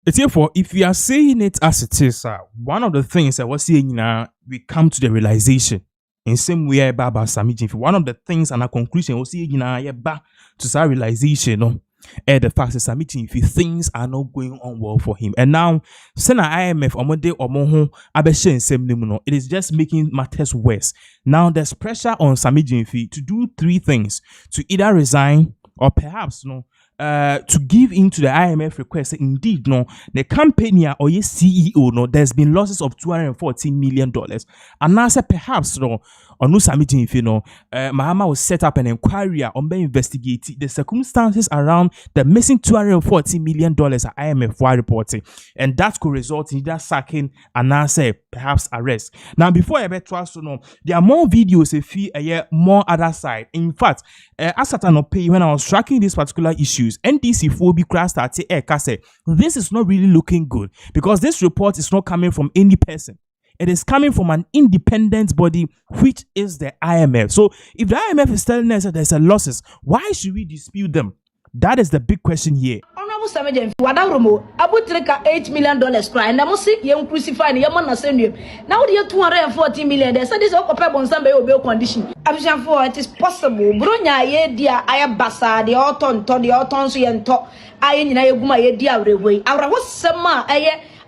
Therefore, if we are saying it as it is, one of the things I was saying now, we come to the realization in same way about Sammy Gyamfi. One of the things and a conclusion was saying now, back to that realization, the fact that Sammy Gyamfi things are not going on well for him, and now send IMF omode omoho abeshe nsem nimu, it is just making matters worse. Now there's pressure on Sammy Gyamfi to do three things: to either resign or perhaps to give in to the IMF request. Indeed, the company or your CEO, there's been losses of $214 million. And now, perhaps, no Sammy Gyamfi, Mahama will set up an inquiry on investigating the circumstances around the missing $214 million at IMF reporting, and that could result in either sacking and now perhaps arrest. Now, before I bet trust, there are more videos if you more other side. In fact, as at an pay when I was tracking these particular issues, NDC phobia crash started this is not really looking good, because this report is not coming from any person. It is coming from an independent body, which is the IMF. So if the IMF is telling us that there's a losses, why should we dispute them? That is the big question here. Honorable Sammy Gyamfi, wadaromo abutrika $8 million cry, and I must see young crucified Yaman Ascendium. Now the $240 million, they said this occupied on some bail condition. I'm for it is possible. Brunya ye dear Ayabasa, the autumn, the autumn, and talk. I in Ayaguma ye dear way. I was some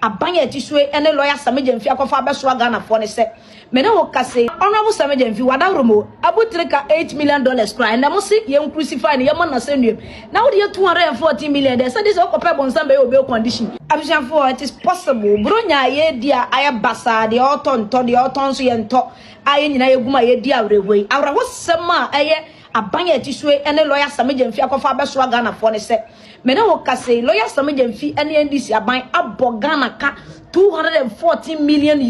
a banya tissue and a lawyer Sammy Gyamfi Akofa Swagana for a set. Mena Kase, Honorable Sammy Gyamfi, wadaromo abutrika $8 million cry, and I must see young crucified Yaman Ascendium. Now the $240 million, they said this occupied on some bail condition. I'm for it is possible. Brunya ye dear Ayabasa, the autumn, the autumn, and talk. I in Ayaguma ye dear way. I was some a banya tissue and a lawyer Sammy Gyamfi Akofa Swagana for a set. Mena Kase, lawyer Sammy Gyamfi and NDC are buying up Ghana ka $240 million.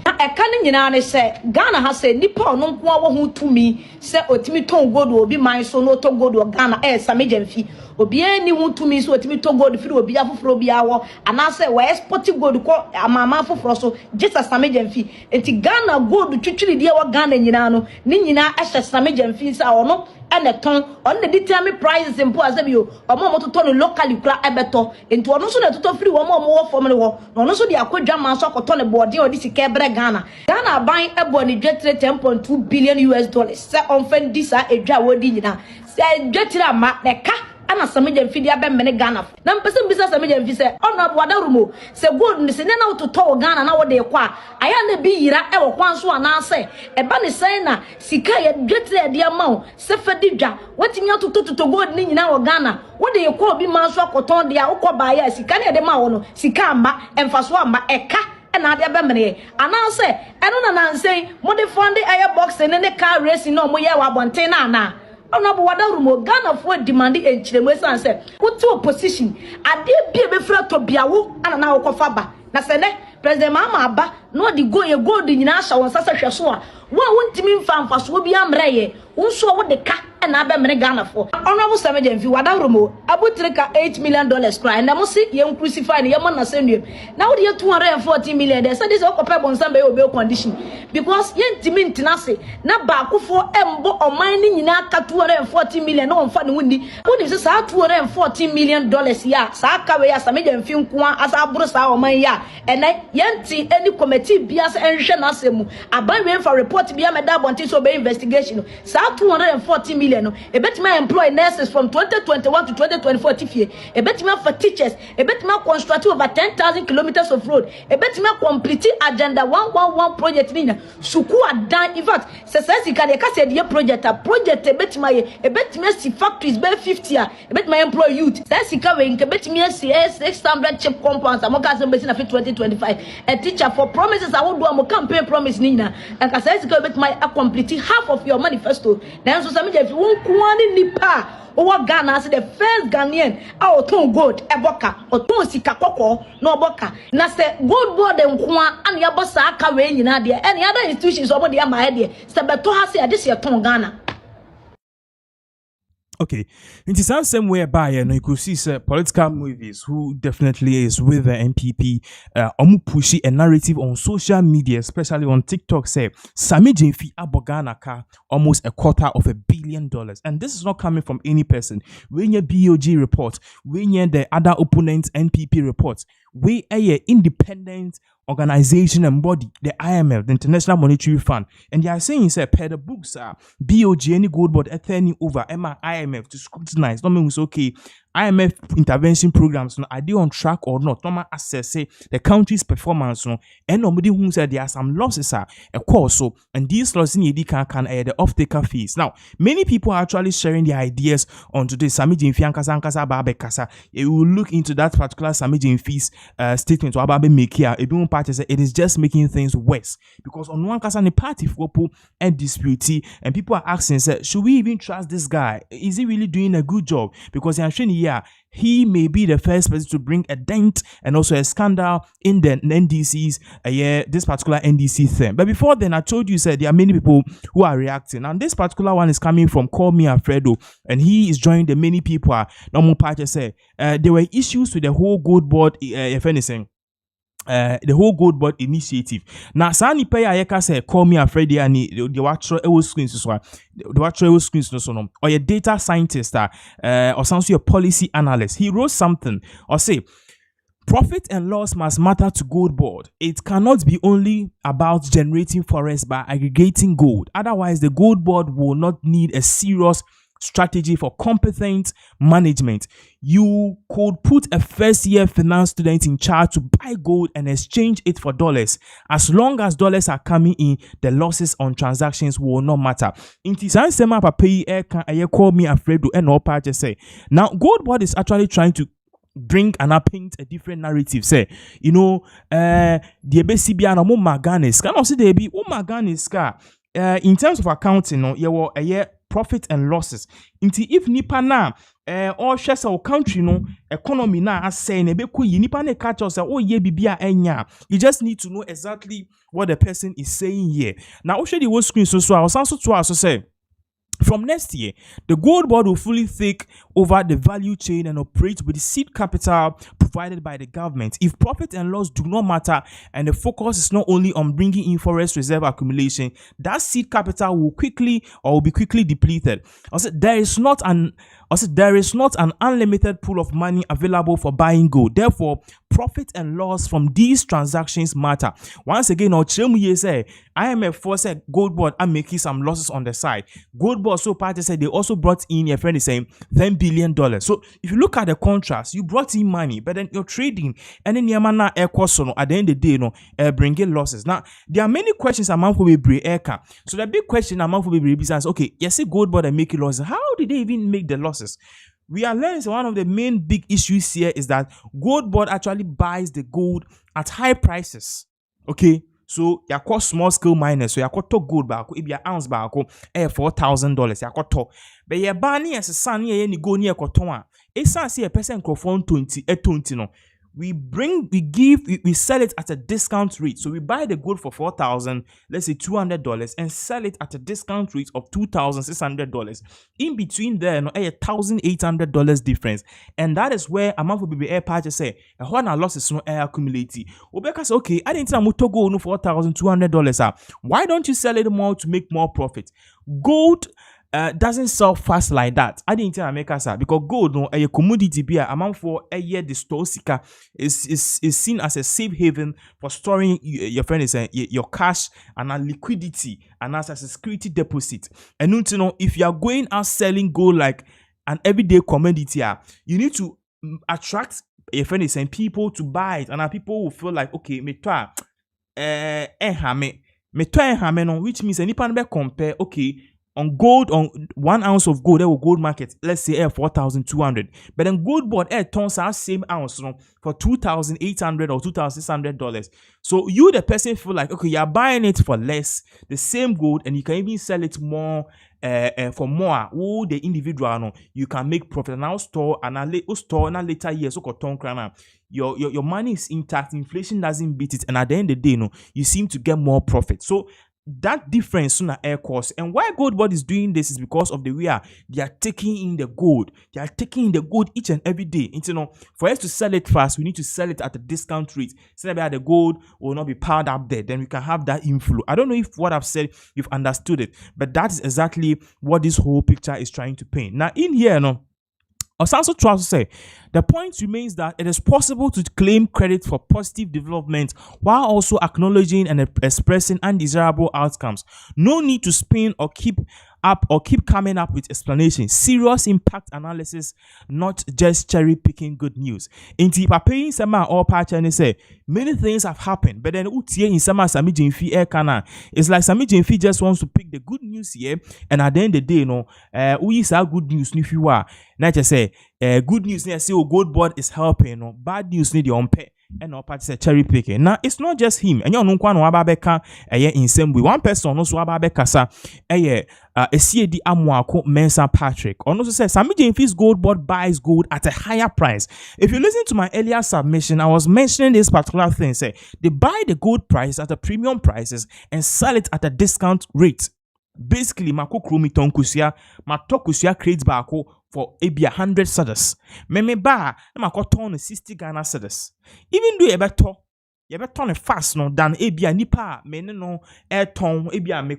A canning in Anne said, Ghana has said, Nippon no who to me, said, Otimi Tom God will be mine, so no to go to Ghana, Sammy Gyamfi. Obi anyone to me, so Otimi to go to Philobia for Flobia, and I said, where sporting go to call a mamma for Frosso, just as Sammy Gyamfi. And Ghana go to Chichili, dear Ghana, Yinano, Nina, as Sammy Gyamfi, or no. And a ton on the determined prices in Poazabio, or more to turn locally crack a better into also the total free one more from the war, and also the aqua jam sock or ton of body or this Cabra Ghana. Ghana buying a body jet $10.2 billion. Set on Fendisa a Jawadina. Say Jetira Mat the car. And Sammy Gyamfi dia ben mene Ghana. Na mpese bisa Sammy Gyamfi se honorable wadarumo se gold ni se na to Ghana na wo de kwa aya na bi yira e wo kwan so ana se e ba ne sen na sika ye dwetire dia ma wo se fadi dwa watimi atoto gold ni nyina wo Ghana wo de kwa obi ma so akoton dia wo kwa ba ya sika na de ma wo no sika amba emfaso amba eka na de bemene ana se eno na nansen mo de fonde air box ne car racing no mo ye wa bonten na ana. Honorable wadarumo Ghana for demanding a chile say what to opposition ade bia be fra to biawo ana na okofa ba na se ne president mama aba no di go ye gold nyina sha won sasa hweso a wo wontimi mfa mfaso bi amreye wonso wo de ka na be mene Ghana for. Honorable Sammy Gyamfi wadarumo abutrika $8 million cry, and I must see young crucified Yaman Ascendium. Now the $240 million, they said this occupied on some bail condition, because yentimin tinase na baako for embo or mining in aka $240 million on fund windy. What is this $240 million ya Saka ya Sammy Gyamfi kwa as a brusa or my ya and I yenti any committee bias and shenasemu abai for report be a medabonti so be investigation. Sa $240 million. A bet my employ nurses from 2021 to 2024 tifie. A bet me for teachers. A bet me construct over 10,000 kilometers of road. A bet me complete agenda 111 project nina. Suku adan. In fact, says you can say the project a project. A bet me see factories be 50 a bet my employ youth. Says you can a bet me see 600 chip compounds. I'm going to 2025. A teacher for promises I will do a campaign promise nina. And says you can bet my complete half of your manifesto. Then so some if you kwani nipa o Ghana as the first Ghanaian a oton gold eboka oton sika kokko no oboka na se GoldBod nkwa an ya bosa aka we nyina de any other institutions obo de ama he de se beto ha se ade se ton Ghana. Okay, in the same way by you could see political movies who definitely is with the NPP pushing a narrative on social media, especially on TikTok. Say Sammy Gyamfi Abogana ka almost $250 million, and this is not coming from any person. When your BOG report, when you the other opponents NPP reports, we a independent organization and body, the IMF, the International Monetary Fund, and they are saying say per the books BOG any GoldBod turning over IMF to scrutinize. Not mean it's okay. IMF intervention programs, are they on track or not? Normal assess the country's performance, and nobody who said there are some losses a course. So, and these losses in can the off-taker fees. Now, many people are actually sharing their ideas on today. Sammy Gyamfi Ankasa Babe Kasa. You will look into that particular Sammy Gyamfi's statement. Ababe make here. It is just making things worse because on one kasa the party for and dispute, and people are asking, should we even trust this guy? Is he really doing a good job? Because I'm showing he may be the first person to bring a dent and also a scandal in the NDC's this particular NDC thing. But before then, I told you there are many people who are reacting, and this particular one is coming from Call Me Alfredo, and he is joining the many people. Normal party say there were issues with the whole GoldBod, if anything. The whole GoldBod initiative. Now, Sani pay a say Call Me Alfredo and the watcher screens so the watcher screens no or a data scientist or some sort of policy analyst. He wrote something or say profit and loss must matter to GoldBod. It cannot be only about generating forests by aggregating gold. Otherwise, the GoldBod will not need a serious strategy for competent management. You could put a first-year finance student in charge to buy gold and exchange it for dollars. As long as dollars are coming in, the losses on transactions will not matter. Call Me Alfredo and all parties say. Now, GoldBod is actually trying to bring and paint a different narrative. Say, the BCB and Maganis can also be Maganis in terms of accounting, you were a year profit and losses. If nipa na or shares our country economy na as saying ebe ku nipa na catch us ye bibia enya. You just need to know exactly what the person is saying here. Now I'll show the whole screen so I was also to say from next year, the GoldBod will fully take over the value chain and operate with the seed capital provided by the government. If profit and loss do not matter and the focus is not only on bringing in forest reserve accumulation, that seed capital will be quickly depleted. Also, there is not an unlimited pool of money available for buying gold. Therefore, profit and loss from these transactions matter. Once again, say IMF for said GoldBod are making some losses on the side. GoldBod so party said they also brought in, your friend is saying $10 billion. So if you look at the contrast, you brought in money, but then you're trading and then Yamana air cost at the end of the day, bringing losses. Now there are many questions among for Eka. So the big question among for business, okay, yes, GoldBod are making losses. How did they even make the losses? We are learning one of the main big issues here is that GoldBod actually buys the gold at high prices. Okay, so you cost small scale miners, so you cost gold back, if you ounce back, $4,000, you cost. But you buy as a son, you go near Coton. It's not see a person microphone 20 no. We sell it at a discount rate. So we buy the gold for $4,000, let's say $200, and sell it at a discount rate of $2,600. In between there, $1,800 difference, and that is where amount for BB air party say a whole losses no air accumulate. Obeka say okay, I didn't tell to go no $4,200. Why don't you sell it more to make more profit? Gold doesn't sell fast like that. I didn't tell America sir because gold a commodity beer amount for a year the store is seen as a safe haven for storing your friend is your cash and a liquidity and as a security deposit. And if you are going out selling gold like an everyday commodity, you need to attract your friend is saying people to buy it, and people will feel like okay, which means any pan compare okay. On gold, on 1 ounce of gold, there will gold market, let's say 4,200. But then GoldBod turns out same ounce for $2,800 or $2,600. So you, the person, feel like okay, you're buying it for less, the same gold, and you can even sell it more for more. Who the individual you can make profit. Now store later years so your money is intact. Inflation doesn't beat it, and at the end of the day, you seem to get more profit. So that difference sooner air cost. And why GoldBod is doing this is because of the way they are taking in the gold. They are taking in the gold each and every day. And, for us to sell it fast, we need to sell it at a discount rate. So that the gold will not be piled up there. Then we can have that inflow. I don't know if what I've said, you've understood it. But that is exactly what this whole picture is trying to paint. Now, in here, Osanso tries to say, the point remains that it is possible to claim credit for positive development while also acknowledging and expressing undesirable outcomes. No need to spin or keep coming up with explanations. Serious impact analysis, not just cherry picking good news. Inti papayin sama or patch and say many things have happened, but then utie in sama Sammy Gyamfi air kana. It's like Sammy Gyamfi just wants to pick the good news here, and at the end of the day, we say good news if you are. Not just say good news. Say GoldBod is helping. Bad news need your pay. And no party say cherry picking. Now it's not just him. And you know no ababeka in same way. One person also ababeka sa CAD Amwako Mensa Patrick. Also says Sammy Gyamfi's GoldBod buys gold at a higher price. If you listen to my earlier submission, I was mentioning this particular thing. Say they buy the gold price at a premium prices and sell it at a discount rate. Basically, mako krumi tonkusia, matokusia creates bako for maybe 100 cedis. Me ba na mako ton 60 Ghana cedis. Even though you better turn fast no than ebia nipa me no ton ebia me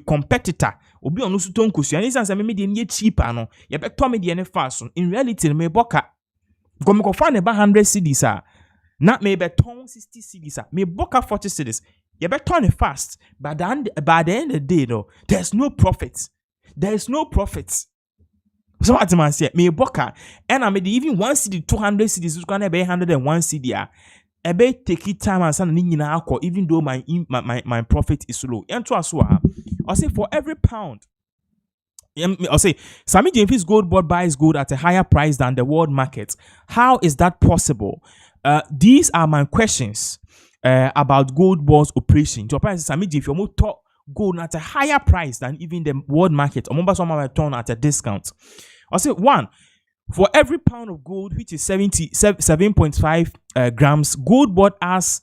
competitor obi onu su tonkusia. Ni sense me de nie cheaper no. You better me de ne fast. In reality, me boka go me ko find about 100 cedis a. Na me be ton 60 cedis a. Me boka 40 cedis. You better turn it fast, but then by the end of the day, though, there's no profit. There is no profit. So what man say? Me boka, and I made even 1 CD, 200 CDs, is gonna be 101 CD. I be take it time and send na akọ, even though my profit is low. And to us, I say for every pound. I'll say Sammy Gyamfi's GoldBod buys gold at a higher price than the world market. How is that possible? These are my questions. About GoldBod's operation. To apply Sammy Gyamfi, you talk gold at a higher price than even the world market. Or some of turn at a discount. I'll say one, for every pound of gold, which is 7.5 grams, GoldBod has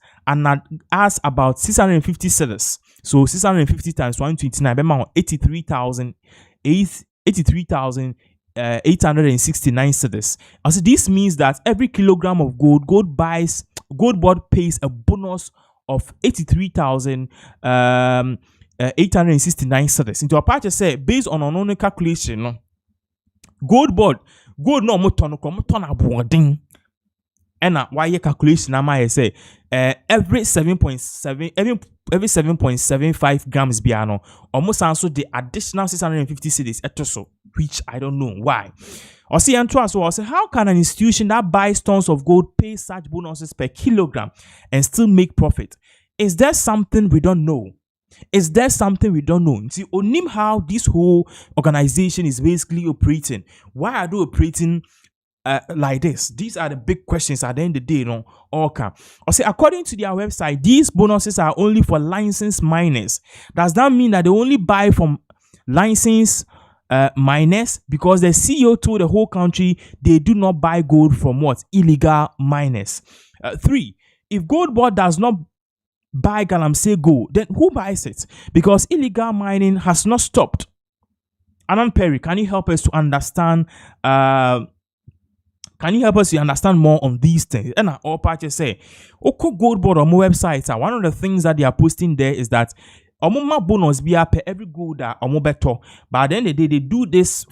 about 650 cedis. So 650 times 129, 83,869 cedis. Also, this means that every kilogram of GoldBod pays a bonus of 83,869 cedis. Into a part say based on an own calculation, gold no mo ton aboding. And why your calculation I say every 7.75 grams biano almost answer the additional 650 cedis etoso, which I don't know why. Or see and trust or say how can an institution that buys tons of gold pay such bonuses per kilogram and still make profit? Is there something we don't know? Is there something we don't know? See, onim how this whole organization is basically operating. Why are they operating like this? These are the big questions at the end of the day, Okay. Or say, according to their website, these bonuses are only for licensed miners. Does that mean that they only buy from licensed miners? Because the CEO told the whole country they do not buy gold from what? Illegal miners. 3. If GoldBod does not buy Galamsey gold, then who buys it? Because illegal mining has not stopped. Anan Perry, can you help us to understand? Can you help us to understand more on these things? And all parties say, Oko GoldBod on my website, one of the things that they are posting there is that Omoma bonus be per every gold that better. But at the end of the day, they do this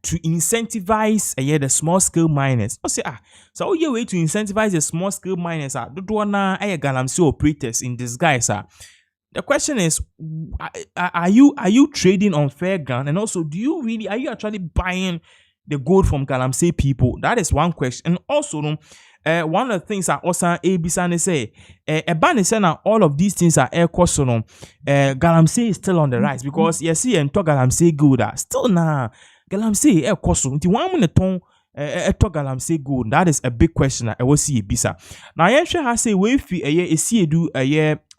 to incentivize the small scale miners. So your way to incentivize the small scale miners do wanna Galamsey operators in disguise. The question is, are you trading on fair ground? And also, are you actually buying the gold from Galamsey people? That is one question. And also, one of the things that also Abisane say, all of these things are air cost. Galamsey is still on the rise because you see and talk Galamsey gold still Galamsey air cost. Until 1 minute talk Galamsey gold. That is a big question. I will see bisa. Now I has say we see do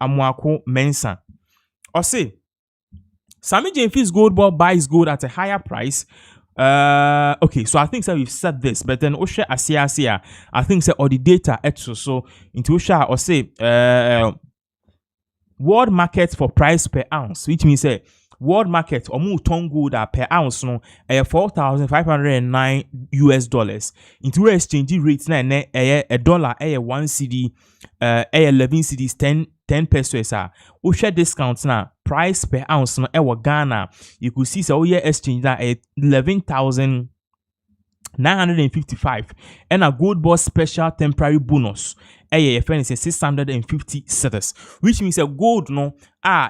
Amwako Mensa. Or say Sammy Gyamfi's GoldBod buys gold at a higher price. Okay, so I think we've said this, but then Osha Asia, I think or the data extra so into Osha or say world market for price per ounce, which means world market omu ton gold per ounce no $4,509 US. Into exchange rate na a dollar 1 cedi 11 cedis 10 pesos we share discounts na price per ounce no Ghana you could see so exchange na 11,955 and a GoldBod special temporary bonus your friend is 650 cedis, which means a gold no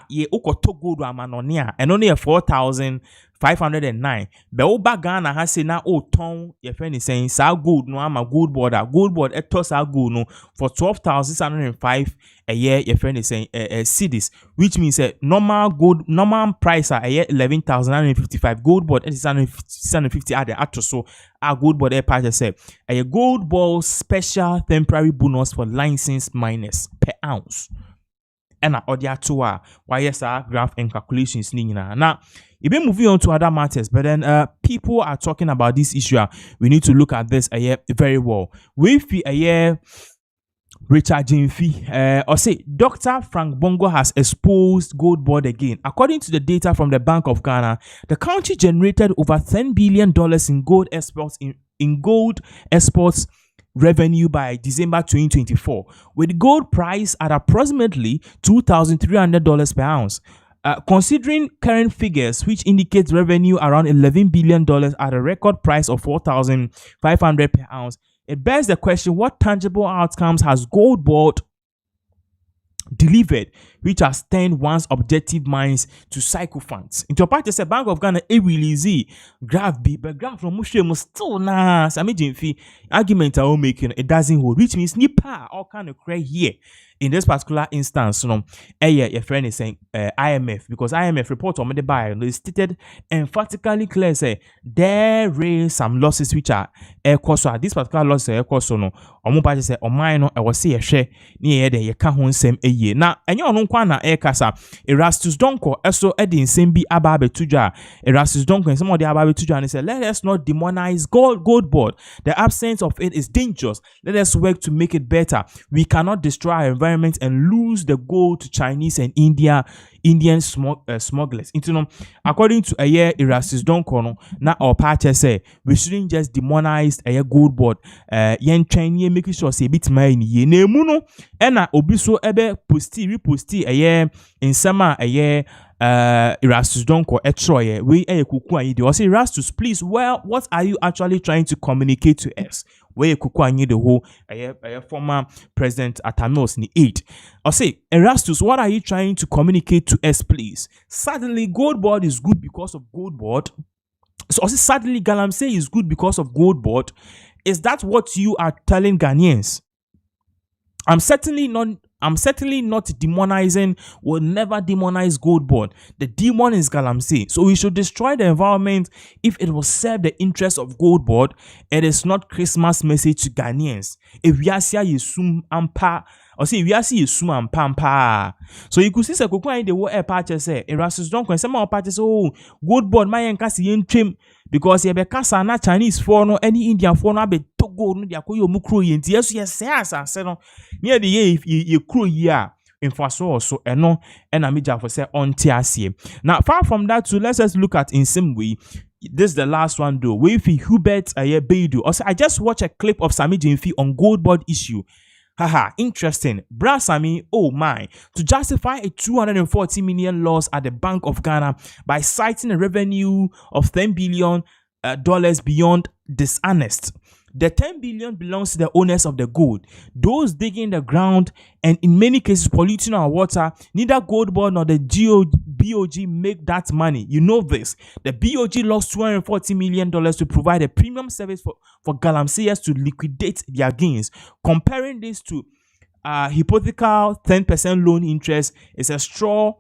ye ukoto gold amanonia and only a 4,509 but oba Ghana has say na ton your friend is saying sa gold no ama GoldBod etos a gold no for 12,605 a year your friend is saying cedis, which means normal price a year 11,955 GoldBod 650 at the actor so a GoldBod a part say a GoldBod special temporary bonus for licensed miners per ounce. And audio to why yes graph and calculations now you've been moving on to other matters, but then people are talking about this issue. We need to look at this very well. With Richard Gyamfi, or say Dr. Frank Bongo has exposed GoldBod again. According to the data from the Bank of Ghana, the country generated over $10 billion in gold exports revenue by December 2024, with gold price at approximately $2,300 per ounce. Considering current figures, which indicate revenue around $11 billion at a record price of $4,500 per ounce, it bears the question: what tangible outcomes has GoldBod delivered, which has turned one's objective minds to sycophants? Into a part, the Bank of Ghana release graph B, but graph from Mushe must still Sammy Gyamfi argument are all making it doesn't hold, which means nipa all kind of cry here. In this particular instance, your friend is saying IMF, because IMF report on the buy they stated emphatically clear say there is some losses which are cost. This particular loss cost no party say mine no I was say a share near the can hon same a year. Now and you no kwa na kasa Erastus Donko also edin same be ababe tuja Erastus Donko and some of the ababe tuja and say let us not demonize GoldBod. The absence of it is dangerous. Let us work to make it better. We cannot destroy our environment and lose the gold to Chinese and Indian smugglers. According to Erastus Donko, na our party say we shouldn't just demonize GoldBod. Yen Chinese making sure say bit my ye nemuno ena obiso ebe reposti in summer Erastus Donko etroye we kuku ayi de say Erastus please what are you actually trying to communicate to us? Where kuku anyi the whole former president Atamos ni 8. I say Erastus, what are you trying to communicate to us, please? Suddenly GoldBod is good because of GoldBod. So suddenly Galamsey is good because of GoldBod. Is that what you are telling Ghanaians? I'm certainly not demonizing, will never demonize GoldBod. The demon is Galamsey. So we should destroy the environment if it will serve the interest of GoldBod. It is not Christmas message to Ghanaians. If we are here, you sum ampa. Or say we are see sum ampa. So you could see Sakukwa in the war air patch say Erastus Donko and some more parties GoldBod my enkasi yen trim because ye be kasa na Chinese for no any Indian for no be Togo no dia koyo mukro yen ti yeso yes say no near the ye ye kro ya in faso so eno and amija for say on tiasie. Now far from that to let's just look at in some way. This is the last one though. With Hubert Beidu. Also, I just watched a clip of Sammy Gyamfi on GoldBod issue. Haha, interesting. Bra Sammy, oh my. To justify a 240 million loss at the Bank of Ghana by citing a revenue of $10 billion beyond dishonest. The 10 billion belongs to the owners of the gold, those digging the ground and in many cases polluting our water. Neither GoldBod nor the BOG make that money. You know this. The BOG lost $240 million to provide a premium service for Galamseyers to liquidate their gains. Comparing this to hypothetical 10% loan interest is a straw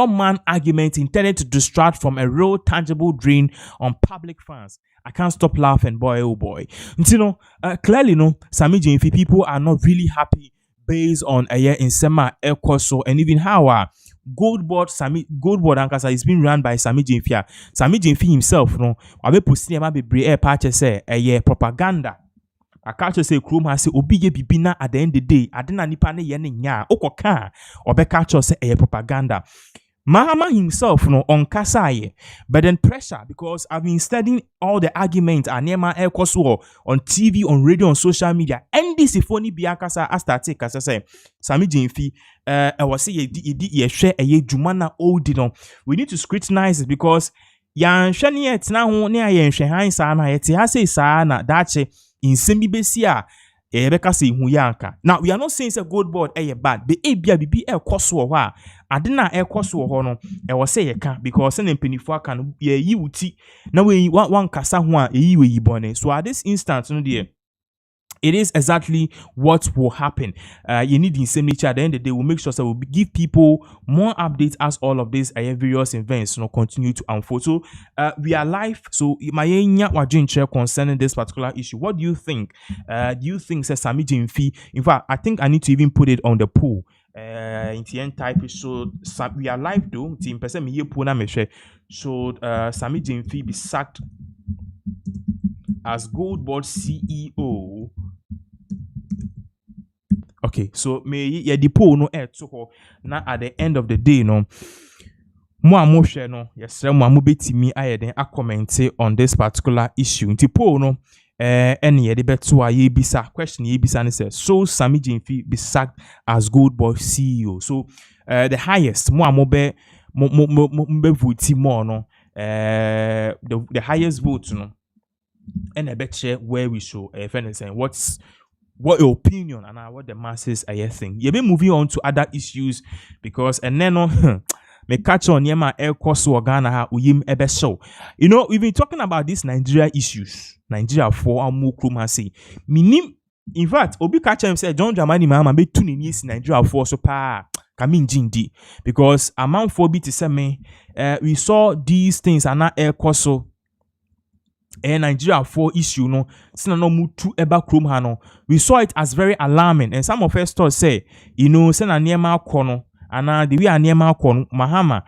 man argument intended to distract from a real tangible drain on public funds. I can't stop laughing, boy, oh boy. And clearly, Sammy Gyamfi people are not really happy based on a year in Sema Ekoso and even how GoldBod Ankasa is being run by Sammy Gyamfi. Sammy Gyamfi himself, abe posting be brave patch say a year propaganda. I catch you say Chrome has say obi ye bibina at the end of the day. I didn't nipa ne yen nya okoka or be catch us say propaganda. Mahama himself no on kasaye, but then pressure because I've been studying all the arguments and Nema El Koso on TV, on radio, on social media. And this if only biakasa as take as I say Sammy Gyamfi I was say ye share a ye jumana old no. We need to scrutinize it because yan shani et na ho ne ayen hwe sa na yete ha say sa na dache in semi besia ebeka say hu yanka. Now we are not saying say GoldBod bad, but bia bibi koso ho a ade na koso ho no e wo say ye ka because na mpanifo aka no ye yi wuti na we wan kasa ho a yi we yi bone. So at this instance no there it is exactly what will happen. You need the same nature. At the end of the day, we'll make sure that we'll give people more updates as all of these various events continue to unfold. So we are live. So my concerning this particular issue. What do you think? Do you think says Sammy Gyamfi? In fact, I think I need to even put it on the poll. In the end type so we are live though. Team person me pool na me share. Should Sammy Gyamfi be sacked as GoldBod CEO? Okay, so me ye the poll no to ho na at the end of the day no mo amhwe no yes mo amobetimi ayeden a comment on this particular issue. Nti poll no any ye de beto a ye bisa question ye bisa ne say so Sammy Gyamfi be sacked as GoldBod CEO. So the highest mo amobe mo vote more no the highest vote no and I bet you where we show saying what your opinion and what the masses are think. You be moving on to other issues because and then me catch on yema air course or Ghana ha uyim ebe show. You know, we've been talking about these Nigeria issues. Nigeria for amu krumasi. Minim in fact, obi catch him say John Dramani Mahama be tuning yes Nigeria for so pa kamin jindi because amount for be to say me we saw these things are not air course and Nigeria for issue no sina no mutu eba krom ha no we saw it as very alarming and some of us thought say you know sina niema akono ana the way niema akono Mahama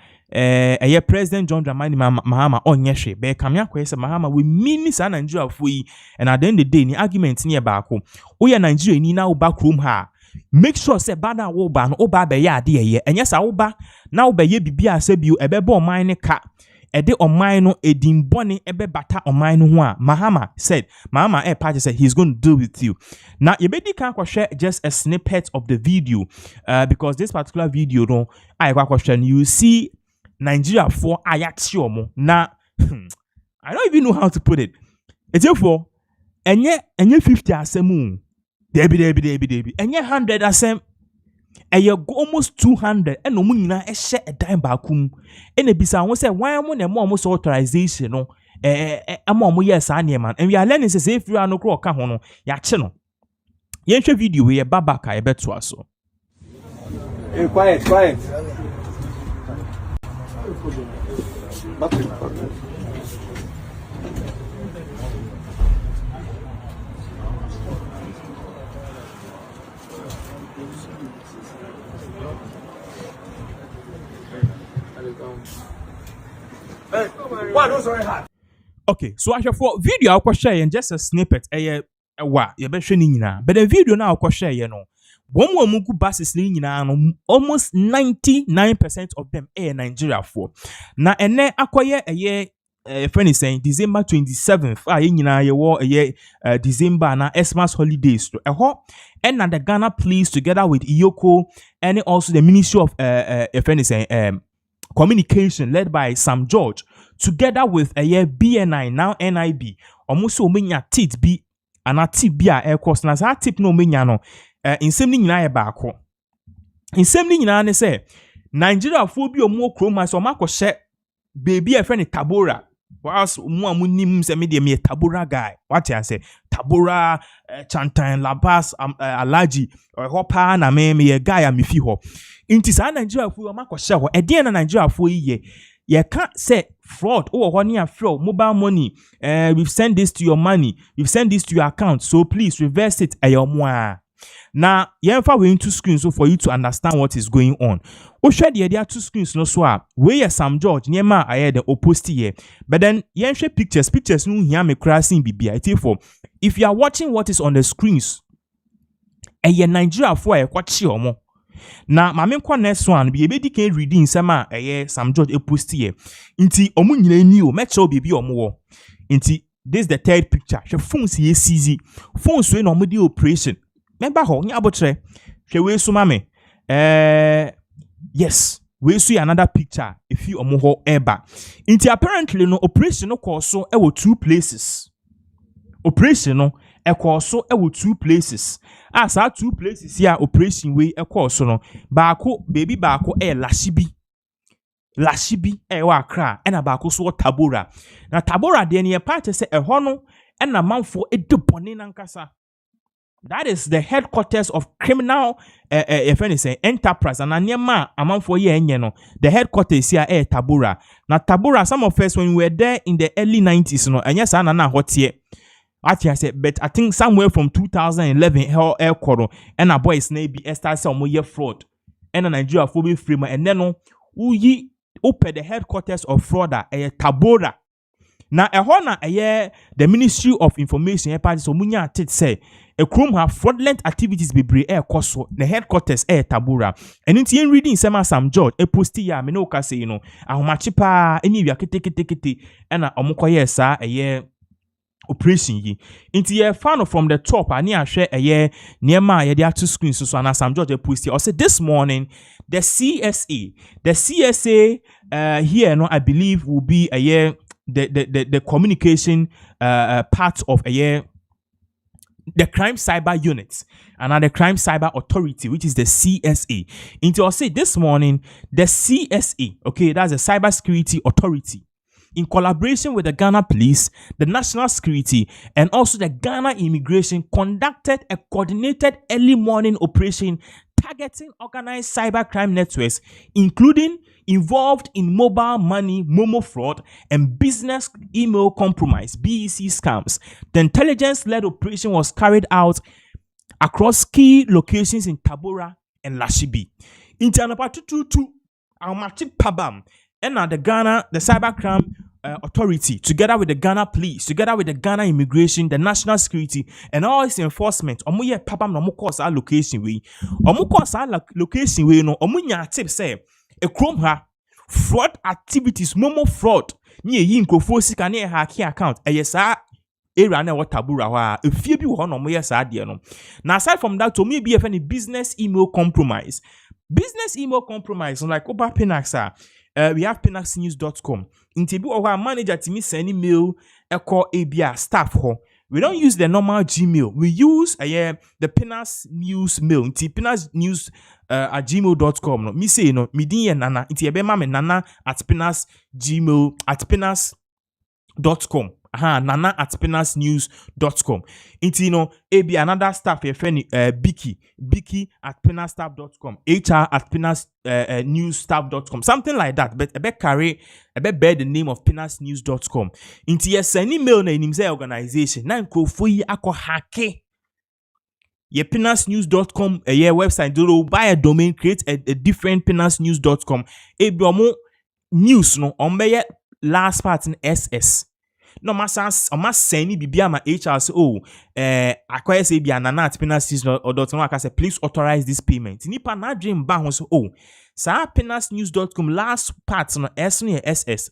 President John Dramani Mahama onye hwe be kamya kwa say Mahama we mean sa Nigeria for yi and at the end of the day ni argument ni eba ko oya Nigeria ni na oba krom ha make sure say bada wo ba no oba be ya ade ye enye sa oba na oba ye bibia se bio ebebo man ne ka ede omai no edimbone ebe bata omai no ho a Mahama said Mahama party said he's going to deal with you. Now you bedi can share just a snippet of the video because this particular video no I question you see Nigeria for ayatiomo na I don't even know how to put it. It's for enye 50 asemu debi enye 100 asem go almost 200 and no munina share a dime bakum and a bisa won say why am na more authorization no am yes man and we are learning say if you are no cro ka ho no ya che no ye hwe video we babaka e beto aso. Hey, quiet. Okay, so I shall for video I'll share and just a snippet wa you be hwe ni nyina but the video now I'll share you know one more mugu buses ni nyina no almost 99% of them Nigeria for na ene akoye friend is saying December 27th nyina ye wo December na Xmas holidays to and na the Ghana Police together with Iyoko and also the Ministry of friend is saying communication led by Sam George together with BNI now NIB almost so many tit be and a tip be air cost na za tip no menya no in same nyina e ba ko in same nyina ne say Nigeria fo bi omo kroma so makọ hye baby e friend Tabora was mo amunim se me de me Tabora guy what you say Tabora Chantan Labas Alaji hopa na me guy am fi ho inti sa Nigeria fo makọ hye ho e de na Nigeria fo yi you can't say fraud fraud mobile money we've sent this to your money, we've sent this to your account, so please reverse it ayomwa Now, yɛmfa we into screens so for you to understand what is going on. Wohwɛ the other two screens no so a we Sam George nneɛma a ayɛ the opposite here. But then yɛnhwɛ pictures no hia me crashing bibia. For if you are watching what is on the screens, ɛyɛ Nigeria for a kwachi omo. Na mame kwa next one bi ebedi kan reading nsɛm a Sam George post here. Nti omo nyina ni o mekyerɛw bibi omo wo. Nti this is the third picture. Hwɛ phones ye CZ. Phones we no omo di operation. Member ho nya abotre. Hwɛ we so mame. Yes, we see another picture if you omo ho eba. Nti apparently no operation no call so e wo two places. Operation no e call so e wo two places. As our two places here operation we e call so no. Baako baby baako Lashibi e wa Accra e na baako so Tabora. Na Tabora de ne part say e ho no e na manfo e de bone nankasa. That is the headquarters of criminal enterprise. And anyama amanfo ye enye no. The headquarters here Tabora. Now Tabora, some of us when we were there in the early 90s, no, and yes, na hot here. I said, but I think somewhere from 2011, hell air quarter, and a boys maybe start some year fraud. And a Nigeria phobia free and then no, we open the headquarters of fraud Tabora. Now a hona the Ministry of Information party so munya tit say a chrome have fraudulent activities be bre koso the headquarters Tabora. And in reading Sam George posti ya me no ka say no ahomachi pa eni wi akete and omokoye sa operation yi. Inti ye fan from the top ani ahwe niema ye dey two screens so na Sam George posti or say this morning the CSA here no I believe will be the communication part of the crime cyber unit and the crime cyber authority, which is the CSA. Into say this morning, the CSA, okay, that's the cyber security authority, in collaboration with the Ghana Police, the National Security, and also the Ghana Immigration, conducted a coordinated early morning operation targeting organized cybercrime networks, including involved in mobile money, Momo fraud, and business email compromise, BEC scams. The intelligence-led operation was carried out across key locations in Tabora and Lashibi. In Tanapatutu, Almaty Pabam, and the cybercrime authority, together with the Ghana Police, together with the Ghana Immigration, the National Security, and all its enforcement, omuye Pabam no mukos our location we. Omukos our location we no omunya tip say a chrome ha fraud activities, Momo fraud. Ni yin krofo sika na hacking account. Yesa area na Tabora wa e fie bi ho no mo yesa de no. Now aside from that, to me be any business email compromise. Business email compromise like over Pinaxtv. We have Pinaxtnews.com. Intebi our manager to me send email call ABR staff ho. We don't use the normal Gmail. We use the Pinax News mail. Inti Pinax News at gmail.com. No, me say no, me din nana. Inti ebe mame nana at Pinax Gmail at Pinax.com. Nana at Pinaxnews.com. Inti no, be another staff your friend Bicky at Pinaxstaff.com, HR at Pinaxnewsstaff.com, something like that. But ebe carry bear the name of Pinaxnews.com. Inti yes send email na inimze organization. Na nkrofo yi akọ hacke. Ye Pinaxnews.com website do buy a domain, create a different Pinaxnews.com. Ebi omo news no ombe last part in SS. No masas o mas send bibia ma HR say akwai say bia nana at Pinaxnews.com aka say please authorize this payment. Nipa na dream ba ho so sa Pinaxnews.com last part no S no SS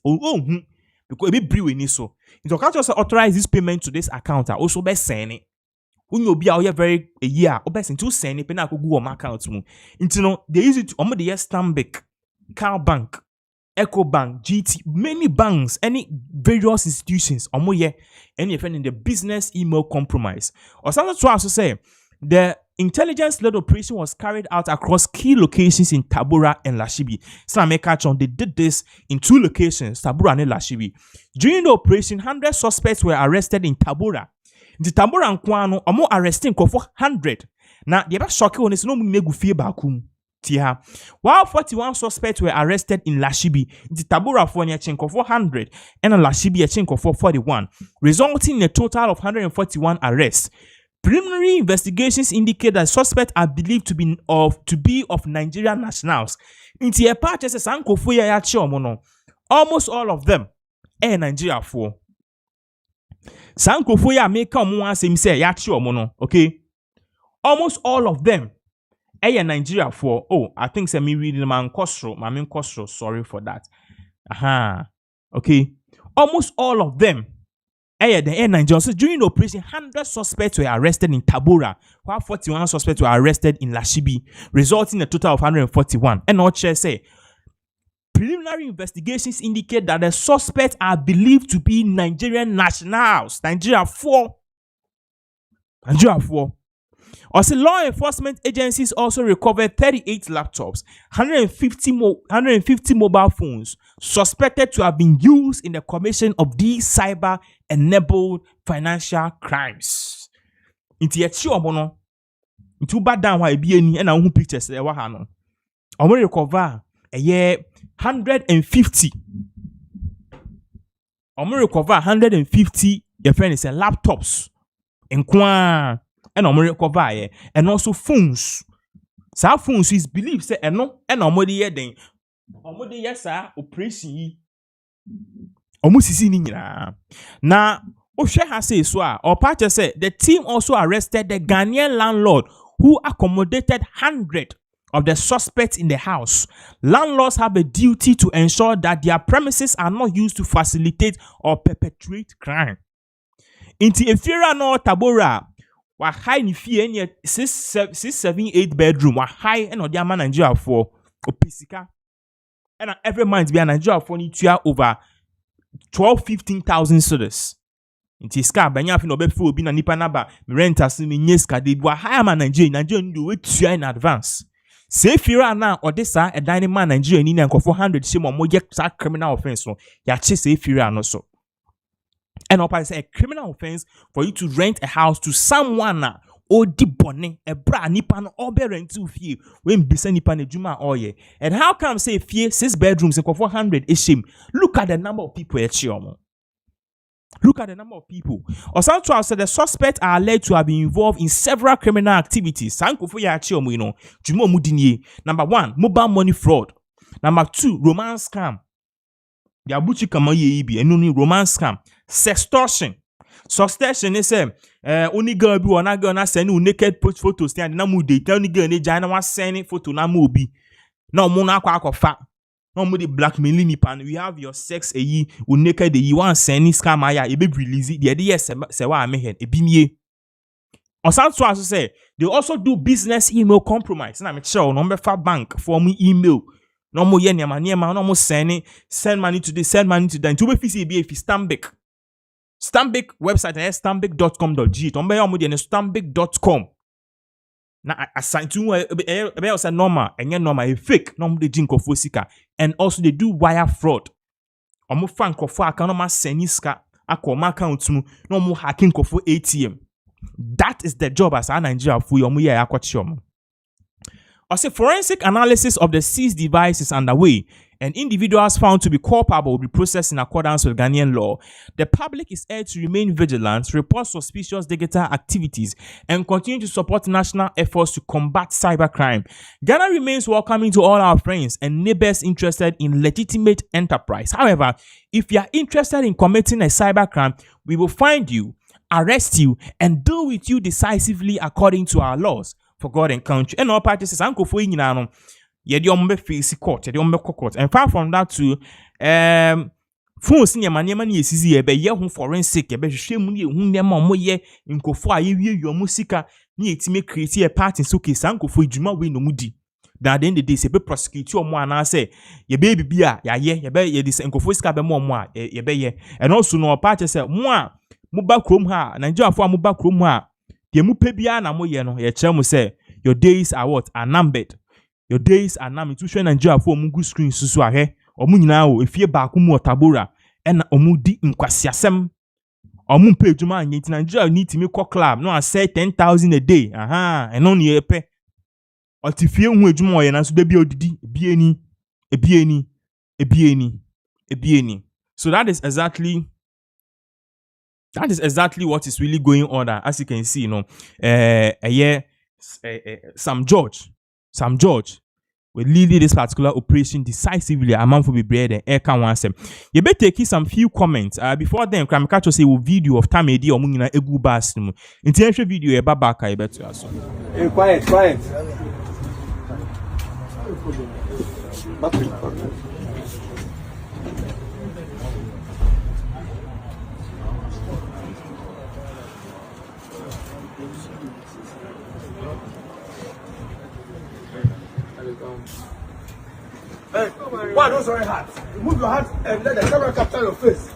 because e be briwe ni so. It can just authorize this payment to this account also be send it. Unyo bia o very a year o be send to send it na go on account mu. Nti no they use it omo the Stanbic, Cal Bank, Echo Bank, GT, many banks, any various institutions, any friend in the business email compromise. Or something to also say, the intelligence-led operation was carried out across key locations in Tabora and Lashibi. They did this in two locations, Tabora and Lashibi. During the operation, 100 suspects were arrested in Tabora. The Tabora and Kwano are more arresting for 100. Now, the best shocking is no negu fie bakum. While 41 suspects were arrested in Lashibi, the Tabora for Nyachenko 400 and Lashibi Yachenko for 41, resulting in a total of 141 arrests. Preliminary investigations indicate that suspects are believed to be of Nigerian nationals. Inti e pa chese sankofo ya yachi omo almost all of them Nigeria for. Sankofo ya make omo asem say yachi omo okay? Almost all of them Nigeria for. Oh, I think say me reading my Nkosro, sorry for that. Okay. Almost all of them the Nigeria. So during the operation, 100 suspects were arrested in Tabora, while 41 suspects were arrested in Lashibi, resulting in a total of 141. And Oche say, preliminary investigations indicate that the suspects are believed to be Nigerian nationals. Nigeria 4. Also, law enforcement agencies also recovered 38 laptops, 150 mobile phones suspected to have been used in the commission of these cyber-enabled financial crimes. Inti echi omono, inti bad down wa ebi eni na hu pictures e wa ha no. Omo recover 150. Omo recover 150 your friend is laptops. Enkwa and recover and also phones. Sa phones is believed say no and omodi ye den. Omodi yes sir operation yi. Omo sisi ni nyina. Na ohwe ha say so a Opache say the team also arrested the Ghanaian landlord who accommodated 100 of the suspects in the house. Landlords have a duty to ensure that their premises are not used to facilitate or perpetrate crime. Inti efira no Tabora wa high ni fie any 678 bedroom wa high and odi ama Nigeria for opisika and every month be a Nigeria for ni tua over 12-15,000 cedis. Inti ska banya afi no be fi obi na nipa na ba rent as me nyeska de wa high ama Nigeria do we tua in advance. Say fira na odisa e dan man Nigeria ni nkofo 100 shame mo ye criminal offense no ya che say fira no so. And up I say a criminal offense for you to rent a house to someone or di bonne a bra nipa no obe rent to fie when bisa nipa ne juma oye. And how come say fie 6 bedrooms and 400 is shame? Look at the number of people at Chiomo. Look at the number of people. Osanto said the suspects are alleged to have been involved in several criminal activities. Sankofo ya Chiomo, you know, Jumo Mudinye. Number 1, mobile money fraud. Number 2, romance scam. The abuchi kama ye ibi enuni romance scam. Sextortion. Sextortion is only girl be wana girl na send naked photos stand na mu date only girl ne jana wa send photo na mu obi. Na mo na akwa fa. Na mo dey blackmailing nipa. We have your sex naked you want send scam aya e be release the yes se wa amehen e bi mie. Osanto also say they also do business email compromise. Na me show no fa bank for me email. No more yen niema no more send money to this, send money to that. To be if Stanbic website is stanbic.com.g. Tombe ya mudi stanbic.com. Na assign to ebe say normal, enye normal a fake, no mudi jinko fosika. And also they do wire fraud. Omo fan kofo aka no ma seniska akoma account mu no mo hacking kofo ATM. That is the job as a Nigeria for yomu ya akwachi. Also, forensic analysis of the seized device is underway, and individuals found to be culpable will be processed in accordance with Ghanaian law. The public is urged to remain vigilant, report suspicious digital activities, and continue to support national efforts to combat cybercrime. Ghana remains welcoming to all our friends and neighbors interested in legitimate enterprise. However, if you are interested in committing a cybercrime, we will find you, arrest you, and deal with you decisively according to our laws. For God and country. And all parties is uncle for you ye face court, court. And far from that to phones in your money is easy, be ye forensic, be shame you mo ye in kofo your musika ni etime create a part in so case uncle for juma we no mudi. That then the day se be prosecute your mo na say ye baby bia ya ye be ye this nkofo sika be mo ye be ye. And also no parties say mo ba krom ha Nigeria for mo ba krom ha. The mupebia na mo ye no ye chere mo say your days are what are numbered. Your days are numbered. To show Nigeria for mugu screen susu ahe omu nyina o efie ba ku mu Tabora na omu di nkwasiasem omu pay juma anya Nigeria need to make club no I say 10,000 a day and on ye pe otifie hu ejuma o ye na so da bi odidi ebieni. So that is exactly That is exactly what is really going on. As you can see, Sam George will lead this particular operation decisively. A man for be bread and air can once. You better take some few comments. Before then, Kram catch say video of Tamedi or Munina Egu Bastum. Intention video about back. I bet you are so. Hey, quiet. Hey, why don't wear hat? Remove your hat and let the camera capture your face.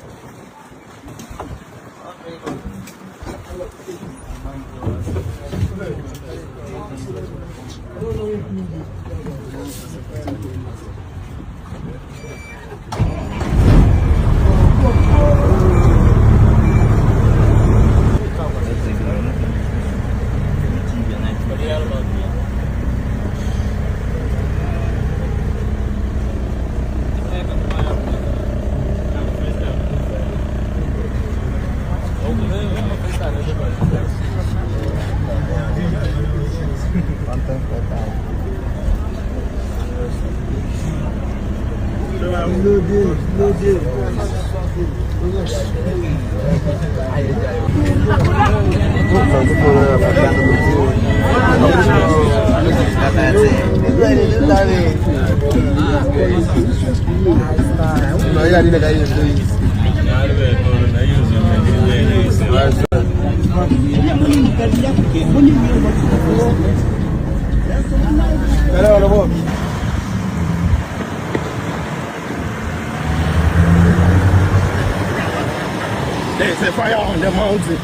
There's a fire on the mountain.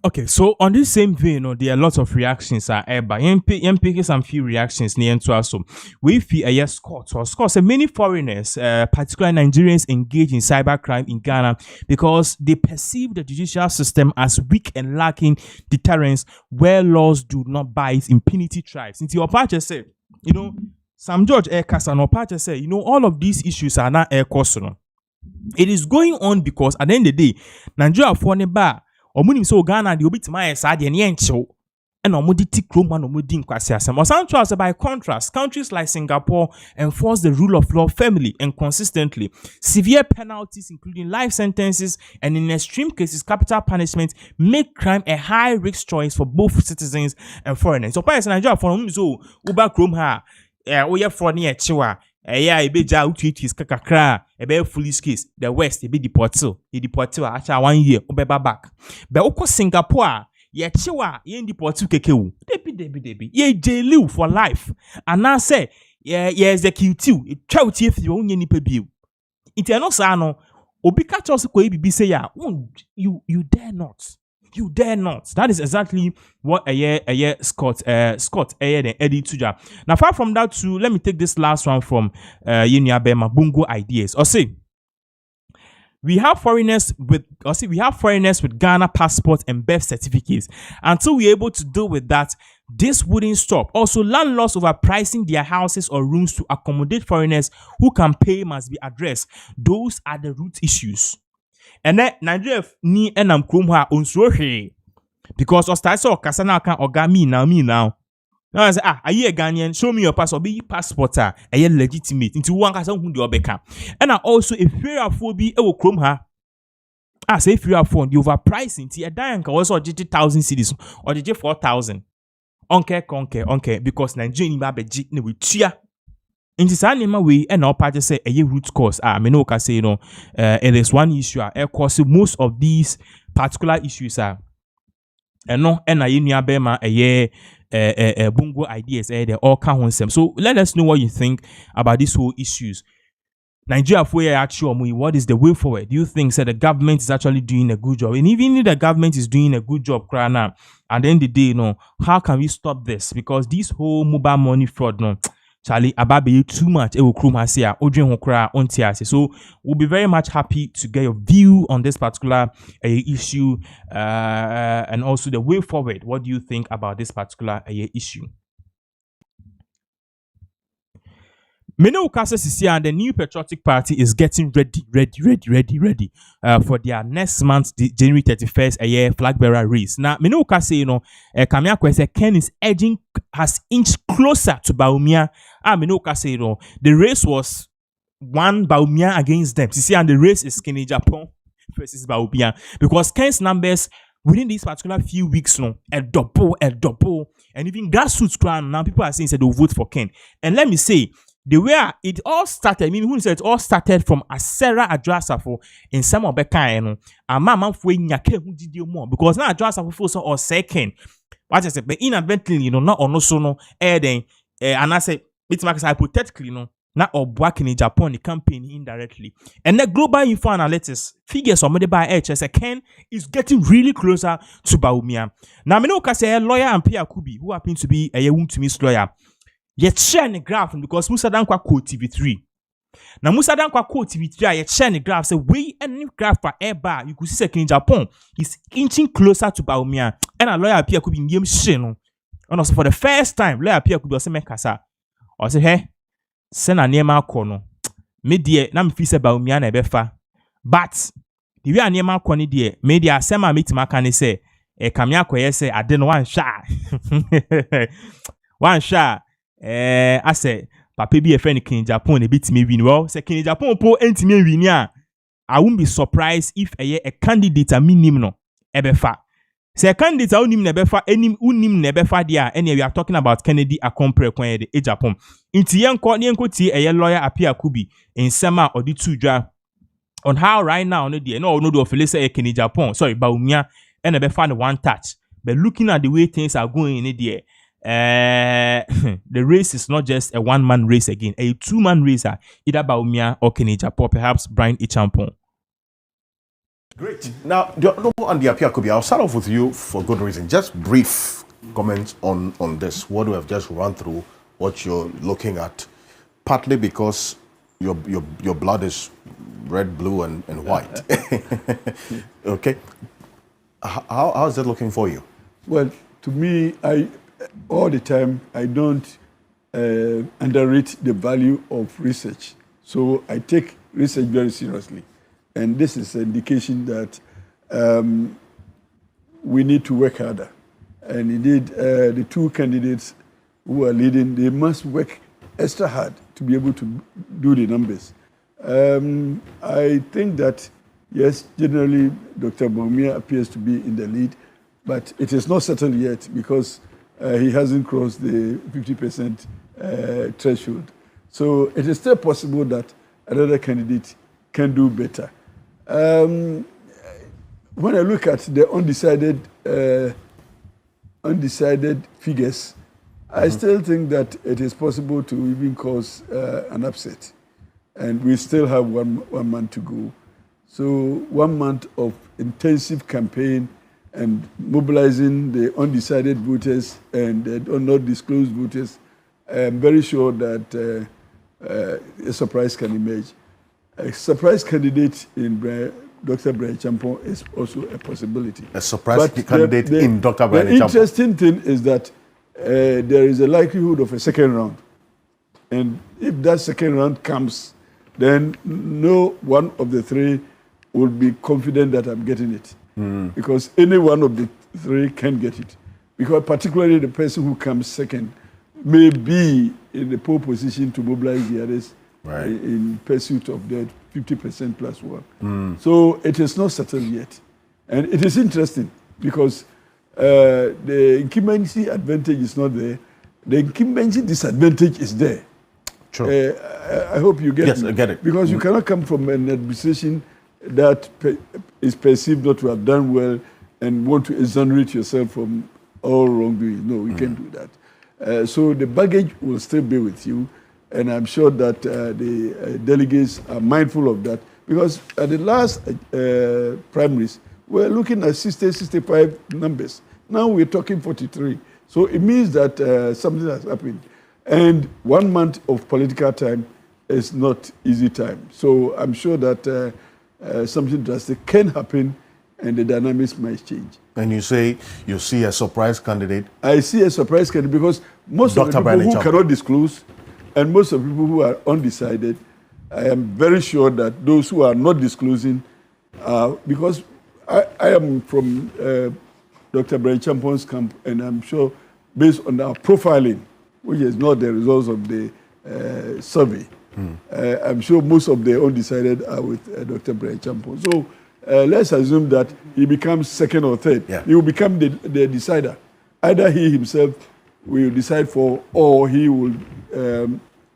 Okay, so on this same vein, there are lots of reactions are but picking some few reactions near to us. So we feel a yes Scott or Scott say many foreigners, particularly Nigerians, engage in cybercrime in Ghana because they perceive the judicial system as weak and lacking deterrence where laws do not bite impunity tribes. Into your part say, Sam George Air Casano part say, all of these issues are not air cost. It is going on because at the end of the day, Nigeria for bar Omunim so Ghana the obit my side and yencho and omoditi chroma no mudin kwasiasem. Or by contrast, countries like Singapore enforce the rule of law firmly and consistently. Severe penalties, including life sentences and in extreme cases capital punishment, make crime a high risk choice for both citizens and foreigners. So in Nigeria for so uba chrome ha oye for near chiwa. Ebeja utwitwis kakakra ebe foolish case the west ebe deportil after 1 year obeba back but oko Singapore ye chiwa ye deportil kekewu debi ye jail for life and now say ye execute you twa utie fi onye nipa biu it no sa no obi ka cho ko bibi say ya you dare not. You dare not. That is exactly what a year Scott then Eddie Tuja. Now, far from that too, let me take this last one from Bema Bungo Ideas. Or say we have foreigners with Ghana passports and birth certificates. Until we're able to deal with that, this wouldn't stop. Also, landlords overpricing their houses or rooms to accommodate foreigners who can pay must be addressed. Those are the root issues. And then Nigeria ni enam krom ha onsuo hwe because ostase o kasa na kan oga me now. Now I say are you a Ghanaian? Show me your passport. Be passport are legitimate. Into one kasa hu de obeka. And also if fear of bi e wo krom ha. Say fear of the overpricing ti e dan ka also 1,000 cedis or 4,000. Onke because Nigeria ni ba beji ne we tua. Inti sa nima we and our party say a root cause. Me no ka say it is one issue cause most of these particular issues are no and a bema bungo ideas they all count on them. So let us know what you think about these whole issues. Nigeria for actually, what is the way forward? Do you think that the government is actually doing a good job? And even if the government is doing a good job, now, at the end of the day, how can we stop this? Because this whole mobile money fraud, Charlie, Ababe, too much. So we'll be very much happy to get your view on this particular issue, and also the way forward. What do you think about this particular issue? Menokasa Sisia and the New Patriotic Party is getting ready for their next month, January 31st, a year flag bearer race. Now, Menokasa, Kamia Kwese Ken has inched closer to Baumia. Menokasa, the race was one Baumia against them. Sisia and the race is Kenny Japan versus Baumia because Ken's numbers within these particular few weeks, a double, and even grassroots crowd now people are saying that they'll vote for Ken. And let me say, the way it all started, I mean, who said it all started from Asera Adrasafo in some of the kind, and Mamma for Yake who did you more because now Adrasafo first or second. What I said, but inadvertently, not on no sono, then, and I said, it's like hypothetically, not or working in Japan, the campaign indirectly. And the global info analytics figures on by HS Ken is getting really closer to Baumia. Now, I say a lawyer and Pierre Kubi, who happen to be a young to Miss lawyer. Yet share the graph because Musa Dankwa quote TV3. Now Musa Dankwa quote TV3, yet share the graph. Say we any graph for air bar. You could see in Japan is inching closer to Baumia. And a lawyer appear could be name Shino. And also for the first time, lawyer appear could be also make kasa. Or say, hey, send a name out corner. Me dear, na me feel Baumia na befa. But the way a name out corner dear, media sema meet makani say, kamia koye say I didn't one shot. One shot. I say, Papa be a friend in Japan, a bit me win. Well, say, King Japan po enti me win ya. I won't be surprised if a candidate a minimum ebefa. Say a candidate a unim nebefa, any unim nebefa dia. Any we are talking about Kennedy a compre kwenye de Japan. Inti yenko ti a lawyer appear kubi in sema or the two on how right now no do officially a King Japan. Sorry, Baumia and nebefa the one touch. But looking at the way things are going in the the race is not just a one-man race again, a two-man race, either Baumia or Kenny Japan, perhaps Brian Ichampong. Great. Now, the Honorable Andy Appiah-Kubi, I'll start off with you for good reason. Just brief comments on this. What we have just run through, what you're looking at, partly because your blood is red, blue, and white. Okay. How is that looking for you? Well, to me, all the time, I don't underrate the value of research. So I take research very seriously. And this is an indication that we need to work harder. And indeed, the two candidates who are leading, they must work extra hard to be able to do the numbers. I think that, yes, generally, Dr. Baumia appears to be in the lead, but it is not settled yet because he hasn't crossed the 50% threshold. So it is still possible that another candidate can do better. When I look at the undecided figures, I still think that it is possible to even cause an upset. And we still have one month to go. So 1 month of intensive campaign and mobilizing the undecided voters and the not disclosed voters, I'm very sure that a surprise can emerge. A surprise candidate in Dr. Brian Champon is also a possibility. A surprise candidate in Dr. Brian Champon. The interesting thing is that there is a likelihood of a second round. And if that second round comes, then no one of the three will be confident that I'm getting it. Because any one of the three can get it. Because particularly the person who comes second may be in the pole position to mobilize the others in pursuit of that 50% plus one. So it is not settled yet. And it is interesting because the incumbency advantage is not there. The incumbency disadvantage is there. True. I hope you get it. Yes, I get it. Because you cannot come from an administration that is perceived not to have done well and want to exonerate yourself from all wrongdoing. No, we can't do that. So the baggage will still be with you. And I'm sure that the delegates are mindful of that, because at the last primaries, we're looking at 60, 65 numbers. Now we're talking 43. So it means that something has happened. And 1 month of political time is not easy time. So I'm sure that something drastic can happen and the dynamics might change. And you say you see a surprise candidate? I see a surprise candidate because most of the people who cannot disclose and most of the people who are undecided, I am very sure that those who are not disclosing, because I am from Dr. Brian Champon's camp, and I'm sure based on our profiling, which is not the results of the survey, I'm sure most of the undecided are with Dr. Brian Champon. So let's assume that he becomes second or third. Yeah. He will become the decider. Either he himself will decide for, or he will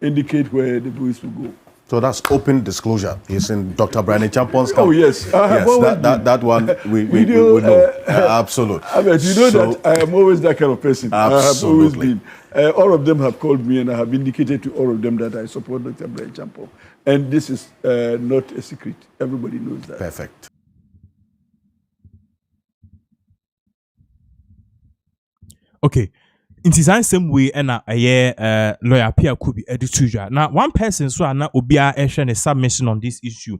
indicate where the voice will go. So that's open disclosure. He's in Dr. Brian Champon's camp. Oh, yes. Yes, that one we know. Absolutely. I mean, you know that I am always that kind of person. Absolutely. I have always been. All of them have called me, and I have indicated to all of them that I support Dr. Brian Champon. And this is not a secret. Everybody knows that. Perfect. Okay. In the same way, and a lawyer Pierre could be editorial. Now, one person so na obia a submission on this issue.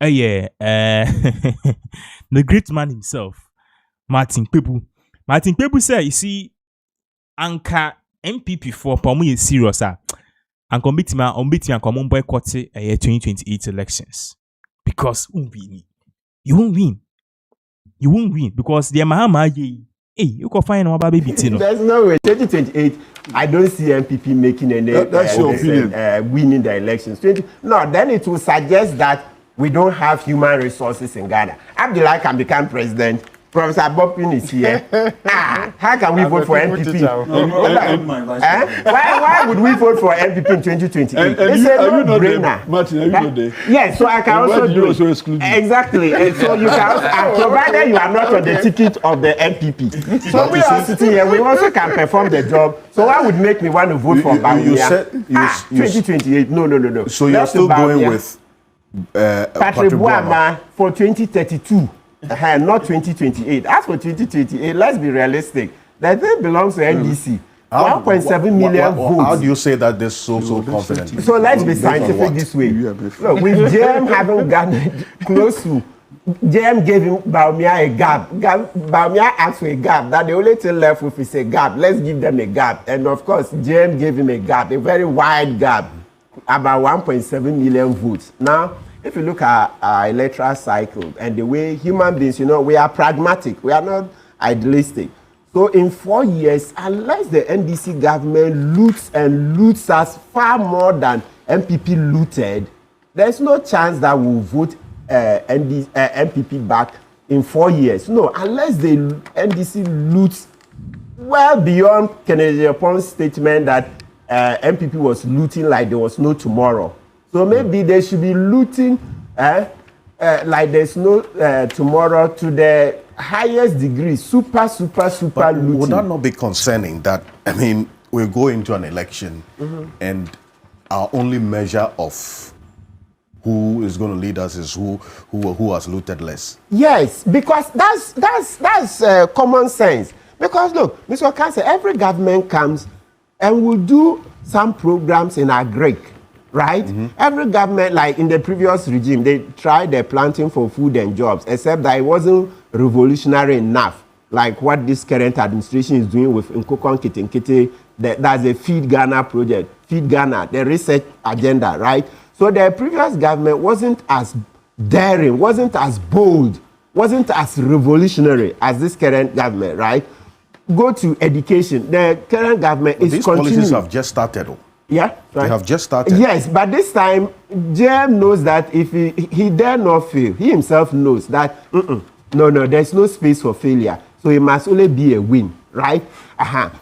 The great man himself, Martin Pebu. Martin Pebu said, you see, Anka MPP for Pomu is serious, and committee and common boycott 2028 elections. Because you won't win. You won't win because the Mahama hey, you can find our baby Tino. There's no way. 2028, I don't see MPP making any that's your opinion. Winning the elections. No, then it will suggest that we don't have human resources in Ghana. Abdullah can become president. Professor Bopin is here. How can we vote for MPP? Why would we vote for MPP in 2028? It's a no-brainer. Martin, are you not there? Yes, so I can also do it. Exactly. And so you can, provided you are not on the ticket of the MPP. So we are sitting here, we also can perform the job. So why would make me want to vote for Bamia? 2028, no. So you're still going with Patrick Boama for 2032. Not 2028. As for 2028, let's be realistic. That thing belongs to NDC. 1.7 million votes. How do you say that they're so confident? So let's be scientific this way. Look, with JM having gotten close to, JM gave him Baumia a gap. Baumia asked for a gap. That the only thing left with is a gap. Let's give them a gap. And of course, JM gave him a gap, a very wide gap, about 1.7 million votes. Now, if you look at our electoral cycle and the way human beings, we are pragmatic. We are not idealistic. So in 4 years, unless the NDC government loots us far more than MPP looted, there's no chance that we'll vote MPP back in 4 years. No, unless the NDC loots well beyond Kennedy Apon's statement that MPP was looting like there was no tomorrow. So maybe they should be looting like there's no tomorrow to the highest degree, super looting. Would that not be concerning that, we go into an election and our only measure of who is going to lead us is who has looted less? Yes, because that's common sense. Because look, Mr. Kansa, every government comes and will do some programs in agric. Right? Every government, like in the previous regime, they tried their planting for food and jobs, except that it wasn't revolutionary enough, like what this current administration is doing with Nkokon Kitinkiti. That's a Feed Ghana project, Feed Ghana, the research agenda, right? So the previous government wasn't as daring, wasn't as bold, wasn't as revolutionary as this current government, right? Go to education. The current government is these continuing. policies have just started. Yeah, right. They have just started. Yes, but this time, JM knows that if he dare not fail, he himself knows that no, there's no space for failure. So it must only be a win, right?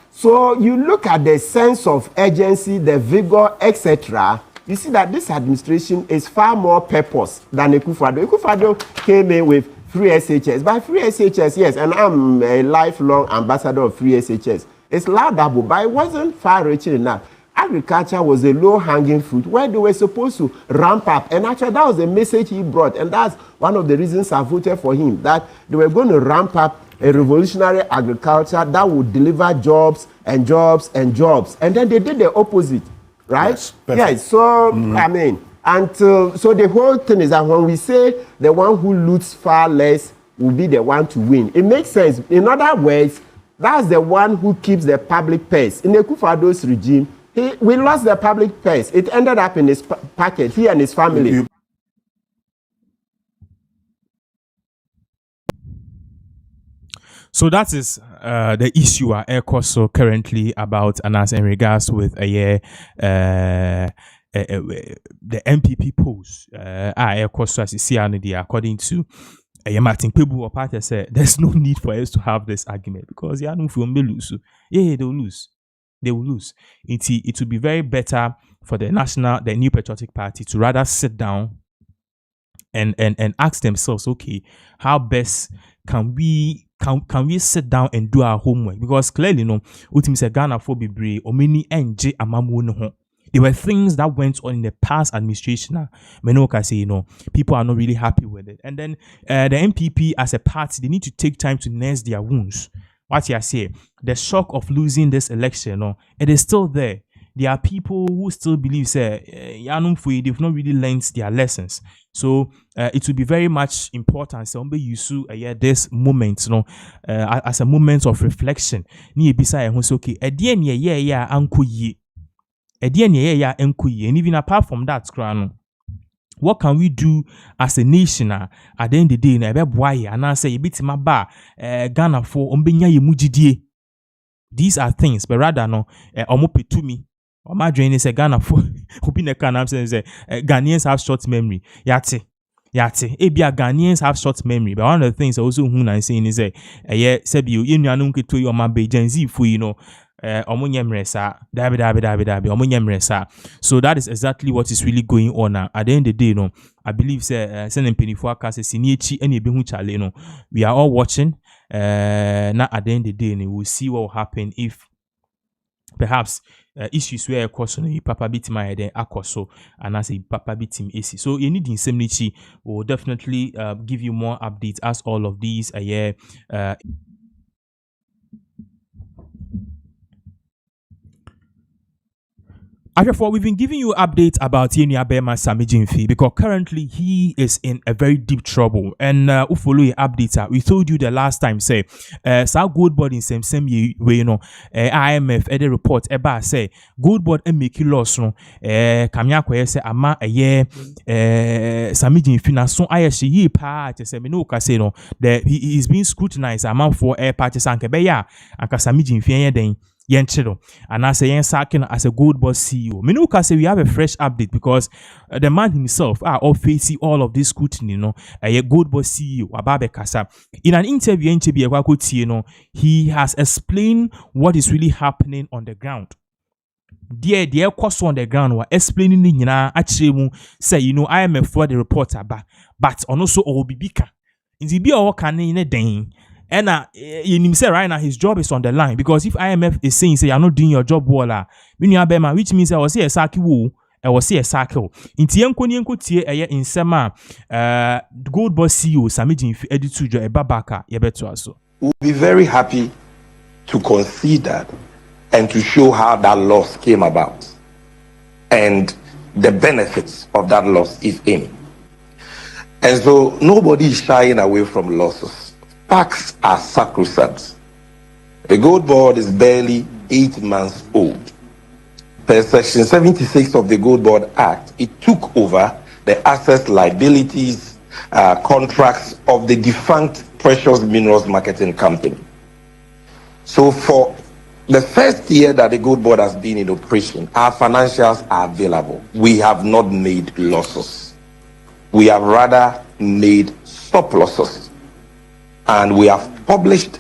So you look at the sense of urgency, the vigor, etc. You see that this administration is far more purpose than Akufo-Addo. Akufo-Addo came in with free SHS. By free SHS, yes, and I'm a lifelong ambassador of free SHS. It's laudable, but it wasn't far-reaching enough. agriculture was a low-hanging fruit where they were supposed to ramp up. And actually, that was the message he brought. And that's one of the reasons I voted for him, that they were going to ramp up a revolutionary agriculture that would deliver jobs and jobs and jobs. And then they did the opposite, right? Yes. So, I mean, so the whole thing is that when we say the one who loots far less will be the one to win, it makes sense. In other words, that's the one who keeps the public purse. In the Kufado's regime, we lost the public purse. It ended up in his pocket, he and his family. So that is the issue so currently about Anas in regards with the MPP polls. As you see, according to Martin Pebu or party said, there's no need for us to have this argument because they will lose. Yeah, they will lose. They will lose. It would be very better for the New Patriotic Party to rather sit down and ask themselves, okay, how best can we sit down and do our homework? Because clearly, ultimately, say Ghana for Bibre or many NJ amamu no. There were things that went on in the past administration. Menoka say, people are not really happy with it. And then the MPP as a party, they need to take time to nurse their wounds. What you say, the shock of losing this election, it is still there. There are people who still believe, they've not really learned their lessons. So it will be very much important. So this moment, as a moment of reflection. Okay, and even apart from that, what can we do as a nation at the end of the day? And I say, Ghana for these are things, but rather omope to me. Or my drain is a Ghana for Ghanaians have short memory. Yate. Ebia Ghanaians have short memory. But one of the things also I'm saying is Sebi, you know, to your my Gen Z for so that is exactly what is really going on now. At the end of the day, I believe we are all watching. Now at the end of the day, we'll see what will happen if perhaps issues where papa bit my then akoso and I say papa bit him AC. So you need indemnity will definitely give you more updates as all of these Therefore, we've been giving you updates about Yenya Bema Sammy Gyamfi because currently he is in a very deep trouble. And follow updates. We told you the last time, say, Sa GoldBod in same way, IMF the report about say GoldBod and make loss Kamya Kwe say ama a year Sammy Gyamfi na so ye pa say me no say no that he is being scrutinized amount for air parties and kebeya and Sammy Gyamfi den Yenchero and I say yen sacking as a GoldBod CEO. Menuka say we have a fresh update because the man himself are all facing all of this scrutiny, a GoldBod CEO Ababe Kasa. In an interview he has explained what is really happening on the ground. Dear course on the ground were explaining actually say IMF for the reporter but also Obibika. In the be all can in a day. And you say right now his job is on the line because if IMF is saying say you're not doing your job well, which means I was say a saki woo, I was say a cycle. In Tienko tie in Sema GoldBod CEO Sammy Gyamfi Editujo Babaka Yebetuaso. We'll be very happy to concede that and to show how that loss came about and the benefits of that loss, if any. And so nobody is shying away from losses. Facts are sacrosanct. The GoldBod is barely 8 months old. Per Section 76 of the GoldBod Act, it took over the assets, liabilities, contracts of the defunct Precious Minerals Marketing Company. So for the first year that the GoldBod has been in operation, our financials are available. We have not made losses. We have rather made surpluses. And we have published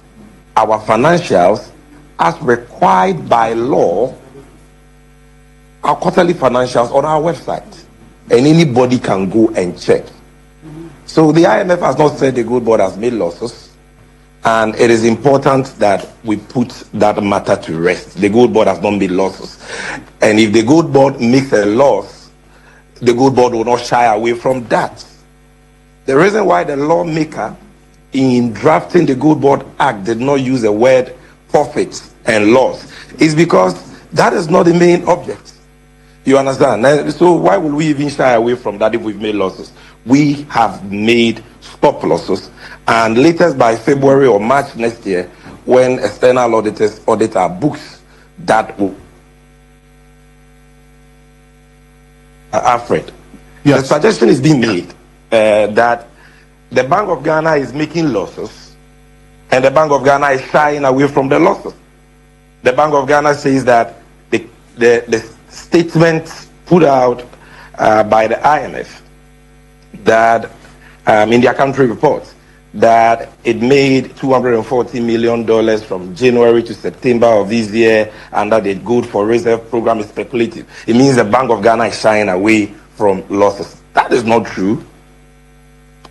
our financials as required by law, our quarterly financials on our website. And anybody can go and check. So the IMF has not said the GoldBod has made losses. And it is important that we put that matter to rest. The Gold Board has not made losses. And if the Gold Board makes a loss, the Gold Board will not shy away from that. The reason why the lawmaker in drafting the Gold Board Act did not use the word profits and loss is because that is not the main object. You understand? So why would we even shy away from that if we've made losses? We have made stop losses, and latest by February or March next year, when external auditors audit our books, that will Alfred. Yes. The suggestion is being made that the Bank of Ghana is making losses and the Bank of Ghana is shying away from the losses. The Bank of Ghana says that the statement put out by the IMF that in their country reports that it made $240 million from January to September of this year under the Good for Reserve program is speculative. It means the Bank of Ghana is shying away from losses. That is not true.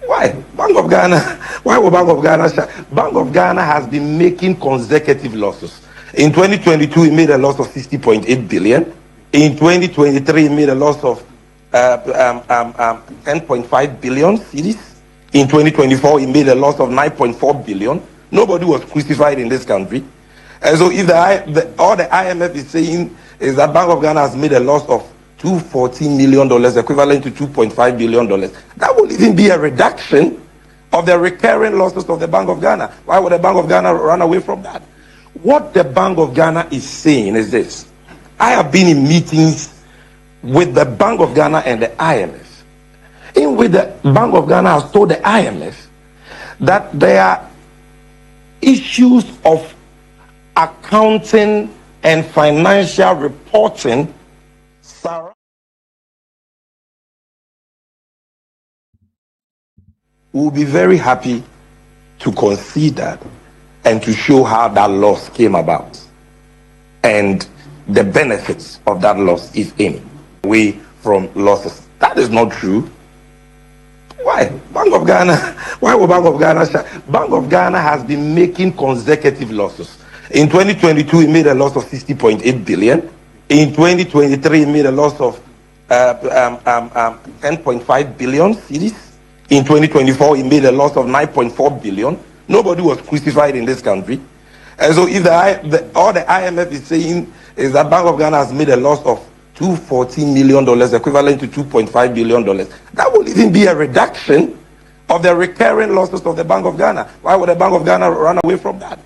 Why? Bank of Ghana, why would Bank of Ghana shy? Bank of Ghana has been making consecutive losses. In 2022, it made a loss of 60.8 billion. In 2023, it made a loss of 10.5 billion cedis. In 2024, it made a loss of 9.4 billion. Nobody was crucified in this country. And so if all the IMF is saying is that Bank of Ghana has made a loss of $214 million, equivalent to $2.5 billion, that will even be a reduction of the recurring losses of the Bank of Ghana. Why would the Bank of Ghana run away from that? What the Bank of Ghana is saying is this. I have been in meetings with the Bank of Ghana and the IMF, in which the Bank of Ghana has told the IMF that there are issues of accounting and financial reporting surrounding. We'll be very happy to concede that and to show how that loss came about and the benefits of that loss, if any, away from losses. That is not true. Why? Bank of Ghana, why would Bank of Ghana shy? Bank of Ghana has been making consecutive losses. In 2022, it made a loss of 60.8 billion. In 2023, it made a loss of 10.5 billion cedis. In 2024, it made a loss of 9.4 billion. Nobody was crucified in this country. And so if all the IMF is saying is that Bank of Ghana has made a loss of $214 million, equivalent to $2.5 billion, that will even be a reduction of the recurring losses of the Bank of Ghana. Why would the Bank of Ghana run away from that?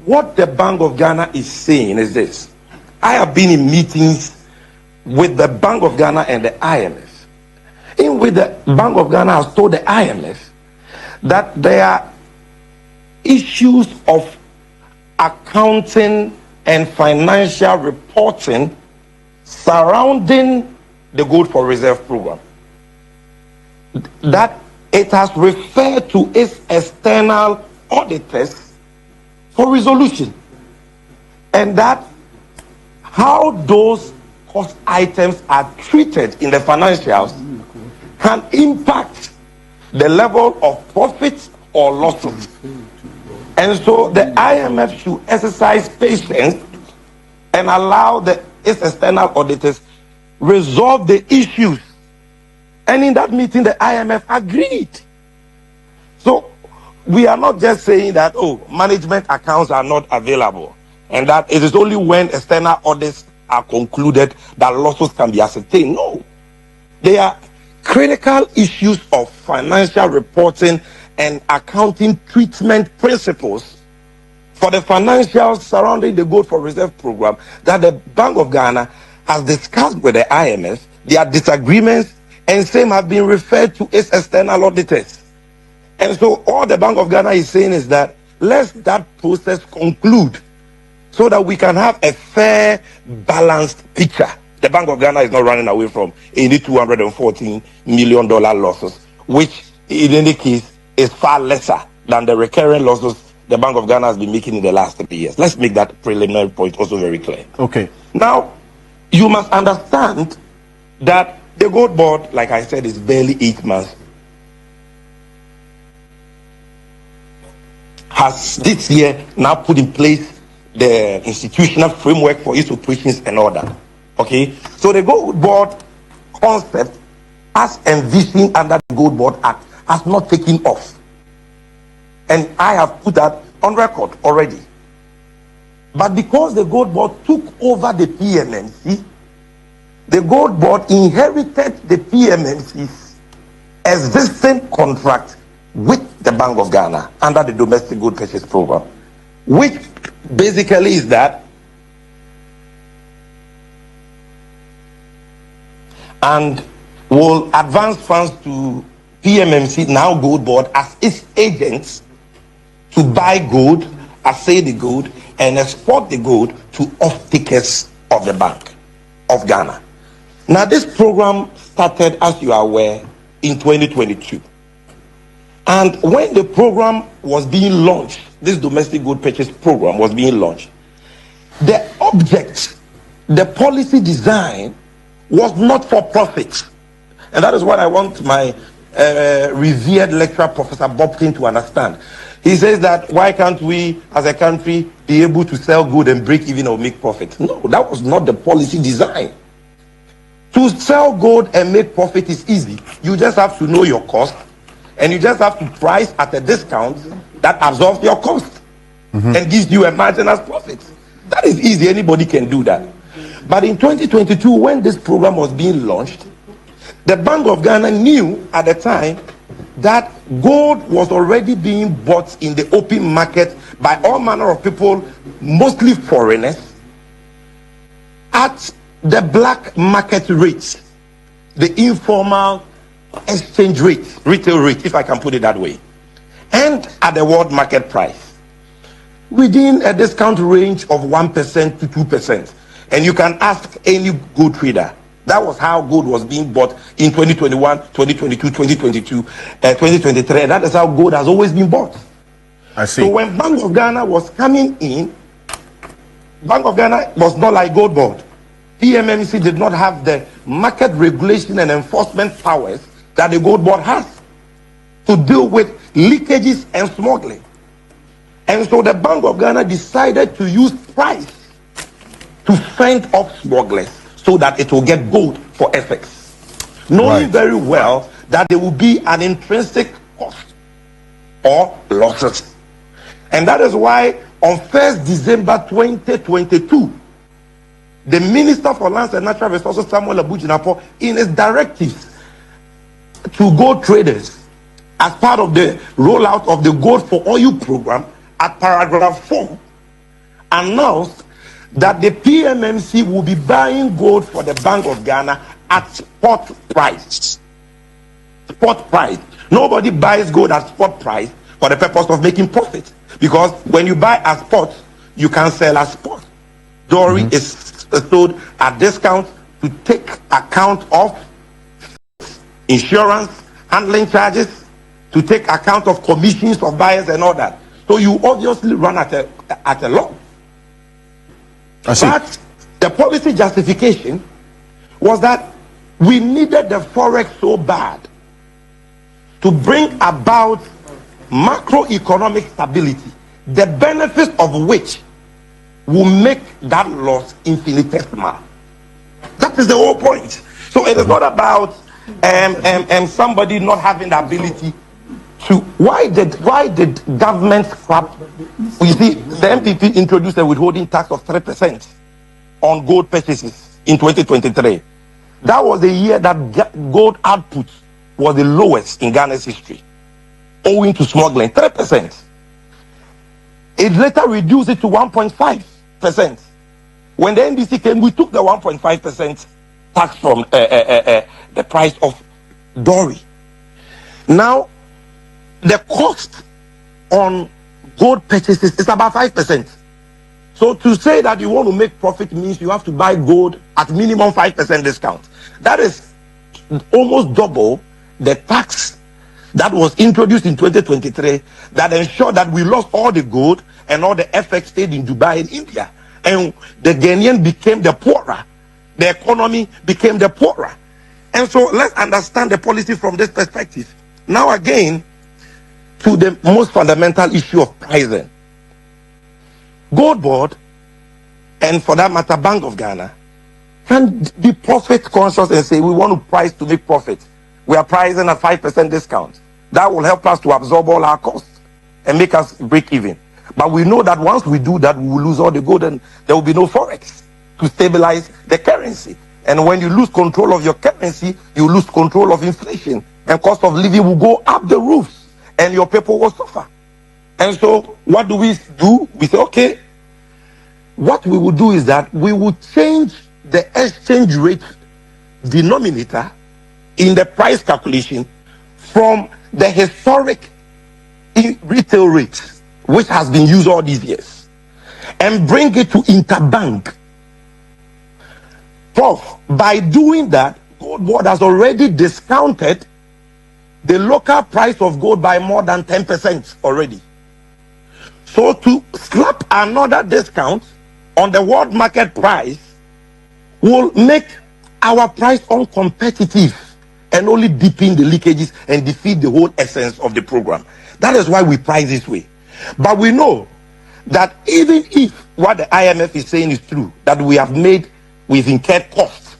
What the Bank of Ghana is saying is this. I have been in meetings with the Bank of Ghana and the IMF, in which the Bank of Ghana has told the IMF that there are issues of accounting and financial reporting surrounding the Good for Reserve program, that it has referred to its external auditors for resolution, and that how those cost items are treated in the financials can impact the level of profits or losses. And so the IMF should exercise patience and allow its external auditors resolve the issues. And in that meeting, the IMF agreed. So we are not just saying that, oh, management accounts are not available, and that it is only when external audits are concluded that losses can be ascertained. No. They are critical issues of financial reporting and accounting treatment principles for the financials surrounding the Gold for Reserve program that the Bank of Ghana has discussed with the IMF. Their disagreements and same have been referred to its external auditors. And so all the Bank of Ghana is saying is that let that process conclude so that we can have a fair, balanced picture. The Bank of Ghana is not running away from any $214 million losses, which in any case is far lesser than the recurring losses the Bank of Ghana has been making in the last 3 years. Let's make that preliminary point also very clear. Okay. Now, you must understand that the Gold Board, like I said, is barely 8 months. has this year now put in place the institutional framework for its operations and all that. Okay, so the GoldBod concept, as envisioned under the GoldBod Act, has not taken off, and I have put that on record already. But because the GoldBod took over the PMMC, the GoldBod inherited the PMMC's existing contract with the Bank of Ghana under the Domestic Gold Purchase Program, which basically is that, and will advance funds to PMMC, now GoldBod, as its agents to buy gold, assay the gold, and export the gold to off-takers of the Bank of Ghana. Now, this program started, as you are aware, in 2022. And when the program was being launched, this domestic gold purchase program was being launched, the object, the policy design was not for profit. And that is what I want my revered lecturer, Professor Bobkin, to understand. He says that why can't we, as a country, be able to sell gold and break even or make profit? No, that was not the policy design. To sell gold and make profit is easy. You just have to know your cost, and you just have to price at a discount that absorbs your cost and gives you a margin as profit. That is easy. Anybody can do that. But in 2022, when this program was being launched, the Bank of Ghana knew at the time that gold was already being bought in the open market by all manner of people, mostly foreigners, at the black market rate, the informal exchange rate, retail rate, if I can put it that way, and at the world market price, within a discount range of 1% to 2%. And you can ask any gold trader. That was how gold was being bought in 2021, 2022, 2022, 2023. And that is how gold has always been bought. I see. So when Bank of Ghana was coming in, Bank of Ghana was not like GoldBod. PMMC did not have the market regulation and enforcement powers that the GoldBod has to deal with leakages and smuggling. And so the Bank of Ghana decided to use price to fend off smugglers so that it will get gold for FX, knowing very well that there will be an intrinsic cost or losses. And that is why on 1st December 2022, the Minister for Lands and Natural Resources, Samuel Abujinapo, in his directives to gold traders as part of the rollout of the Gold for Oil program at paragraph 4, announced that the PMMC will be buying gold for the Bank of Ghana at spot price. Spot price. Nobody buys gold at spot price for the purpose of making profit, because when you buy at spot, you can sell at spot. Jewelry is sold at discount to take account of insurance, handling charges, to take account of commissions of buyers and all that. So you obviously run at a loss. But the policy justification was that we needed the forex so bad to bring about macroeconomic stability, the benefits of which will make that loss infinitesimal. That is the whole point. So it is not about somebody not having the ability to. Why did government scrap? You see, the MPP introduced a withholding tax of 3% on gold purchases in 2023. That was the year that gold output was the lowest in Ghana's history, owing to smuggling. 3%. It later reduced it to 1.5%. When the NDC came, we took the 1.5% tax from the price of Dory. Now, the cost on gold purchases is about 5%. So to say that you want to make profit means you have to buy gold at minimum 5% discount. That is almost double the tax that was introduced in 2023 that ensured that we lost all the gold and all the FX stayed in Dubai and India. And the Ghanaian became the poorer. The economy became the poorer. And so let's understand the policy from this perspective. Now again, to the most fundamental issue of pricing. GoldBod, and for that matter, Bank of Ghana, can be profit conscious and say we want to price to make profit. We are pricing at 5% discount. That will help us to absorb all our costs and make us break even. But we know that once we do that, we will lose all the gold and there will be no forex to stabilize the currency. And when you lose control of your currency, you lose control of inflation, and cost of living will go up the roofs and your people will suffer. And so what do? We say, okay, what we will do is that we will change the exchange rate denominator in the price calculation from the historic retail rate, which has been used all these years, and bring it to interbank. Prof, by doing that, GoldBod has already discounted the local price of gold by more than 10% already. So to slap another discount on the world market price will make our price uncompetitive and only deepen the leakages and defeat the whole essence of the program. That is why we price this way. But we know that even if what the IMF is saying is true, that we've incurred costs,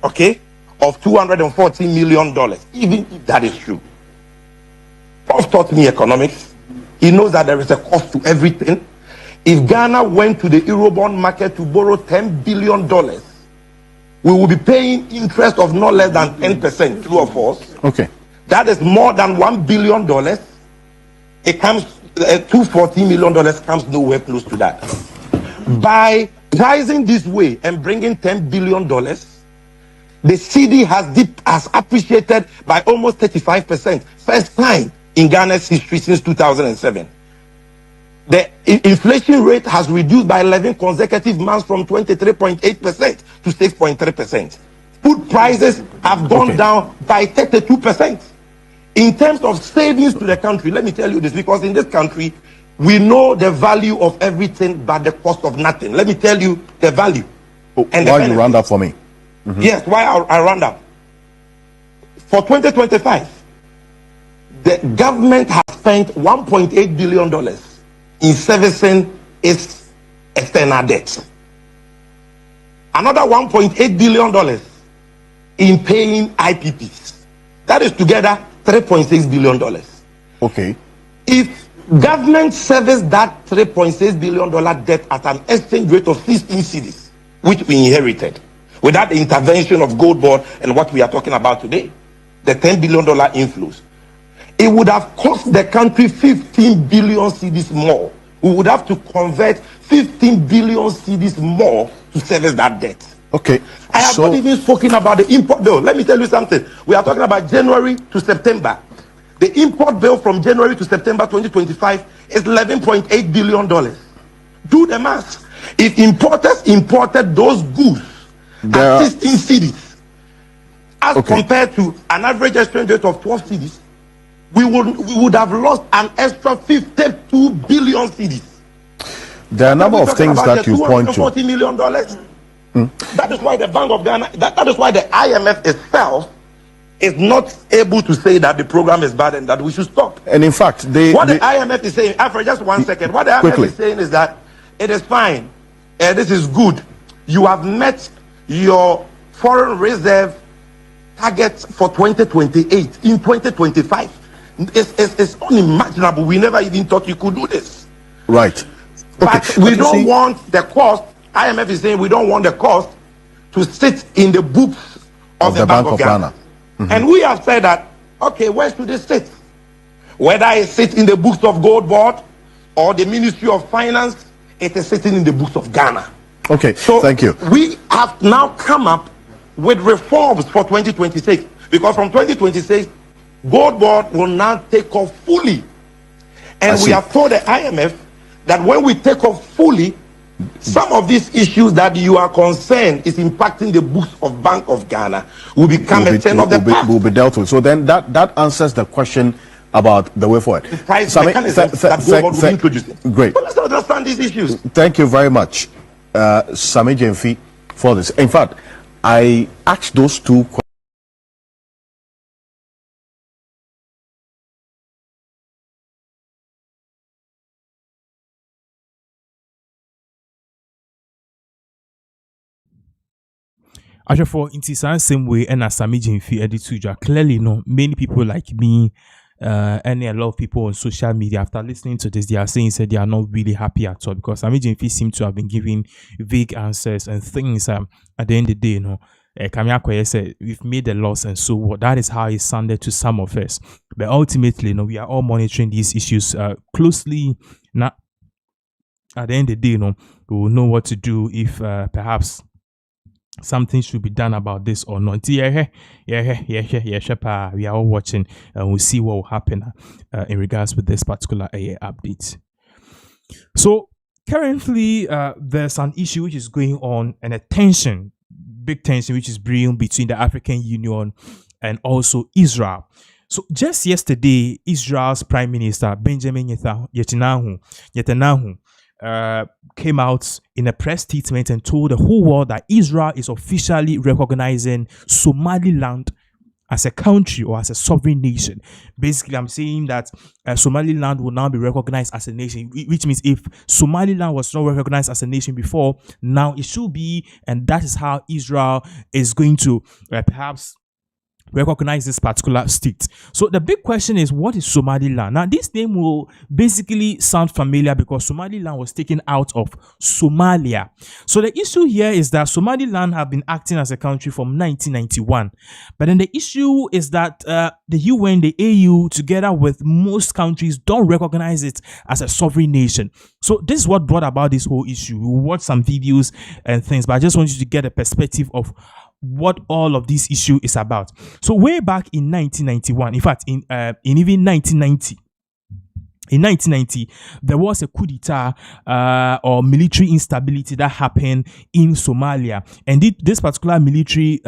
okay, of $214 million, even if that is true. Prof taught me economics. He knows that there is a cost to everything. If Ghana went to the Eurobond market to borrow $10 billion, we will be paying interest of not less than 10%, true or false? Okay. That is more than $1 billion. It comes, $214 million comes nowhere close to that. By pricing this way and bringing $10 billion, the CD has appreciated by almost 35%. First time in Ghana's history since 2007. The inflation rate has reduced by 11 consecutive months from 23.8% to 6.3%. Food prices have gone down by 32%. In terms of savings to the country, let me tell you this, because in this country, we know the value of everything but the cost of nothing. Let me tell you the value. And why you round up for me? Yes, why I round up. For 2025, the government has spent $1.8 billion in servicing its external debt. Another $1.8 billion in paying IPPs. That is together $3.6 billion. Okay. If government serviced that $3.6 billion debt at an exchange rate of 16 cedis, which we inherited, without the intervention of GoldBod and what we are talking about today, the $10 billion inflows, it would have cost the country 15 billion cedis more. We would have to convert 15 billion cedis more to service that debt. Okay. I have not even spoken about the import bill. Let me tell you something. We are talking about January to September. The import bill from January to September 2025 is $11.8 billion. Do the math. If importers imported those goods at 16 cedis, as compared to an average exchange rate of 12 cedis, we would have lost an extra 52 billion cedis. There are a number of things that you point to. $240 million. That is why the Bank of Ghana, that is why the IMF itself is not able to say that the program is bad and that we should stop. And in fact, the IMF is saying, Alfred, just 1 second. What the IMF is saying is that it is fine. This is good. You have met your foreign reserve target for 2028. In 2025, it's unimaginable. We never even thought you could do this. Right. But we don't want the cost. IMF is saying we don't want the cost to sit in the books of the Bank of Ghana. And we have said that, okay, where should it sit? Whether it sits in the books of GoldBod or the Ministry of Finance, it is sitting in the books of Ghana. Okay, so thank you. We have now come up with reforms for 2026, because from 2026, GoldBod will now take off fully. And we have told the IMF that when we take off fully, some of these issues that you are concerned is impacting the books of Bank of Ghana will become a thing of the past. Will be dealt with. So then that answers the question about the way forward. The price mechanism that GoldBod will introduce. Great. But let's understand these issues. Thank you very much, Sammy Gyamfi, for this. In fact, I asked those two questions. Actually, for in same way, and as Sammy Gyamfi edit to clearly, many people like me, and a lot of people on social media, after listening to this, they are saying that they are not really happy at all because Sammy Gyamfi seems to have been giving vague answers and things. At the end of the day, Kami Akoye said we've made a loss, and so what? That is how it sounded to some of us. But ultimately, we are all monitoring these issues closely. Now, at the end of the day, we will know what to do if perhaps something should be done about this or not. We are all watching and we'll see what will happen in regards with this particular update. So currently there's an issue which is going on, and a tension, big tension, which is brewing between the African Union and also Israel. So just yesterday, Israel's Prime Minister Benjamin Netanyahu came out in a press statement and told the whole world that Israel is officially recognizing Somaliland as a country or as a sovereign nation. Basically, I'm saying that Somaliland will now be recognized as a nation, which means if Somaliland was not recognized as a nation before, now it should be, and that is how Israel is going to perhaps recognize this particular state. So the big question is, what is Somaliland? Now, this name will basically sound familiar because Somaliland was taken out of Somalia. So the issue here is that Somaliland have been acting as a country from 1991. But then the issue is that the UN, the AU, together with most countries, don't recognize it as a sovereign nation. So this is what brought about this whole issue. We'll watch some videos and things, but I just want you to get a perspective of what all of this issue is about. So way back in 1991, in fact, in even 1990, in 1990, there was a coup d'etat or military instability that happened in Somalia. And this particular military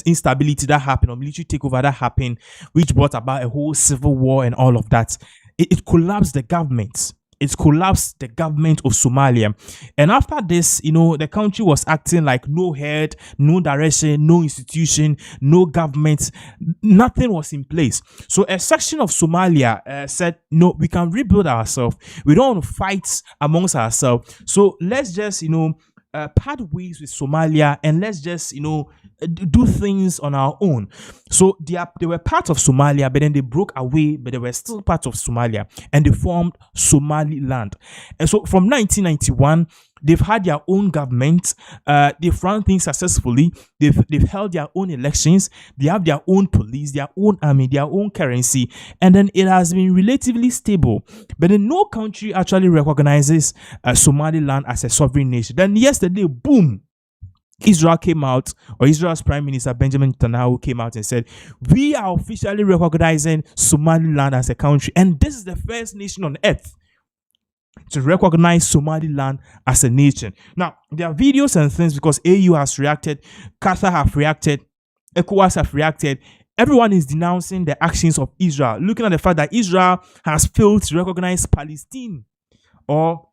instability that happened, or military takeover that happened, which brought about a whole civil war and all of that, it collapsed the government. It collapsed the government of Somalia. And after this, the country was acting like no head, no direction, no institution, no government. Nothing was in place. So a section of Somalia said, no, we can rebuild ourselves. We don't want to fight amongst ourselves. So let's just, part ways with Somalia, and let's just, do things on our own. So they were part of Somalia, but then they broke away, but they were still part of Somalia, and they formed Somaliland. And so from 1991, they've had their own government. They've run things successfully. They've held their own elections. They have their own police, their own army, their own currency, and then it has been relatively stable. But then no country actually recognizes Somaliland as a sovereign nation. Then yesterday, boom, Israel came out, or Israel's Prime Minister Benjamin Netanyahu came out and said, we are officially recognizing Somaliland as a country, and this is the first nation on earth to recognize Somaliland as a nation. Now, there are videos and things because AU has reacted, Qatar have reacted, ECOWAS have reacted. Everyone is denouncing the actions of Israel, looking at the fact that Israel has failed to recognize Palestine, or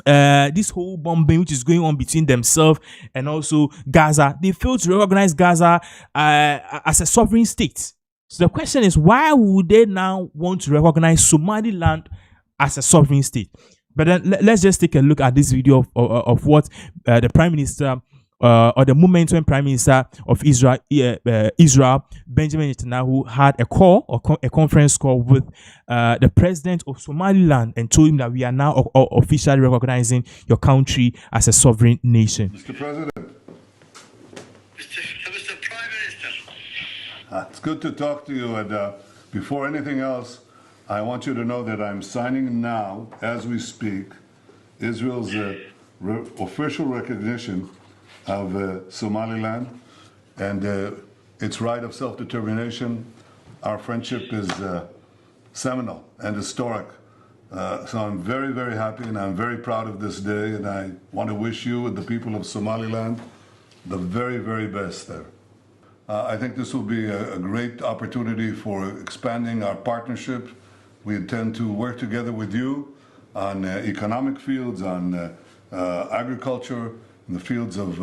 this whole bombing which is going on between themselves and also Gaza. They failed to recognize Gaza as a sovereign state. So the question is, why would they now want to recognize Somaliland as a sovereign state? But then let's just take a look at this video of what the Prime Minister or the moment when Prime Minister of Israel, Benjamin Netanyahu, had a call or a conference call with the president of Somaliland and told him that we are now officially recognizing your country as a sovereign nation. Mr. President. Mr. Prime Minister. It's good to talk to you, and before anything else, I want you to know that I'm signing now, as we speak, Israel's official recognition of Somaliland and its right of self-determination. Our friendship is seminal and historic. So I'm very, very happy, and I'm very proud of this day, and I want to wish you and the people of Somaliland the very, very best there. I think this will be a great opportunity for expanding our partnership. We intend to work together with you on economic fields, on agriculture, in the fields of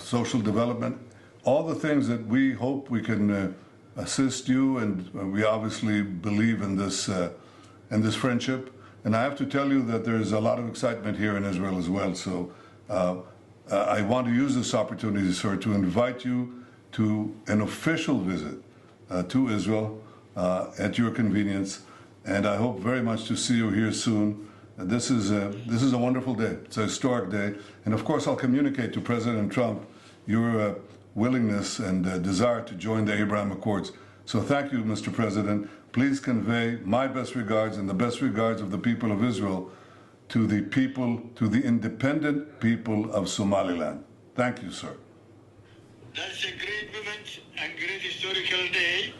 social development, all the things that we hope we can assist you, and we obviously believe in this friendship. And I have to tell you that there's a lot of excitement here in Israel as well. So I want to use this opportunity, sir, to invite you to an official visit to Israel at your convenience, and I hope very much to see you here soon. This is a wonderful day. It's a historic day, and of course, I'll communicate to President Trump your willingness and desire to join the Abraham Accords. So thank you, Mr. President. Please convey my best regards and the best regards of the people of Israel to the people, to the independent people of Somaliland. Thank you, sir. That's a great moment and great historical day.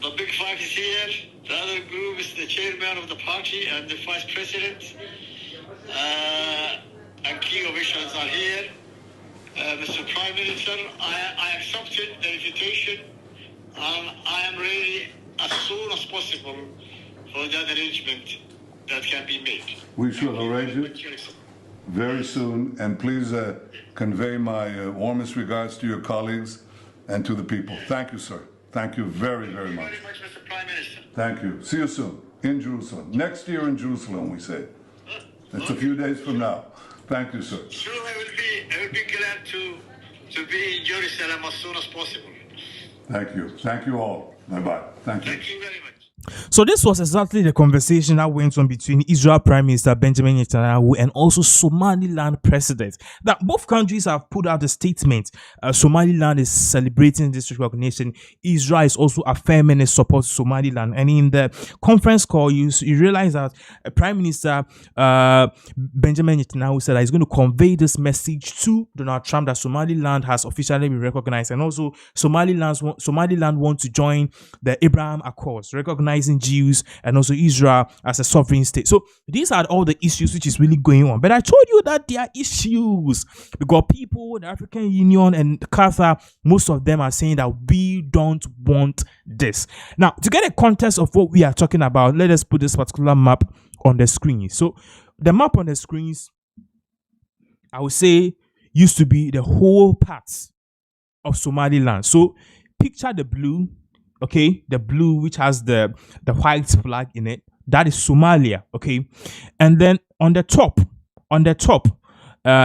The big five is here. The other group is the chairman of the party and the vice president. And key officials are here. Mr. Prime Minister, I accepted the invitation. I am ready as soon as possible for that arrangement that can be made. We shall arrange it very soon, and please convey my warmest regards to your colleagues and to the people. Thank you, sir. Thank you very, very much. Thank you very much, Mr. Prime Minister. Thank you. See you soon in Jerusalem. Next year in Jerusalem, we say. It's a few days from now. Thank you, sir. Sure, I will be glad to be in Jerusalem as soon as possible. Thank you. Thank you all. Bye-bye. Thank you. Thank you very much. So this was exactly the conversation that went on between Israel Prime Minister Benjamin Netanyahu and also Somaliland President. Now, both countries have put out a statement. Somaliland is celebrating this recognition. Israel is also affirming its support to Somaliland. And in the conference call, you realize that Prime Minister Benjamin Netanyahu said that he's going to convey this message to Donald Trump that Somaliland has officially been recognized, and also Somaliland wants to join the Abraham Accords, recognizing Jews and also Israel as a sovereign state. So these are all the issues which is really going on. But I told you that there are issues because people, the African Union and Qatar, most of them are saying that we don't want this. Now, to get a context of what we are talking about, let us put this particular map on the screen. So the map on the screens, I would say, used to be the whole part of Somaliland. So picture the blue. Okay, the blue which has the white flag in it, that is Somalia. Okay, and then on the top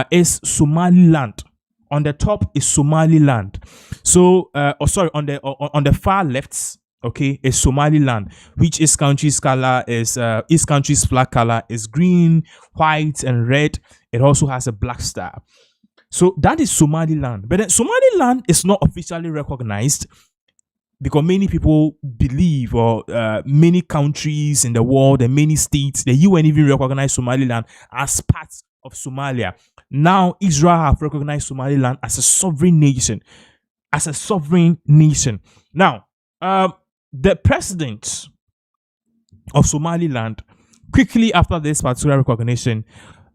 is Somaliland. On the top is Somaliland. So on the far left, okay, is Somaliland, which is country's color is each country's flag color is green, white, and red. It also has a black star. So that is Somaliland. But then Somaliland is not officially recognized, because many people believe, or many countries in the world and many states, the UN even recognize Somaliland as part of Somalia. Now, Israel have recognized Somaliland as a sovereign nation. Now, the president of Somaliland, quickly after this particular recognition,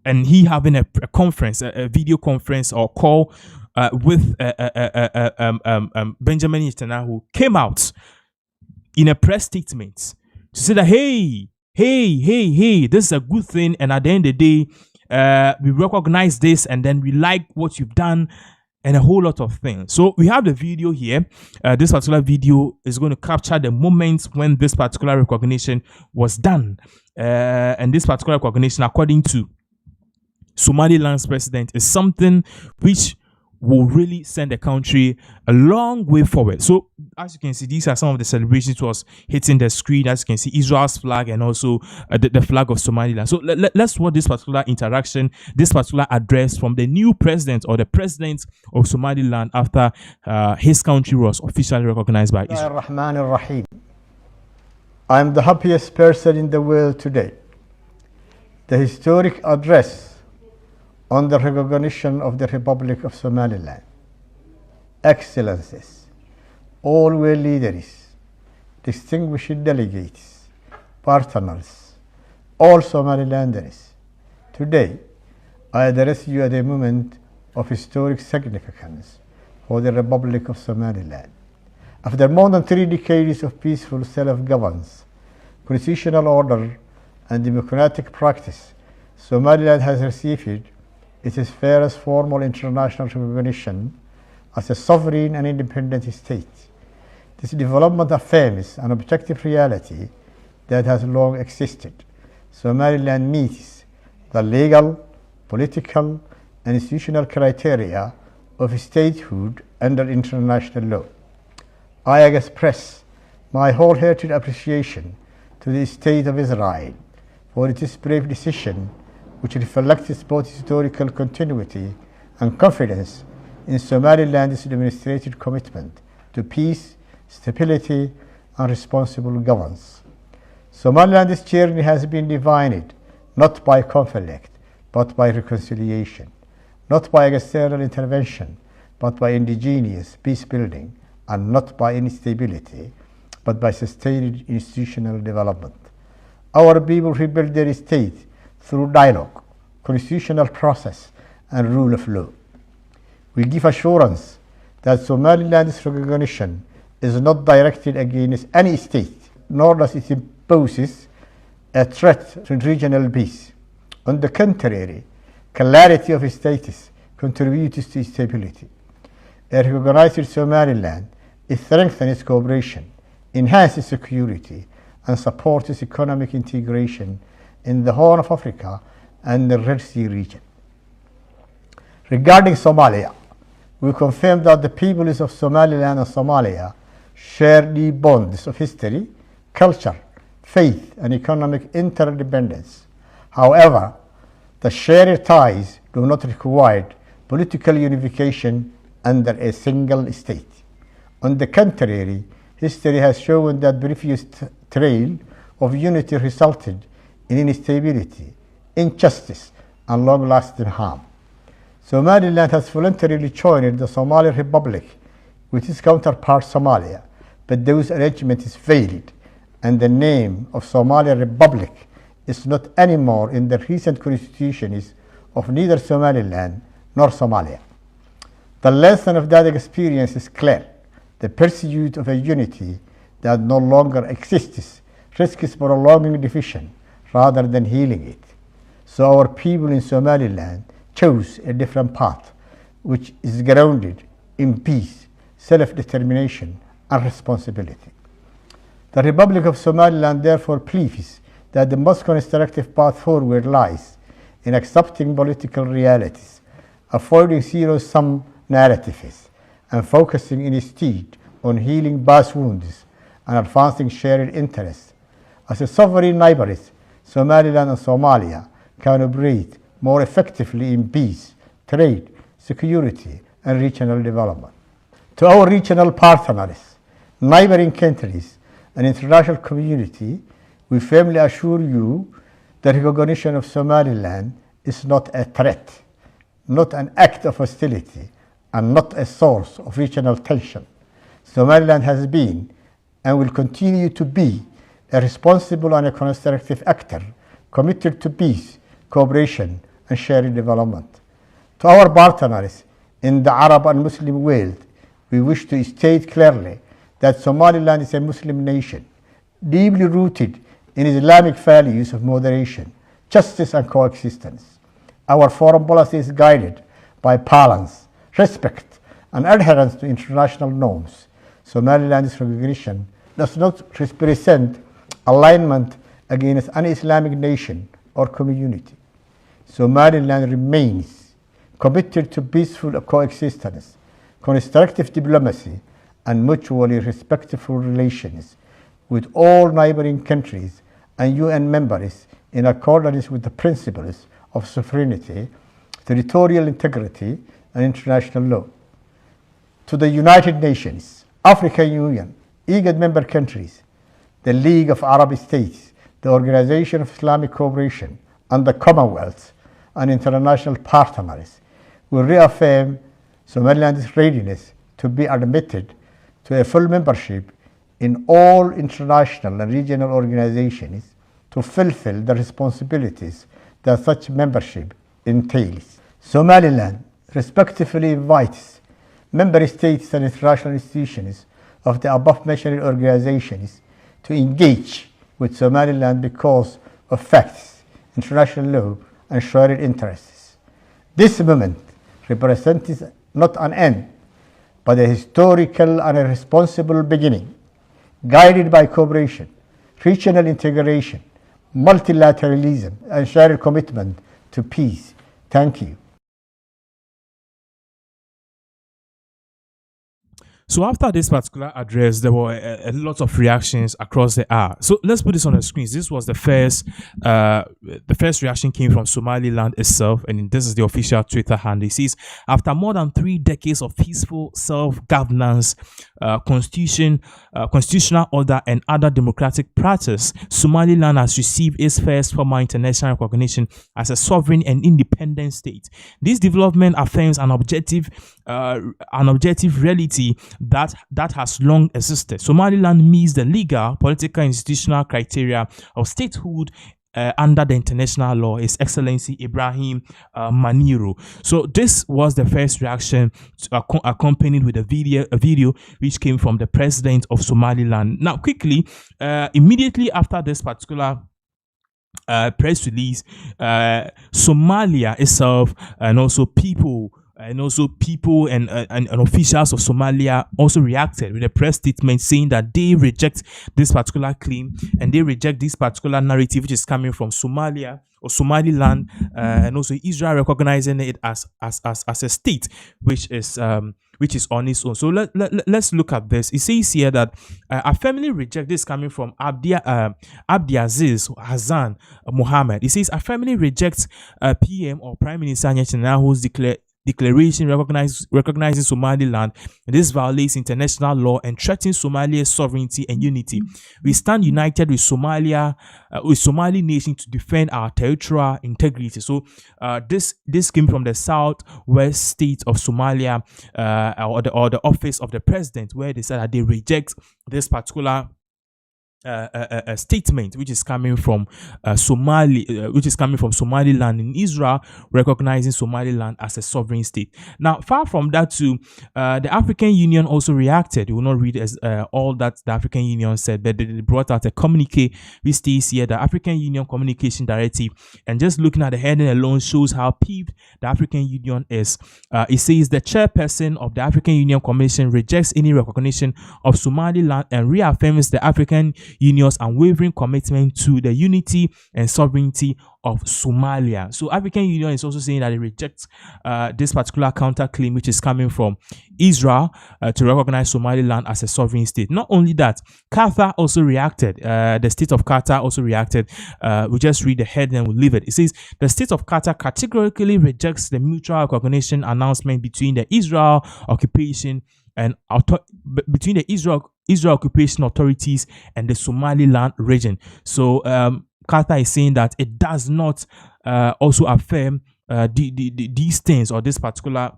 and he having a conference, a video conference or call with Benjamin Netanyahu, came out in a press statement to say that, hey, this is a good thing, and at the end of the day, we recognize this, and then we like what you've done, and a whole lot of things. So we have the video here. This particular video is going to capture the moment when this particular recognition was done, and this particular recognition, according to Somaliland's president, is something which will really send the country a long way forward. So as you can see, these are some of the celebrations was hitting the screen. As you can see, Israel's flag and also the flag of Somaliland. So let's watch this particular interaction, this particular address from the new president, or the president of Somaliland, after his country was officially recognized by Israel. I am the happiest person in the world today. The historic address on the recognition of the Republic of Somaliland. Excellencies, all world leaders, distinguished delegates, partners, all Somalilanders, today I address you at a moment of historic significance for the Republic of Somaliland. After more than 3 decades of peaceful self-governance, constitutional order, and democratic practice, Somaliland has received its first formal international recognition as a sovereign and independent state. This development affirms an objective reality that has long existed. Somaliland meets the legal, political, and institutional criteria of statehood under international law. I express my wholehearted appreciation to the State of Israel for its brave decision, which reflects both historical continuity and confidence in Somaliland's demonstrated commitment to peace, stability, and responsible governance. Somaliland's journey has been defined not by conflict, but by reconciliation, not by external intervention, but by indigenous peace building, and not by instability, but by sustained institutional development. Our people rebuild their state through dialogue, constitutional process, and rule of law. We give assurance that Somaliland's recognition is not directed against any state, nor does it impose a threat to regional peace. On the contrary, clarity of status contributes to stability. A recognized Somaliland strengthens cooperation, enhances security, and supports economic integration in the Horn of Africa and the Red Sea region. Regarding Somalia, we confirm that the peoples of Somaliland and Somalia share deep bonds of history, culture, faith, and economic interdependence. However, the shared ties do not require political unification under a single state. On the contrary, history has shown that previous trail of unity resulted in instability, injustice, and long-lasting harm. Somaliland has voluntarily joined the Somali Republic with its counterpart Somalia, but those arrangements failed, and the name of Somali Republic is not anymore in the recent constitutions of neither Somaliland nor Somalia. The lesson of that experience is clear. The pursuit of a unity that no longer exists risks prolonging division rather than healing it. So our people in Somaliland chose a different path, which is grounded in peace, self-determination, and responsibility. The Republic of Somaliland therefore believes that the most constructive path forward lies in accepting political realities, avoiding zero-sum narratives, and focusing instead on healing past wounds and advancing shared interests. As a sovereign neighbors, Somaliland and Somalia can operate more effectively in peace, trade, security, and regional development. To our regional partners, neighboring countries, and international community, we firmly assure you that recognition of Somaliland is not a threat, not an act of hostility, and not a source of regional tension. Somaliland has been and will continue to be a responsible and a constructive actor committed to peace, cooperation, and shared development. To our partners in the Arab and Muslim world, we wish to state clearly that Somaliland is a Muslim nation, deeply rooted in Islamic values of moderation, justice, and coexistence. Our foreign policy is guided by balance, respect, and adherence to international norms. Somaliland's recognition does not represent alignment against an Islamic nation or community. Somaliland remains committed to peaceful coexistence, constructive diplomacy, and mutually respectful relations with all neighboring countries and UN members in accordance with the principles of sovereignty, territorial integrity, and international law. To the United Nations, African Union, IGAD member countries, the League of Arab States, the Organization of Islamic Cooperation, and the Commonwealth and international partners will reaffirm Somaliland's readiness to be admitted to a full membership in all international and regional organizations to fulfill the responsibilities that such membership entails. Somaliland respectfully invites member states and international institutions of the above-mentioned organizations to engage with Somaliland because of facts, international law, and shared interests. This moment represents not an end, but a historical and a responsible beginning, guided by cooperation, regional integration, multilateralism, and shared commitment to peace. Thank you. So after this particular address, there were a lot of reactions across the hour. So let's put this on the screens. This was the first reaction came from Somaliland itself, and this is the official Twitter handle. It says, after more than 3 decades of peaceful self-governance, constitutional order, and other democratic practice, Somaliland has received its first formal international recognition as a sovereign and independent state. This development affirms an objective reality that has long existed. Somaliland meets the legal, political, institutional criteria of statehood under the international law. His Excellency Ibrahim Maniro. So this was the first reaction, accompanied with a video which came from the president of Somaliland. Now, quickly, immediately after this particular press release, Somalia itself and also people and officials of Somalia also reacted with a press statement saying that they reject this particular claim and they reject this particular narrative which is coming from Somalia or Somaliland, and also Israel recognizing it as a state which is on its own. So let's look at this. It says here that I firmly reject this, coming from Abdiaziz Hassan Mohammed. It says, I firmly reject PM or Prime Minister Netanyahu's declaration recognizing Somaliland. This violates international law and threatens Somalia's sovereignty and unity. We stand united with Somali nation to defend our territorial integrity. So this came from the southwest state of Somalia, or the office of the president, where they said that they reject this particular a statement which is coming from Somaliland in Israel, recognizing Somaliland as a sovereign state. Now, far from that too, the African Union also reacted. You will not read as all that the African Union said, but they brought out a communique which states here the African Union Communication Directive, and just looking at the heading alone shows how peeved the African Union is. It says the chairperson of the African Union Commission rejects any recognition of Somaliland and reaffirms the African Union's unwavering commitment to the unity and sovereignty of Somalia. So African Union is also saying that it rejects this particular counterclaim which is coming from Israel to recognize Somaliland as a sovereign state. Not only that, Qatar also reacted. The state of Qatar also reacted. We just read the head and we'll leave it. It says the state of Qatar categorically rejects the mutual recognition announcement between the Israel occupation and between the Israel occupation authorities and the Somaliland region. So Qatar is saying that it does not also affirm these things or this particular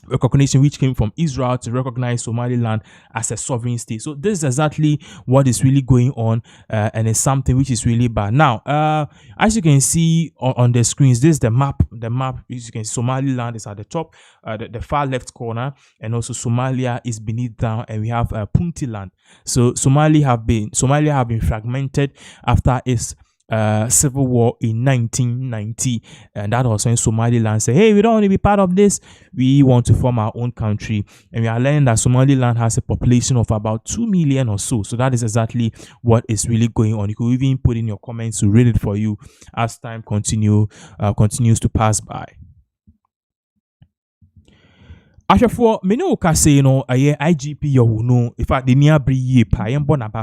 recognition which came from Israel to recognize Somaliland as a sovereign state. So this is exactly what is really going on, and it's something which is really bad. Now, as you can see on the screens, this is the map. The map, as you can see, Somaliland is at the top, the far left corner, and also Somalia is beneath down, and we have Puntland. So Somalia have been fragmented after its civil war in 1990, and that was when Somaliland said, hey, we don't want to be part of this, we want to form our own country. And we are learning that Somaliland has a population of about 2 million or so. So that is exactly what is really going on. You could even put in your comments to read it for you as time continues to pass by. Ashafo mene oka say no aye IGP Yohuno. In fact, the near ye pa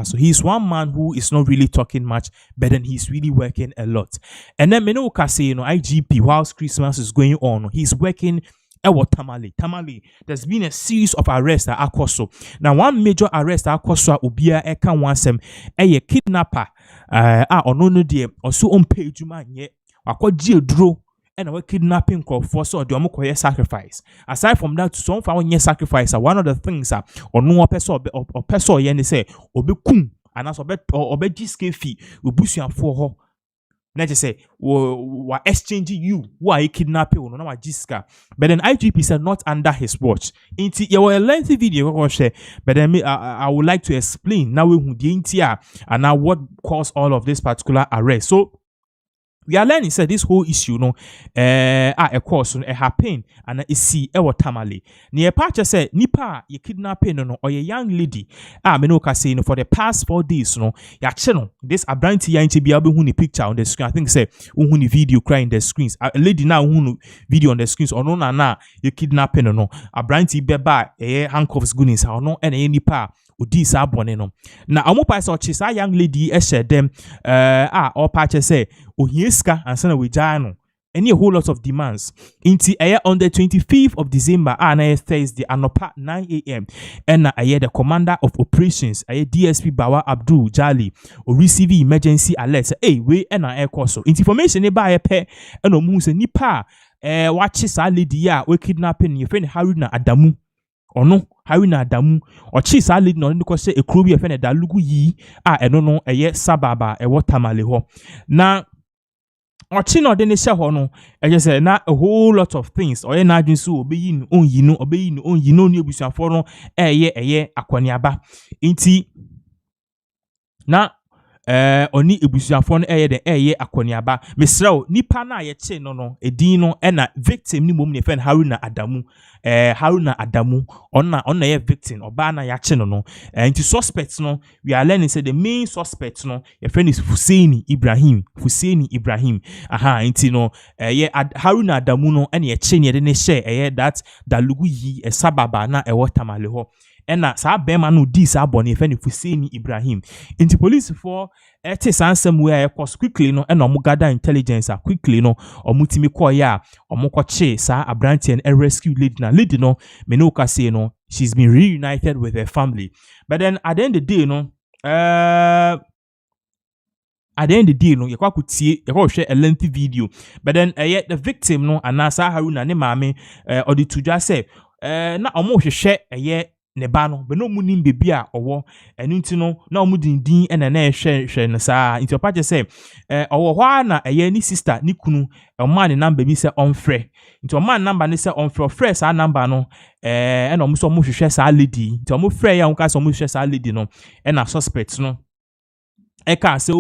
so he's one man who is not really talking much, but then he's really working a lot. And then mene oka say no IGP, whilst Christmas is going on, he's working Tamale. There's been a series of arrests at Akoso. Now, one major arrest at Akoso Ubia Eka Wansem a kidnapper no de also on page man ye akwaji eduro and we're kidnapping for so the sacrifice. Aside from that, some found sacrifice. One of the things or no person or person yen say obe kum and as obe jiske fee we bush you for her. Let's just say we're exchanging you who are kidnapping or no jiska. But then IGP said not under his watch. Inti you a lengthy video share, but then I would like to explain now who the and now what caused all of this particular arrest. So we are learning say this whole issue no a course no happen and e see e Tamale near patch say nipa ye kidnapping no or a young lady me no ka say no for the past 4 days no ya che no this abranti ya nche bia be hu ni picture on the screen. I think say hu ni video crying the screens a lady now hu video on the screens or no na ye kidnapping no abranti beba handcuffs goonies ha no e nipa odi sa bone no na amopa say ochi sa young lady share them or patch say ohieska ansana we jano any a whole lot of demands inti on the 25th of December na Thursday anopa 9 a.m. and the commander of operations DSP Bawa Abdul Jali or receive emergency alert hey we na air course information e ba pe and omu se nipa watch sa lady ya we kidnapping your friend Haruna Adamu ono Haruna Adamu or chi sa lady no because say e kro bi e friend da lugu yi eno no sababa Tamale ho na Ochi no de ne hye ho no say na a whole lot of things oye na adwin so obeyi no onyi no obeyi no onyi no ni obusuafo no akwaniaba nti na oni ebusuafo no de akwaniaba mesrew nipa na ye che no edin no na victim ni mom ne fen Haruna Adamu Haruna Adamu onna ye victim oba na ya che no nti suspects no we are learning say the main suspect no your friend is Husseini Ibrahim nti no Haruna Adamu no na ye che ne de ne share that lugu yi sababa na Tamale ho ena sa bema no di sa bone fe ne Husseini Ibrahim into police for sansem where course quickly no ena omo gather intelligence quickly no omo timi call ya omo kwache sa abranti and rescue lady no me no ka say no she's been reunited with her family but then at the end of the day no you could see share a lengthy video but then the victim no anasa Haruna ne mame or the tuja say na omo share ne ba no be no munim bebi a owo enu nti no na omu dindin na hwe no saa nti opa je say owo hwa na ni sister ni kunu man ne number bi say onfre nti man number ne say onfre ofre saa number no na omu so omu hwe saa lady nti omu frɛ ya nka so omu hwe saa lady no na suspect no Eka say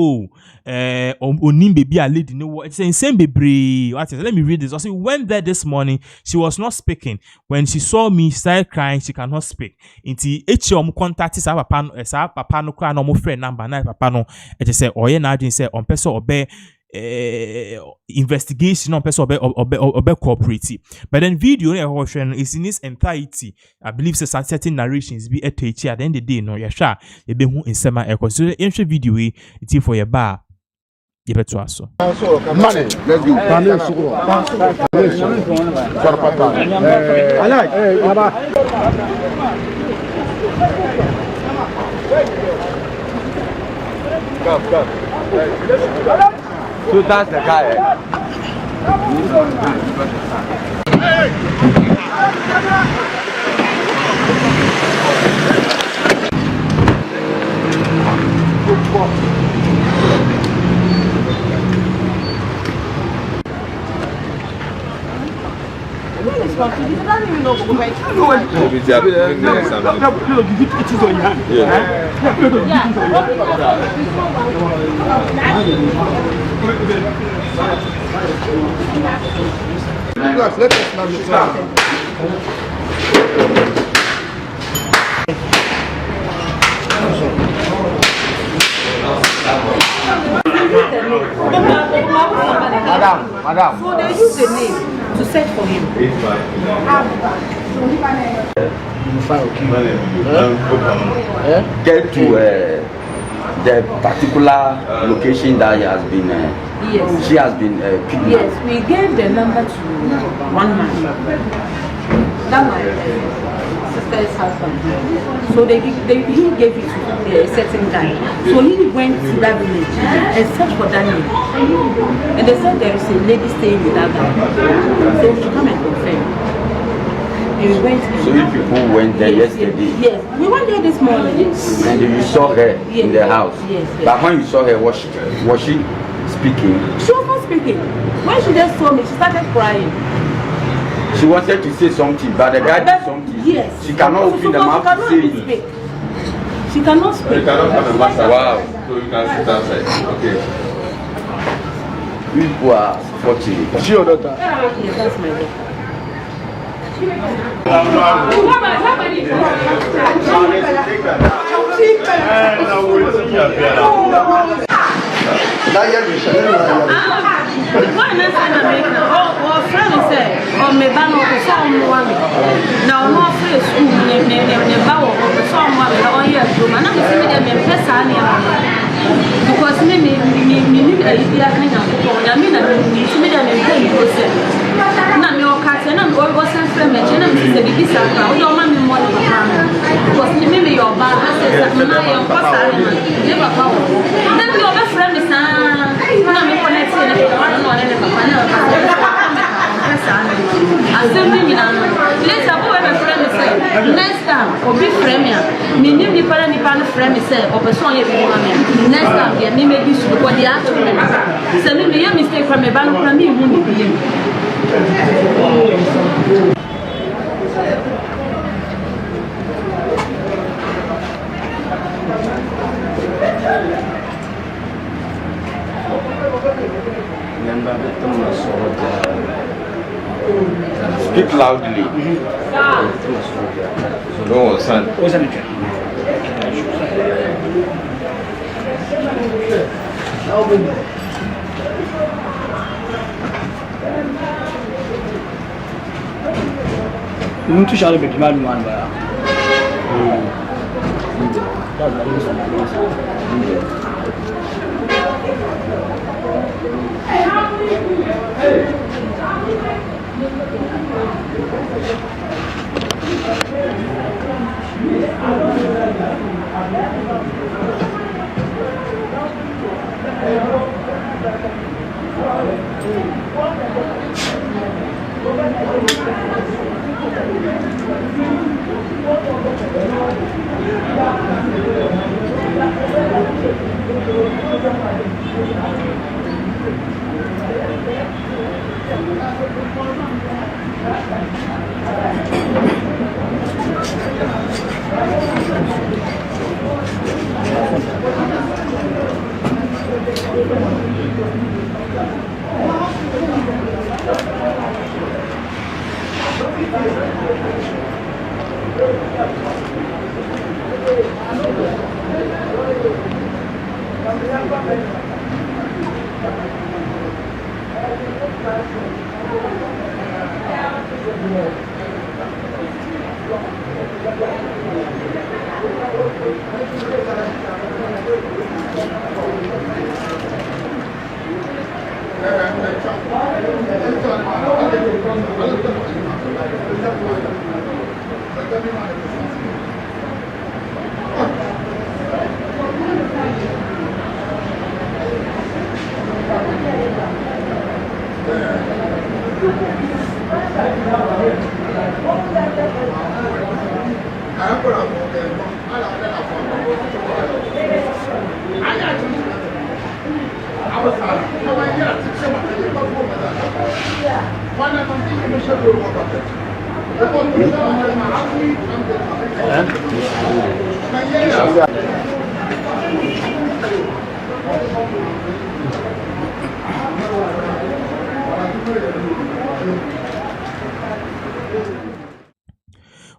onim baby a lady no it's insane baby what is let me read this. I say went there this morning she was not speaking when she saw me she started crying she cannot speak inti om contact sa papa no cry no mo friend number na papa no it say oye na adin say on person obe investigation on person obe cooperative but then video is in its entirety. I believe certain narrations be at the end of the day no ya sha e be hu insema e consider entry video it for your bar you better also money let's go I like come so that's the guy let us now look Madam. So they use the name to search for him. Get to the particular location that he has been. Yes. She has been kidnapped. Yes, we gave the number to one man. That my sister's husband. So he gave it to a certain guy. So he went to that village and searched for that name. And they said there is a lady staying with that guy. So we should come and confirm. And we went. So you people went there yesterday? Yes, we went there this morning. And you saw her in the house? Yes. But when you saw her, was she speaking? She was not speaking. When she just saw me, she started crying. She wanted to say something, but the guy did something. Yes. She cannot open the mouth to say it. She cannot speak. You cannot come and master. Wow. So you can sit outside. Okay. People are fortunate. Is she your daughter? Yes, that's my daughter. Because me need a idea kind of I mean, I need to make an process. Now, your cat and I'm always sent from a general baby sacra. We don't want me more because maybe your bad says that my never power. Then your best friend is not connected. I don't know anything. Let's have a friend say next time or be premier. Meaning the parent friend say or person you next time yeah, me maybe should go the actual. So maybe a mistake from a ban from me won't be. Speak loudly. No, son. Muito chale be demand man ba.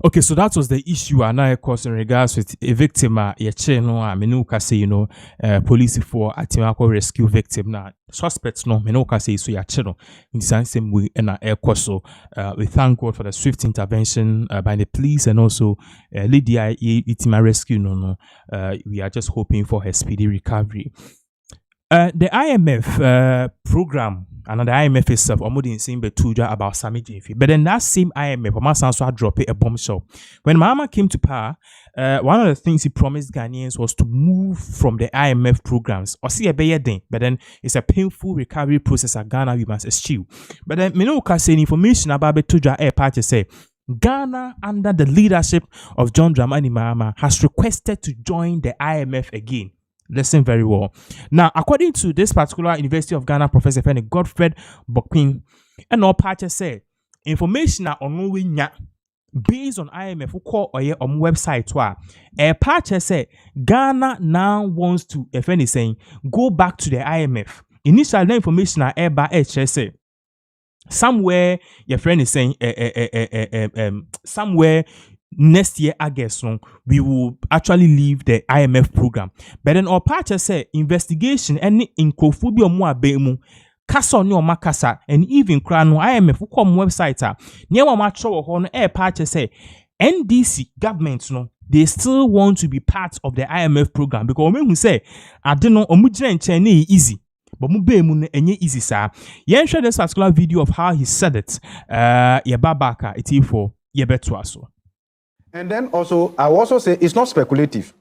Okay, so that was the issue and now of course in regards with a victim menuka say police for atimako rescue victim na suspects no menuka say so in the same way and so we thank God for the swift intervention by the police and also Lydia itima rescue we are just hoping for her speedy recovery. The IMF program and the IMF itself almost in same betuja about Sammy Gyamfi. But then that same IMF, Mama dropped a bombshell. When Mama came to power, one of the things he promised Ghanaians was to move from the IMF programs. Or see a better thing, but then it's a painful recovery process at Ghana we must eschew. But then Minoka saying information about betuja air party say Ghana, under the leadership of John Dramani Mahama, has requested to join the IMF again. Listen very well. Now, according to this particular University of Ghana professor, Godfred Bokwin, and all parties say information are on based on IMF who call or on website a party say Ghana now wants to, if anything, go back to the IMF. initial information are eba say somewhere your friend is saying somewhere next year August we will actually leave the IMF program. But then our party say investigation any incophobia mo abemu kasa on your makasa and even crano IMF come website near one match on air party say NDC government they still want to be part of the IMF program because when we say I don't know easy. But mubemu enye easy sir. Yen share this particular video of how he said it. Yebabaka iti for yebetwaso. And then also, I will also say it's not speculative.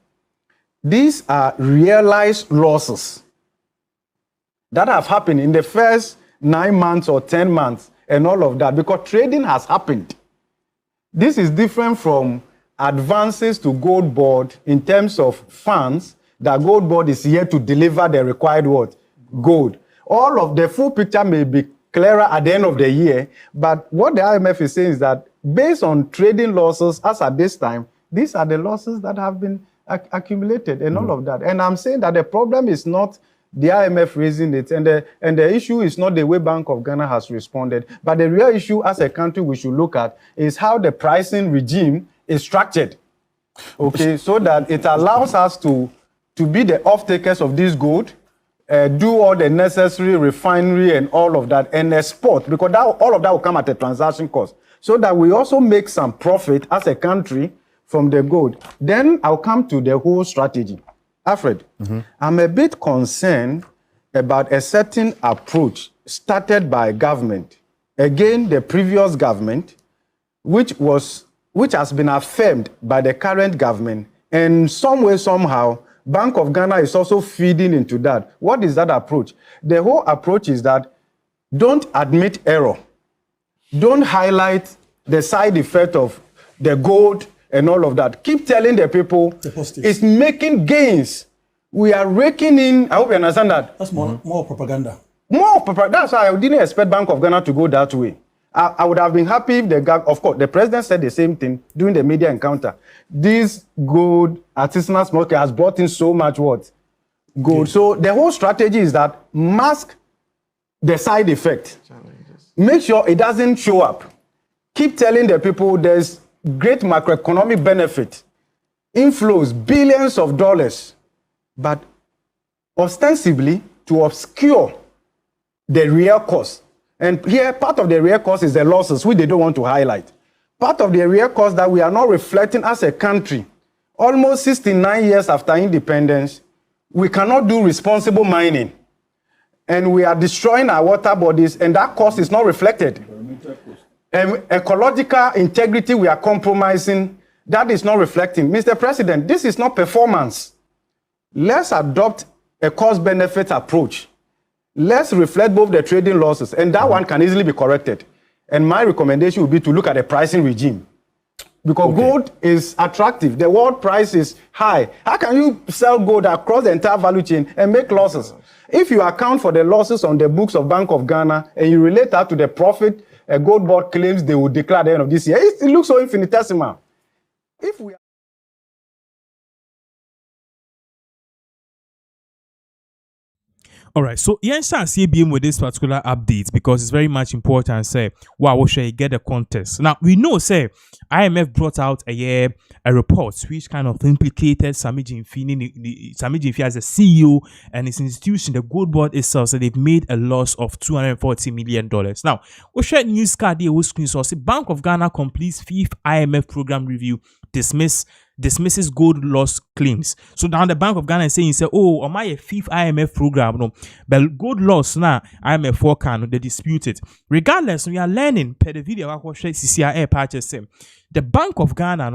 These are realized losses that have happened in the first 9 months or 10 months and all of that because trading has happened. This is different from advances to GoldBod in terms of funds that GoldBod is here to deliver the required what? Gold. All of the full picture may be clearer at the end of the year, but what the IMF is saying is that based on trading losses as at this time, these are the losses that have been accumulated and all of that. And I'm saying that the problem is not the IMF raising it, and the issue is not the way Bank of Ghana has responded, but the real issue as a country we should look at is how the pricing regime is structured, okay, so that it allows us to be the off-takers of this gold, do all the necessary refinery and all of that, and export, because all of that will come at a transaction cost, so that we also make some profit as a country from the gold. Then I'll come to the whole strategy. Alfred, I'm a bit concerned about a certain approach started by government, again the previous government, which has been affirmed by the current government, and some way, somehow, Bank of Ghana is also feeding into that. What is that approach? The whole approach is that don't admit error. Don't highlight the side effect of the gold and all of that. Keep telling the people it's making gains. We are raking in. I hope you understand that. That's more propaganda. More propaganda. That's why I didn't expect Bank of Ghana to go that way. I would have been happy if of course, the president said the same thing during the media encounter. This gold artisanal smoker has brought in so much what? Gold. So the whole strategy is that mask the side effect. Make sure it doesn't show up. Keep telling the people there's great macroeconomic benefit, inflows, billions of dollars, but ostensibly to obscure the real cost. And here, part of the real cost is the losses, which they don't want to highlight. Part of the real cost that we are not reflecting as a country, almost 69 years after independence, we cannot do responsible mining. And we are destroying our water bodies, and that cost is not reflected. Ecological integrity, we are compromising, that is not reflecting. Mr. President, this is not performance. Let's adopt a cost-benefit approach. Let's reflect both the trading losses, and that one can easily be corrected. And my recommendation would be to look at the pricing regime. Because gold is attractive. The world price is high. How can you sell gold across the entire value chain and make losses? If you account for the losses on the books of Bank of Ghana and you relate that to the profit GoldBod claims they will declare at the end of this year, it looks so infinitesimal. If we All right, so yes, I see BM with this particular update because it's very much important. Say, wow, should I get the context? Now we know, say, IMF brought out a report which kind of implicated Sammy Gyamfi as a CEO and his institution, the GoldBod itself, so they've made a loss of $240 million. Now, we share news card here with screen source. Bank of Ghana completes 5th IMF program review, dismisses gold loss claims. So now the Bank of Ghana is saying, oh, am I a 5th IMF program? No, but gold loss now, IMF 4 can they dispute it. Regardless, we are learning per the video CCR purchase. The Bank of Ghana,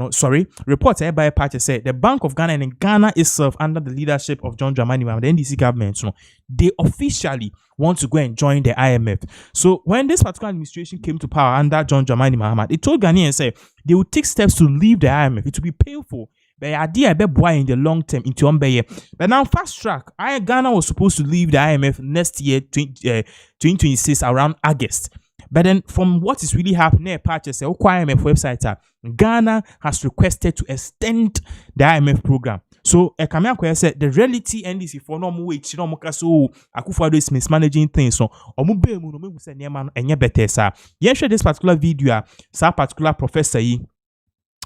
reports by purchase said the Bank of Ghana and Ghana itself under the leadership of John Dramani Mahama, the NDC government, they officially want to go and join the IMF. So when this particular administration came to power under John Dramani Mahama, they told Ghanaians say they would take steps to leave the IMF. It will be painful, but idea be boy in the long term into Umbeye. But now fast track, Ghana was supposed to leave the IMF next year, 2026 around August. But then from what is really happening, purchase IMF website, Ghana has requested to extend the IMF program. So So Kamia Koya said the reality NDC for no more wait, no more so Akufo-Addo is mismanaging things. So Omube mu no me say niema enye better sir. Yen share this particular video, sa particular professor yi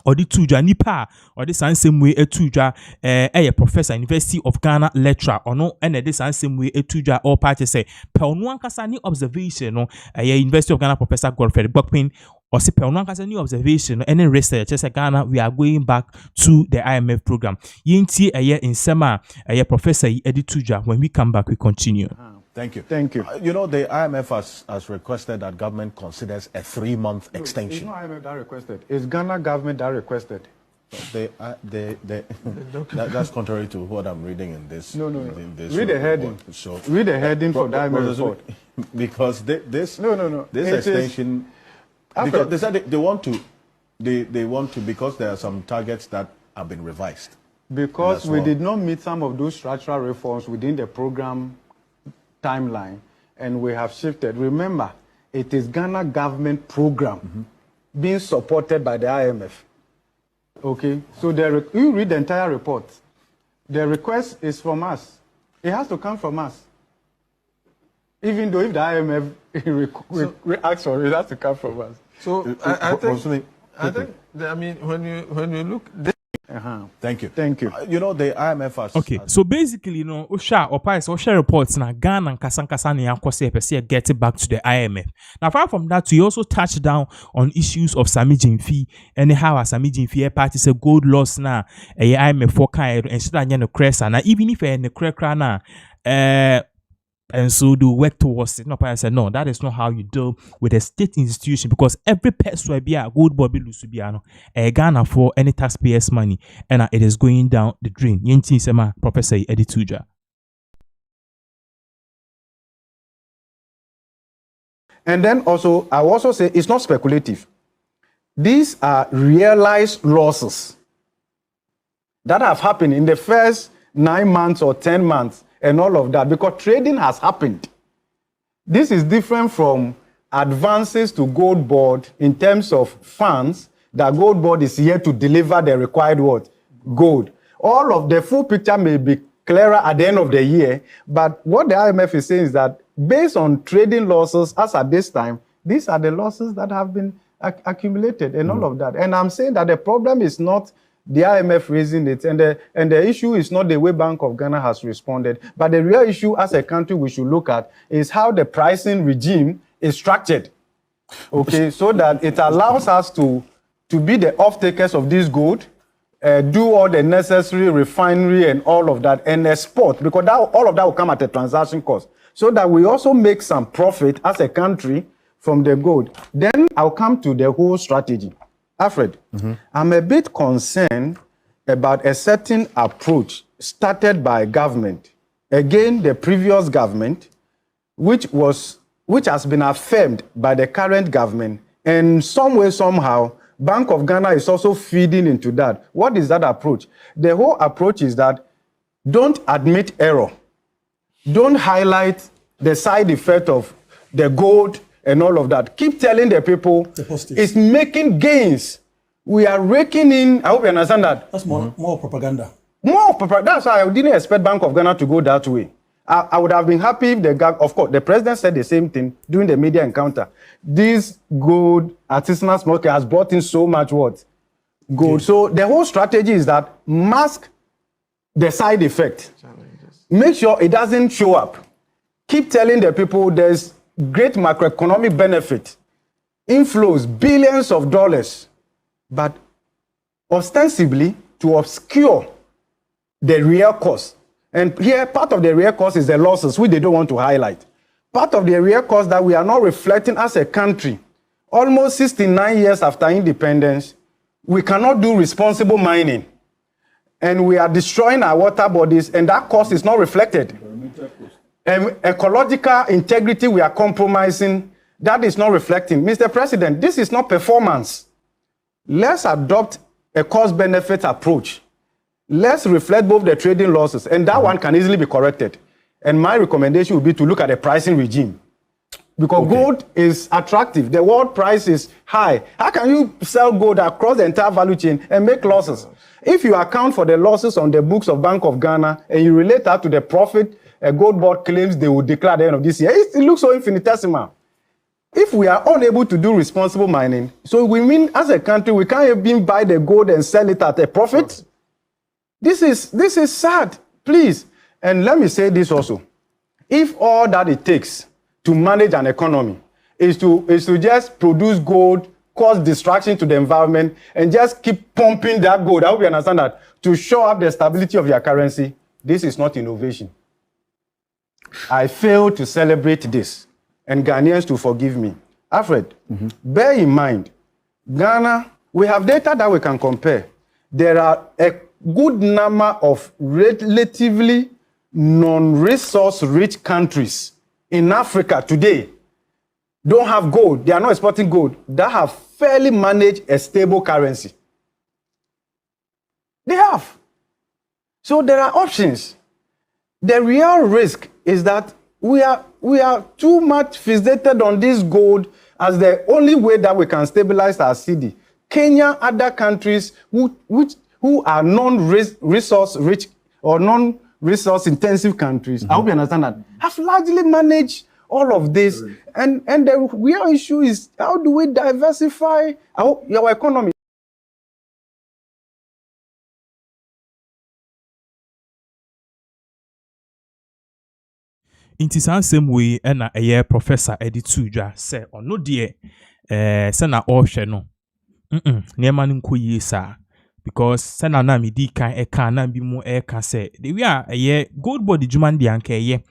or the tuja nipa or the same way a tuja a professor University of Ghana lecturer or no and the same way a tuja all parties say per one kasani observation no University of Ghana professor Godfrey Bokpin or say per one kasani observation any research just Ghana we are going back to the IMF program yinti a year in summer a professor Eddie Tuja. When we come back we continue. Thank you. Thank you. You know, the IMF has requested that government considers a 3-month extension. It's not IMF that requested. It's Ghana government that requested. That's contrary to what I'm reading in this. No. In this read the heading. So read the heading for the IMF report. Because this This extension, because they said they want to because there are some targets that have been revised. Because we did not meet some of those structural reforms within the program timeline, and we have shifted. Remember, it is Ghana government program being supported by the IMF. Okay, so you read the entire report. The request is from us. It has to come from us. Even though if the IMF reacts for it, it has to come from us. So I think when you look. Thank you. You know, the IMF has... Okay, so basically, you know, Osha reports na Ghana and Kasankasa ni yankose pesi get it back to the IMF. Now, apart from that, we also touched down on issues of Sammy Gyamfi and how Sammy Gyamfi party say gold loss na IMF for kind and should anya no cresa na even if no crekra na and so do work towards it. No, I said no, that is not how you deal with a state institution because every person will be a GoldBod Lusubiano a Ghana for any taxpayers' money and it is going down the drain. Yenti Sema Professor Eddie Tuja. And then also, I will also say it's not speculative. These are realized losses that have happened in the first 9 months or 10 months. And all of that, because trading has happened. This is different from advances to GoldBod in terms of funds that GoldBod is here to deliver the required what? Gold. All of the full picture may be clearer at the end of the year, but what the IMF is saying is that based on trading losses as at this time, these are the losses that have been accumulated and all of that. And I'm saying that the problem is not the IMF raising it, and the issue is not the way Bank of Ghana has responded, but the real issue as a country we should look at is how the pricing regime is structured, okay, so that it allows us to be the off-takers of this gold, do all the necessary refinery and all of that, and export, because all of that will come at a transaction cost, so that we also make some profit as a country from the gold. Then I'll come to the whole strategy. Alfred, I'm a bit concerned about a certain approach started by government, again the previous government, which has been affirmed by the current government, and some way, somehow, Bank of Ghana is also feeding into that. What is that approach? The whole approach is that don't admit error. Don't highlight the side effect of the gold and all of that. Keep telling the people it's making gains. We are raking in. I hope you understand that. That's more propaganda. More propaganda. That's why I didn't expect Bank of Ghana to go that way. I would have been happy if of course, the president said the same thing during the media encounter. This gold artisanal smoker has brought in so much what? Gold. So the whole strategy is that mask the side effect. Make sure it doesn't show up. Keep telling the people there's great macroeconomic benefit, inflows, billions of dollars, but ostensibly to obscure the real cost. And here, part of the real cost is the losses, which they don't want to highlight. Part of the real cost that we are not reflecting as a country, almost 69 years after independence, we cannot do responsible mining. And we are destroying our water bodies, and that cost is not reflected. Ecological integrity, we are compromising. That is not reflecting. Mr. President, this is not performance. Let's adopt a cost-benefit approach. Let's reflect both the trading losses, and that one can easily be corrected. And my recommendation would be to look at the pricing regime. because gold is attractive. The world price is high. How can you sell gold across the entire value chain and make losses? If you account for the losses on the books of Bank of Ghana and you relate that to the profit a GoldBod claims they will declare at the end of this year, it looks so infinitesimal. If we are unable to do responsible mining, so we mean as a country we can't even buy the gold and sell it at a profit. This is sad, please. And let me say this also: if all that it takes to manage an economy is to just produce gold, cause distraction to the environment, and just keep pumping that gold, I hope you understand that, to show up the stability of your currency, this is not innovation. I fail to celebrate this, and Ghanaians to forgive me. Alfred, bear in mind, Ghana, we have data that we can compare. There are a good number of relatively non-resource rich countries in Africa today don't have gold. They are not exporting gold. That have fairly managed a stable currency. They have. So there are options. The real risk is that we are too much fixated on this gold as the only way that we can stabilize our city. Kenya, other countries who are non-resource rich or non-resource intensive countries, I hope you understand that, have largely managed all of this. And the real issue is, how do we diversify our economy? Inti san same way na eye professor editu dwa say ono de say na ohwe no niema no nkoyie sa because say na me di kan e kan na bi mu e ka say the we are eye GoldBod djuman de anka eye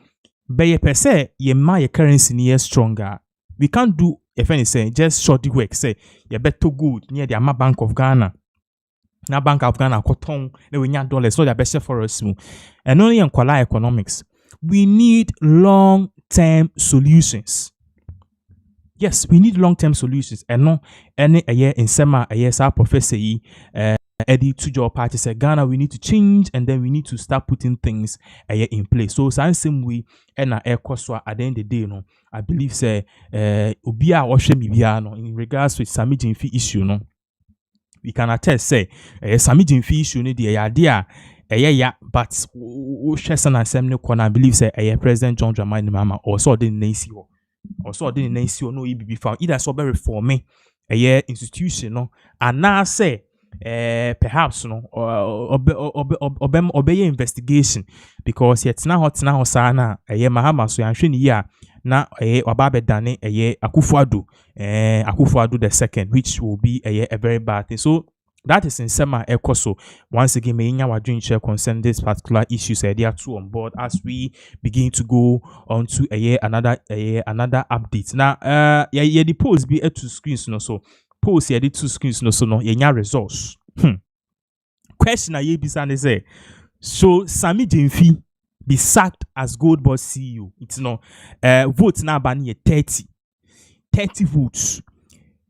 be ye pese ye ma ye currency ni stronger. We can't do if anything just short the work say ye better good near the ama Bank of Ghana. Na Bank of Ghana koton na we nya dollars so the best for us mu. And only in kwala economics. We need long-term solutions. Yes, we need long-term solutions. And no, any a year in summer, a year, our professor, Eddie to your party said, Ghana, we need to change and then we need to start putting things in place. So, same way, and air cost at the end of the day, no, I believe, say, Ubia or Shemibiano in regards to Sammy Gyamfi issue, no, we can attest, say, Sammy Gyamfi issue, the idea. But Shessan and Semne Kwana, I believe say President John Dramani Mahama also didn't NCO. Also didn't NCO no EBB found either so very for me institution no and now say perhaps no obey investigation because yet now sana Mahama so yanhwe ya na wababe dane Akufo-Addo the second, which will be a very bad thing. So that is in summer echo. Once again, may our dream share concern this particular issue. So they are two on board as we begin to go on to another update. Now, the post be two screens no so post the two screens no so no results. Question I be say so Sammy Gyamfi be sacked as GoldBod CEO. It's no vote now ban 30 votes.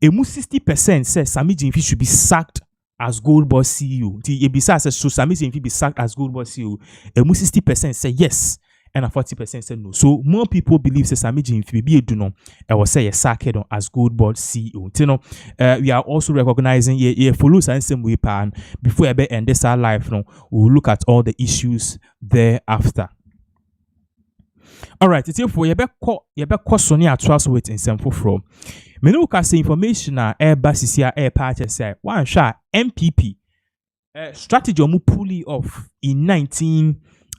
Emu 60% says Sammy Gyamfi should be sacked as GoldBod CEO. The Ebisa says so Sammy Gyamfi be sacked as GoldBod CEO. Emu 60% say yes, and 40% say no. So more people believe say Sammy Gyamfi be do no. I will say sacked as GoldBod CEO. You know, we are also recognizing follow and same way pan before I end this our life. No, we'll look at all the issues thereafter. All right, it's here for you be Sony at trust with in some from. Me no ka say information na basisia party say one shot MPP strategy omu pulley off in either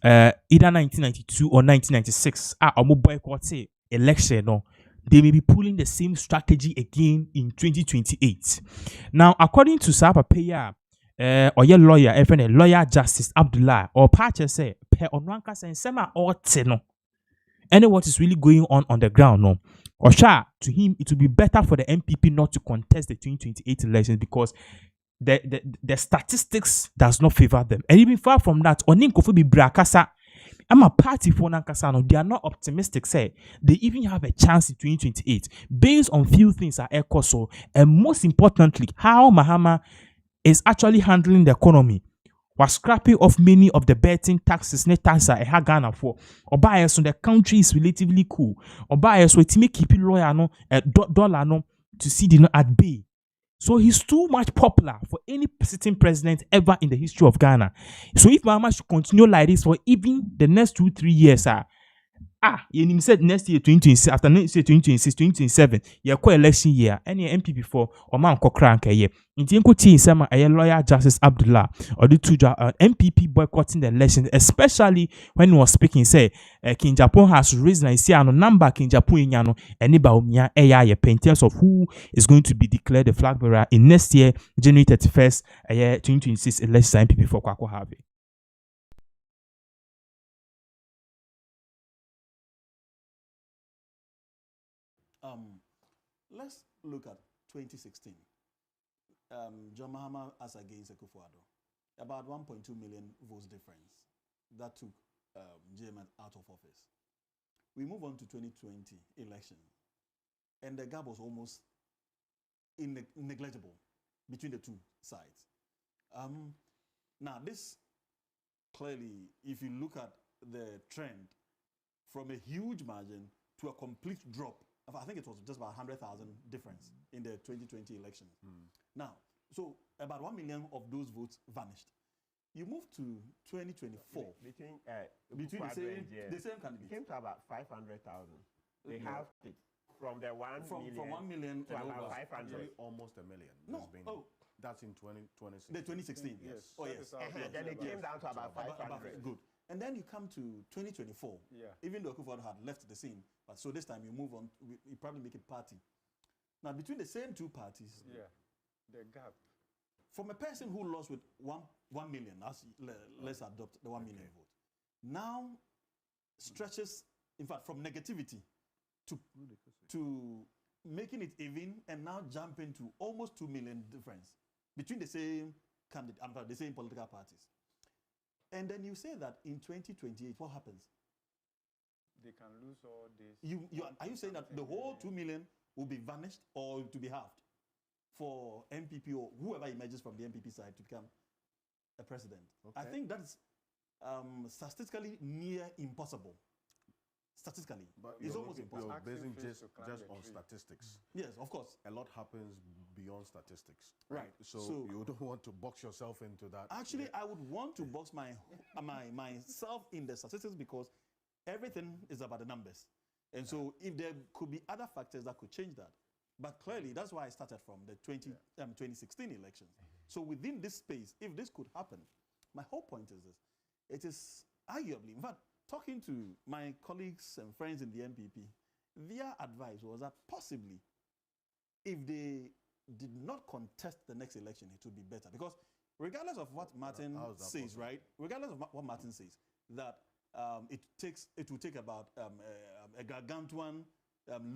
1992 or 1996 omu boycott election no. They may be pulling the same strategy again in 2028. Now, according to Sapa Peya, or your lawyer, a lawyer Justice Abdullah, or party say per onwanka say sema or teno. And what is really going on the ground, no? Or to him, it would be better for the MPP not to contest the 2028 elections because the statistics does not favor them. And even far from that, Oninkofu be brakasa. I'm a party for Nankasano. They are not optimistic. Say they even have a chance in 2028 based on few things are ECOSO, and most importantly, how Mahama is actually handling the economy. was scrapping off many of the betting taxes ne tax a ɛha Ghana for. Oba so the country is relatively cool. Oba so it make keep lawyer no dollar no to see the no at bay. So he's too much popular for any sitting president ever in the history of Ghana. So if Mahama should continue like this for even the next 2-3 years, you said next year 2026, after next year 2026, 2027, you call election year, any MPP for or man crank a year. In the Enko Sama, a lawyer Justice Abdullah or the two MPP boycotting the election, especially when he was speaking, say, King Japan has risen and see a number King Japan and Nibaumia in terms of who is going to be declared the flag bearer in next year, January 31st, a year 2026 election MPP for Kwako Harvey. Let's look at 2016. John Mahama as against Akufo-Addo. About 1.2 million votes difference. That took JM out of office. We move on to 2020 election. And the gap was almost negligible between the two sides. Now, this clearly, if you look at the trend from a huge margin to a complete drop, I think it was just about 100,000 difference in the 2020 elections. Now, so about 1 million of those votes vanished. You move to 2024. Between the same candidate. It came to about 500,000. They have it from the 1 million. From 1 million to about 500. Actually, almost a million. No, that's in 2016. The 2016, yes. Oh, yes. Then it came down to about 500. Good. And then you come to 2024. Even though Akufo-Addo had left the scene, but so this time you move on, you probably make it party. Now, between the same two parties, the gap. From a person who lost with 1 million, let's adopt the 1 million vote, now stretches, in fact, from negativity to making it even, and now jumping to almost 2 million difference between the same candidate, the same political parties. And then you say that in 2028, what happens? They can lose all this. Are you saying that the whole 2 million will be vanished or to be halved for MPP or whoever emerges from the MPP side to become a president? I think that's statistically near impossible. Statistically, but it's almost impossible. You're basing just on statistics. Yes, of course. A lot happens beyond statistics. Right. So you don't want to box yourself into that. Actually, I would want to box myself in the statistics because everything is about the numbers. And so if there could be other factors that could change that. But clearly, that's why I started from the 2016 elections. So within this space, if this could happen, my whole point is this. It is arguably, in fact, talking to my colleagues and friends in the MPP, their advice was that possibly, if they did not contest the next election, it would be better. Because regardless of what Martin says, right? Regardless of what Martin says, that it will take about a gargantuan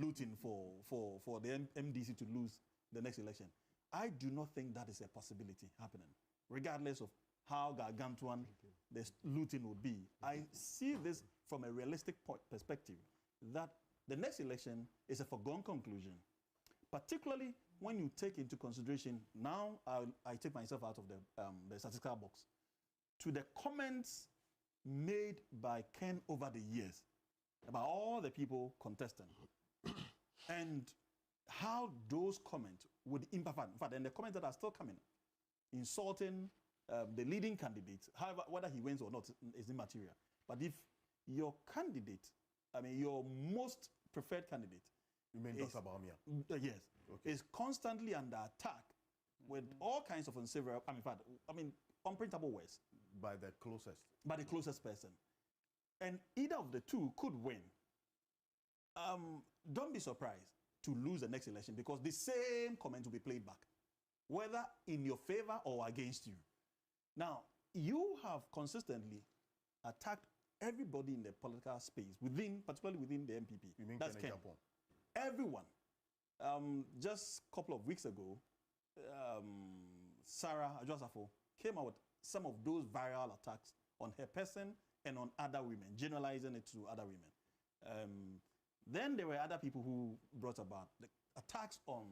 looting for the MDC to lose the next election. I do not think that is a possibility happening, regardless of how gargantuan the looting would be. I see this from a realistic perspective, that the next election is a foregone conclusion, particularly when you take into consideration, now I take myself out of the statistical box, to the comments made by Ken over the years about all the people contesting and how those comments would impact, in fact, and the comments that are still coming, insulting the leading candidate, however, whether he wins or not is immaterial. But if your candidate, your most preferred candidate, you mean Dr. Baumia? Yes, is constantly under attack with all kinds of unsavory, unprintable words by the closest person, and either of the two could win. Don't be surprised to lose the next election because the same comments will be played back, whether in your favor or against you. Now, you have consistently attacked everybody in the political space, particularly within the MPP. You mean that's Ken. Everyone. Just a couple of weeks ago, Sarah Ajwasafo came out with some of those viral attacks on her person and on other women, generalizing it to other women. Then there were other people who brought about the attacks on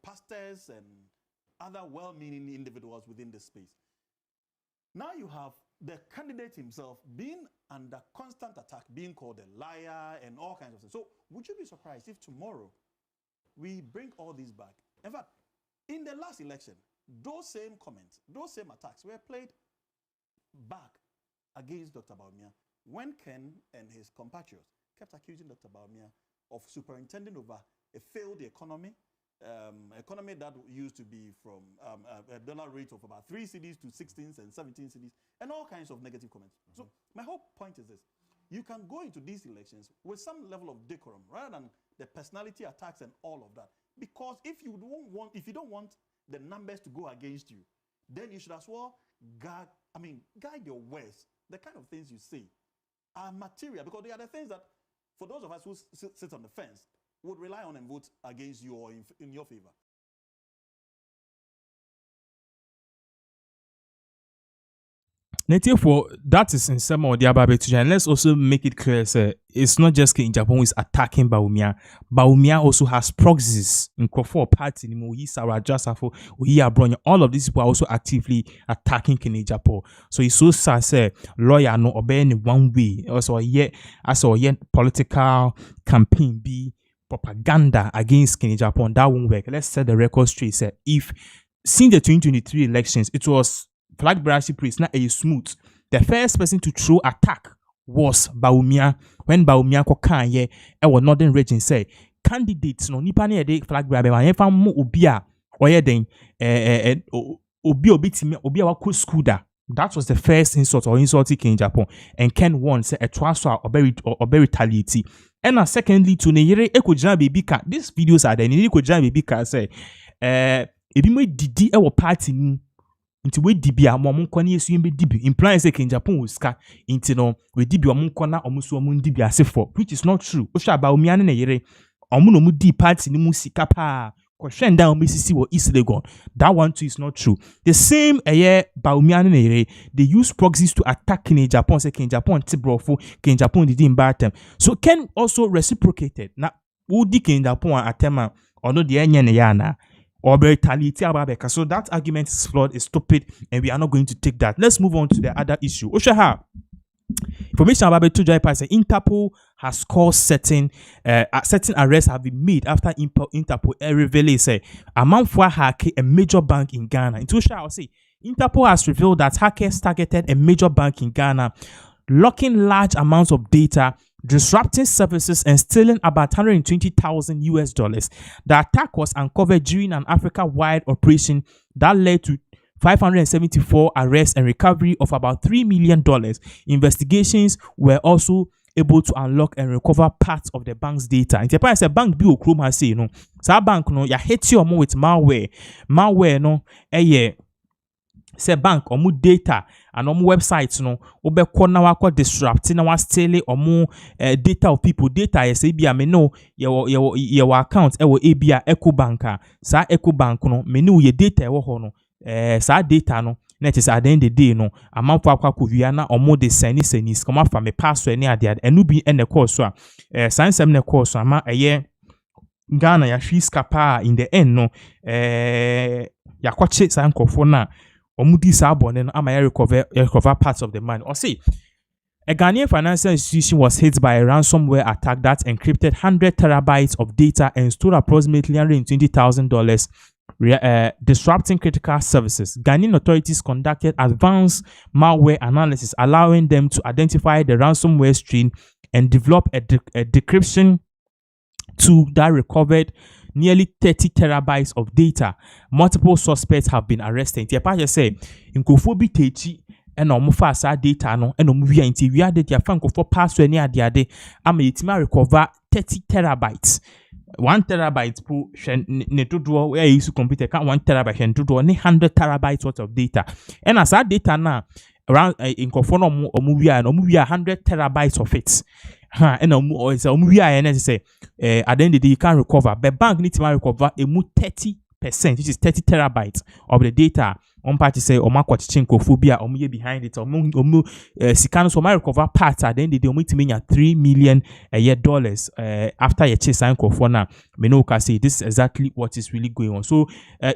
pastors and other well-meaning individuals within this space. Now you have the candidate himself being under constant attack, being called a liar and all kinds of things. So would you be surprised if tomorrow we bring all these back? In fact, in the last election, those same comments, those same attacks were played back against Dr. Bawumia when Ken and his compatriots kept accusing Dr. Bawumia of superintending over a failed economy, economy that used to be from a dollar rate of about 3 cedis to 16s and 17 cedis, and all kinds of negative comments. So my whole point is this: you can go into these elections with some level of decorum rather than the personality attacks and all of that. Because if you don't want the numbers to go against you, then you should as well guide your words. The kind of things you say are material, because they are the things that, for those of us who sit on the fence, would rely on and vote against you or in your favor. Native for that is in some of the Ababetuja, and let's also make it clear, sir, it's not just in Japan who is attacking Bawumia. Bawumia also has proxies in Kofo Party, Sarah Jasafo, Abronya. All of these people are also actively attacking Kenya Japan. So it's so sad, sir, lawyer no obey in one way. Also, yet political campaign be propaganda against Kenya Japan. That won't work. Let's set the record straight, sir. If since the 2023 elections, it was flag bearership priest, not a smooth. The first person to throw attack was Bawumia. When Bawumia kokanye, our northern region say candidates no nipa ne de flag bearer ma yefa mo obia oye den obia wa ko school da. That was the first insult in Japan, and Ken won say a transfer or very retaliate. And secondly, to ne yere ekojina baby ka. These videos are there. Ni ekojina baby ka say ebi mo didi e wo party ni. Inti we dibi a mo nkɔ na yesu yembe dibi, implying say Ken Japan will ska inti no we dibi omo nkɔ na omo so omo dibi asefo, which is not true. O sha Bawumia ne yere omo no mu di party ni mu sika pa ko hwenda omo sisi wo East Legon. That one too is not true. The same Bawumia ne yere, they use proxies to attack Ken Japan, say Ken Japan tibrofo, Ken Japan did in batem. So Ken also reciprocated. Na wo di Ken Japan atema ono de enye ne ya na or retaliate about. So that argument is flawed, is stupid, and we are not going to take that. Let's move on to the other issue. Oshaha. Information about Tuja Pass. Interpol has called certain arrests have been made after Interpol revealed say amount for hack a major bank in Ghana. In Tusha, I'll say Interpol has revealed that hackers targeted a major bank in Ghana, locking large amounts of data, disrupting services, and stealing about $120,000. The attack was uncovered during an Africa-wide operation that led to 574 arrests and recovery of about $3 million. Investigations were also able to unlock and recover parts of the bank's data. In Japan, a bank bill Chrome has say, so bank no ya hit you more with malware. Malware no say bank omu data and omu websites no obekọ na wakọ disrupt na wa steal omu data of people. Data yes ebia me no your account ewo ebia Ecobank sa Ecobank no me no ye data ewo ho no sa data no na it is at the end of the day no amamfo akwa via na omu de senis come from me password ni ade enu bi ene call so sansem ne call so ama Ghana ya fiska in the end no yakwache sa nkofo na omudi sabon and am recover parts of the money. Or see, a Ghanaian financial institution was hit by a ransomware attack that encrypted 100 terabytes of data and stole approximately $120,000, disrupting critical services. Ghanaian authorities conducted advanced malware analysis, allowing them to identify the ransomware strain and develop a decryption tool that recovered nearly 30 terabytes of data. Multiple suspects have been arrested. The party say in Kofobi Techi and Omufasa data no and Omuvia into we added your fan for password near the ade. I'm recover 30 terabytes. 1 terabyte po netudo where you computer can 1 terabyte and to 100 terabytes worth of data. And as that data now around in Kofono Omuvia and Omuvia 100 terabytes of it. And we are say at the end of the day you can recover, but bank needs to recover a 30%, which is 30 terabytes of the data on party say o makwachiche nkrofobia o ye behind it o sikano so my recover part at the end they omiti menya $3 million a year dollars after your chase and nkrofo na me no can say this is exactly what is really going on. So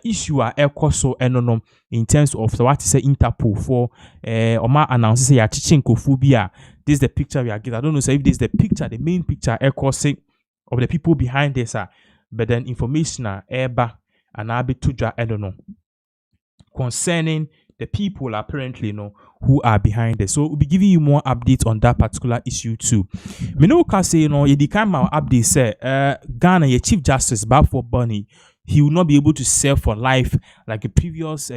issue are ekoso enonom in terms of so what is say Interpol for oma announce say ya chiche nkrofobia. This is the picture we are getting. I don't know say if this is the picture, the main picture ekose of the people behind this but then information eba and abi tuja I don't know concerning the people apparently who are behind this. So we'll be giving you more updates on that particular issue too. Me no can say you decline my update say Ghana your Chief Justice Bafo Bunny, he will not be able to serve for life like a previous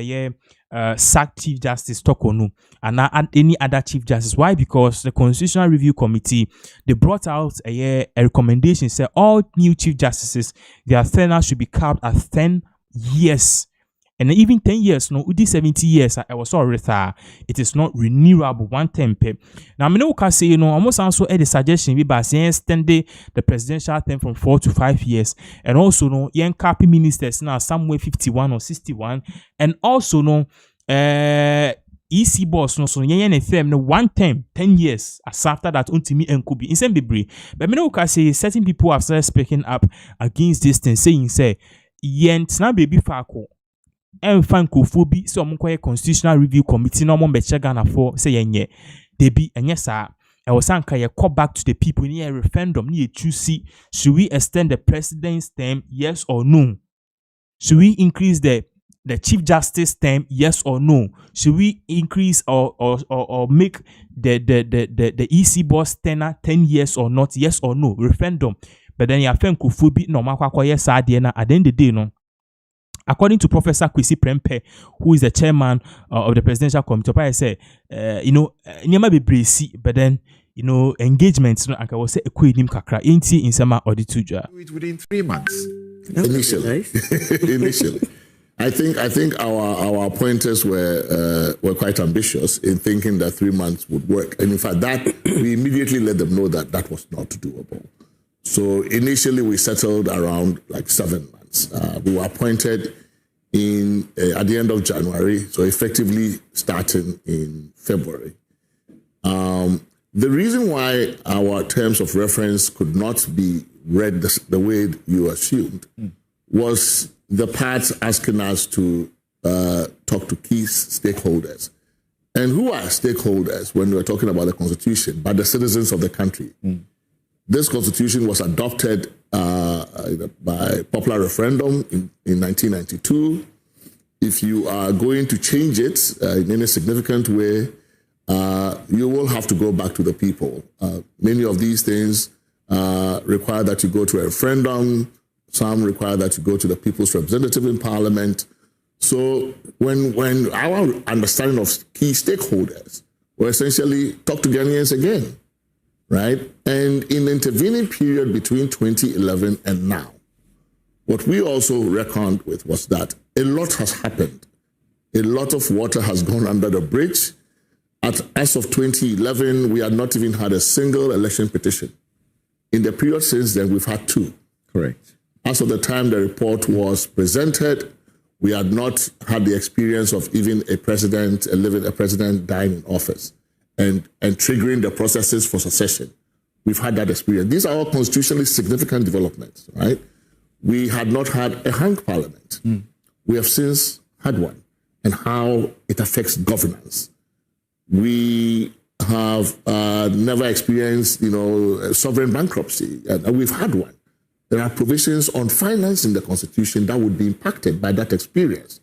sacked Chief Justice Tokonu and not any other Chief Justice. Why? Because the Constitutional Review Committee they brought out a recommendation say all new Chief Justices their tenure should be capped at 10 years. And even 10 years, udi 70 years, I was already it is not renewable one time. Now, I can say, almost also the suggestion we by saying extend the presidential term from 4 to 5 years. And also, young capping ministers now somewhere 51 or 61. And also, EC boss so yen FM one time 10 years as after that untimi enkubi in same bebre. But me can say certain people have started speaking up against this thing, saying say yen na baby fako. Fan kofobi so omunkoye Constitutional Review Committee no mo beche Ghana for say yenye they be enye sa e was anka ye call back to the people in a referendum ni choose should we extend the president's term, yes or no? Should we increase the Chief Justice term, yes or no? Should we increase or make the EC boss tenure 10 years or not, yes or no? Referendum. But then ya fan kofobi no makwa yes at the end of the day according to Professor Kwesi Prempeh, who is the chairman of the presidential committee, I say, nyama be bracey, but then, engagements, I can say, nim kakra, inti in summer or the tuja. Within 3 months. Initially. Initially. I think our appointers were quite ambitious in thinking that 3 months would work. And in fact, that we immediately let them know that was not doable. So initially we settled around like 7 months. We were appointed at the end of January, so effectively starting in February. The reason why our terms of reference could not be read the way you assumed was the part asking us to talk to key stakeholders. And who are stakeholders when we're talking about the Constitution? But the citizens of the country. This Constitution was adopted by popular referendum in 1992. If you are going to change it in any significant way, you will have to go back to the people. Many of these things require that you go to a referendum. Some require that you go to the people's representative in parliament. So when our understanding of key stakeholders were essentially talk to Ghanaians again, right? And in the intervening period between 2011 and now, what we also reckoned with was that a lot has happened. A lot of water has gone under the bridge. As of 2011, we had not even had a single election petition. In the period since then, we've had 2. Correct. As of the time the report was presented, we had not had the experience of even a president dying in office and triggering the processes for succession. We've had that experience. These are all constitutionally significant developments, right? We had not had a hung parliament. We have since had one, and how it affects governance. We have never experienced, sovereign bankruptcy, and we've had one. There are provisions on finance in the Constitution that would be impacted by that experience.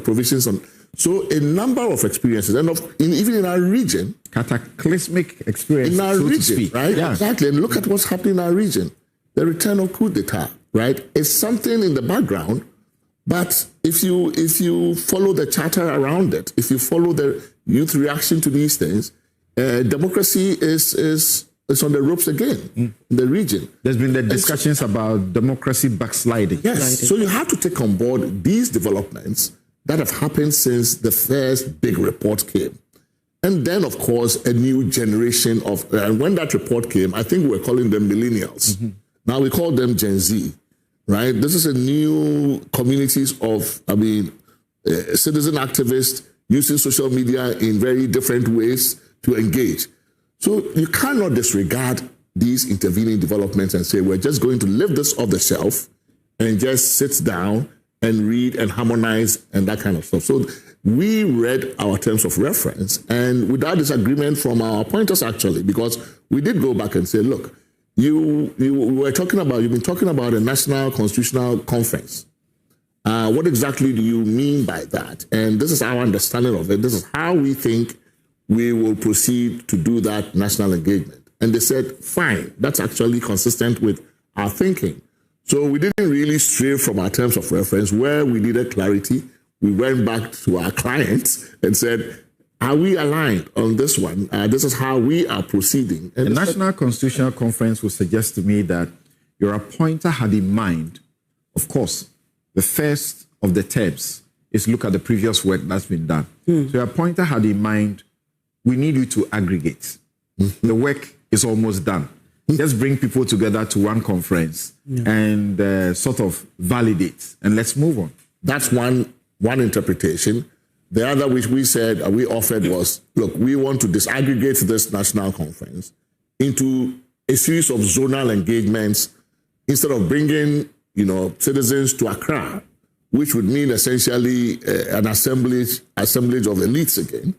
Provisions on. So a number of experiences, and even in our region, cataclysmic experience in our region, right? Yeah. Exactly. And look at what's happening in our region. The return of coup d'etat, right? It's something in the background, but if you follow the chatter around it, if you follow the youth reaction to these things, democracy is on the ropes again in the region. There's been the discussions about democracy backsliding. Yes. So you have to take on board these developments that have happened since the first big report came. And then, of course, a new generation of, and when that report came, I think we were calling them millennials. Now we call them Gen Z, right? This is a new communities of, citizen activists using social media in very different ways to engage. So you cannot disregard these intervening developments and say, we're just going to lift this off the shelf and just sit down and read and harmonize and that kind of stuff. So we read our terms of reference, and without disagreement from our appointers, actually, because we did go back and say, look, you've been talking about a National Constitutional Conference. What exactly do you mean by that? And this is our understanding of it. This is how we think we will proceed to do that national engagement. And they said, fine, that's actually consistent with our thinking. So we didn't really stray from our terms of reference. Where we needed clarity, we went back to our clients and said, are we aligned on this one? This is how we are proceeding. And the National Constitutional Conference would suggest to me that your appointer had in mind, of course, the first of the terms is look at the previous work that's been done. So your appointer had in mind, we need you to aggregate. The work is almost done. Just bring people together to one conference and sort of validate, and let's move on. That's one interpretation. The other, which we said, we offered was, look, we want to disaggregate this national conference into a series of zonal engagements instead of bringing, citizens to Accra, which would mean essentially an assemblage of elites again.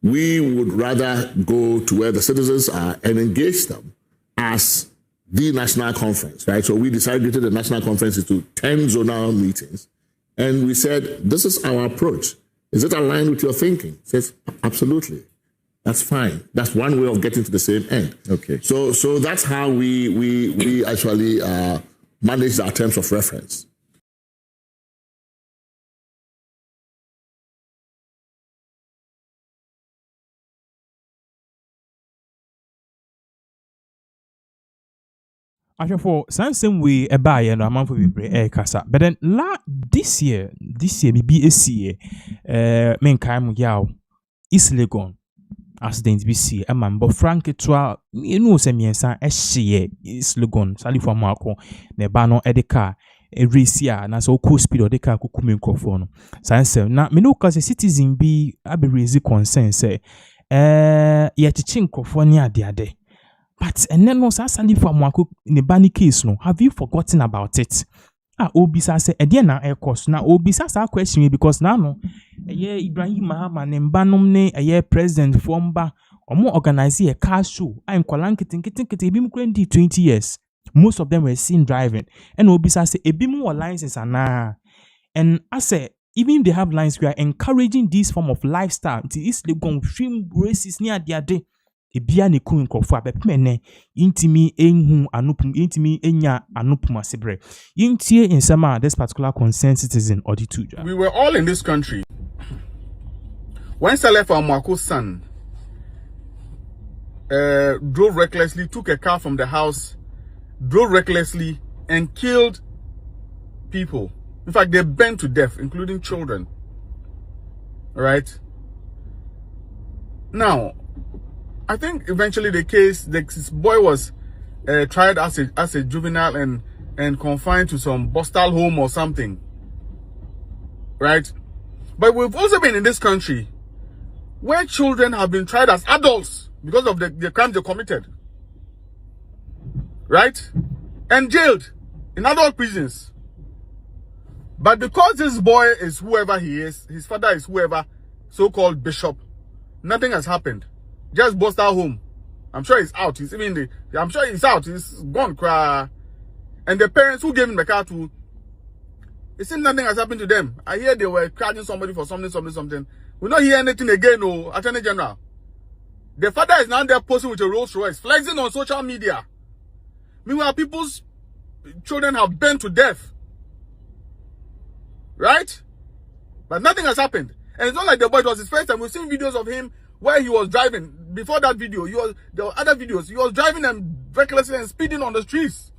We would rather go to where the citizens are and engage them as the national conference, right? So we disaggregated the national conference into 10 zonal meetings, and we said, this is our approach. Is it aligned with your thinking? It says, absolutely. That's fine. That's one way of getting to the same end. Okay. So that's how we actually manage our terms of reference. Actually, for some way a buy and a month we pray kasa. But then this year maybe a year, men kaim yaw is Legon accident be see a man, but Frank etwa se miensa ehye is Legon sali for Marco ne bano edeka erisia na so cool speed odeka kukume microphone. Sanse na me no cause citizen be abi raise concern say ye chichi microphone ni ade. But and then no sasali for Mwako in the Bani case no. Have you forgotten about it? Obisa say na air cost na obisa sa question me because now no Ibrahim Mahama nembanom ne president formba omo organize a car show. I'm kwalan kitin ebi mukrendi 20 years. Most of them were seen driving. And obisa say ebi mu license ana. And I say even if they have lines, we are encouraging this form of lifestyle. It is the gon film races near their day. Ebia ne ku nkofo abepene intimi enhu anupum intimi enya anupum asebre intie insema this particular concerned citizen or the two. We were all in this country when Saleh Amwako's son drove recklessly, took a car from the house, drove recklessly and killed people. In fact, they burned to death, including children. All right. Now, I think eventually this boy was tried as a juvenile and confined to some Bostal home or something, right? But we've also been in this country where children have been tried as adults because of the crimes they committed, right? And jailed in adult prisons. But because this boy is whoever he is, his father is whoever, so-called bishop, nothing has happened. Just bust out home. I'm sure he's out. I'm sure he's out. He's gone cry. And the parents who gave him the car to, it seems nothing has happened to them. I hear they were charging somebody for something. We don't hear anything again, no, Attorney General. The father is now there posing with a Rolls Royce, flexing on social media. Meanwhile, people's children have burned to death. Right? But nothing has happened. And it's not like the boy, it was his first time. We've seen videos of him where he was driving. Before that video, there were other videos. He was driving and recklessly and speeding on the streets.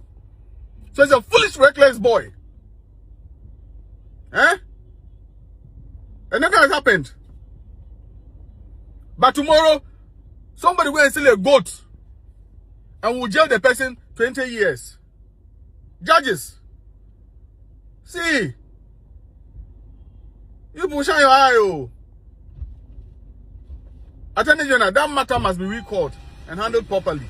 So he's a foolish, reckless boy. And nothing has happened. But tomorrow, somebody will steal a goat and will jail the person 20 years. Judges. See, You push on your eye, oh. Attorney General, that matter must be recalled and handled properly.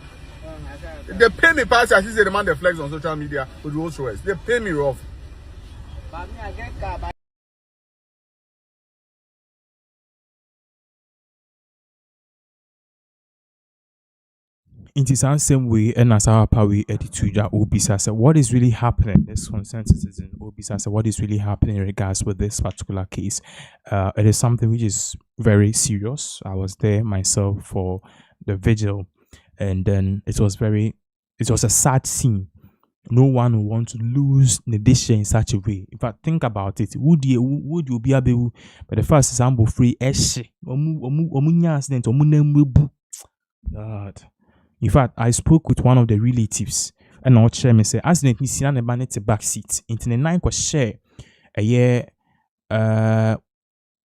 They pay me pass as they demand the flex on social media with Rolls Royce. They pay me rough. In the same way, and as our power attitude that Obisa said, what is really happening? This concerned citizen Obisa said, what is really happening in regards with this particular case? It is something which is very serious. I was there myself for the vigil, and then it was a sad scene. No one will want to lose Nedisha in such a way. If I think about it, would you be able? But the first example, free eshe, God. In fact, I spoke with one of the relatives, and I'll share me say, as the Nissan and Banet back seat, into the 9 was share a year, not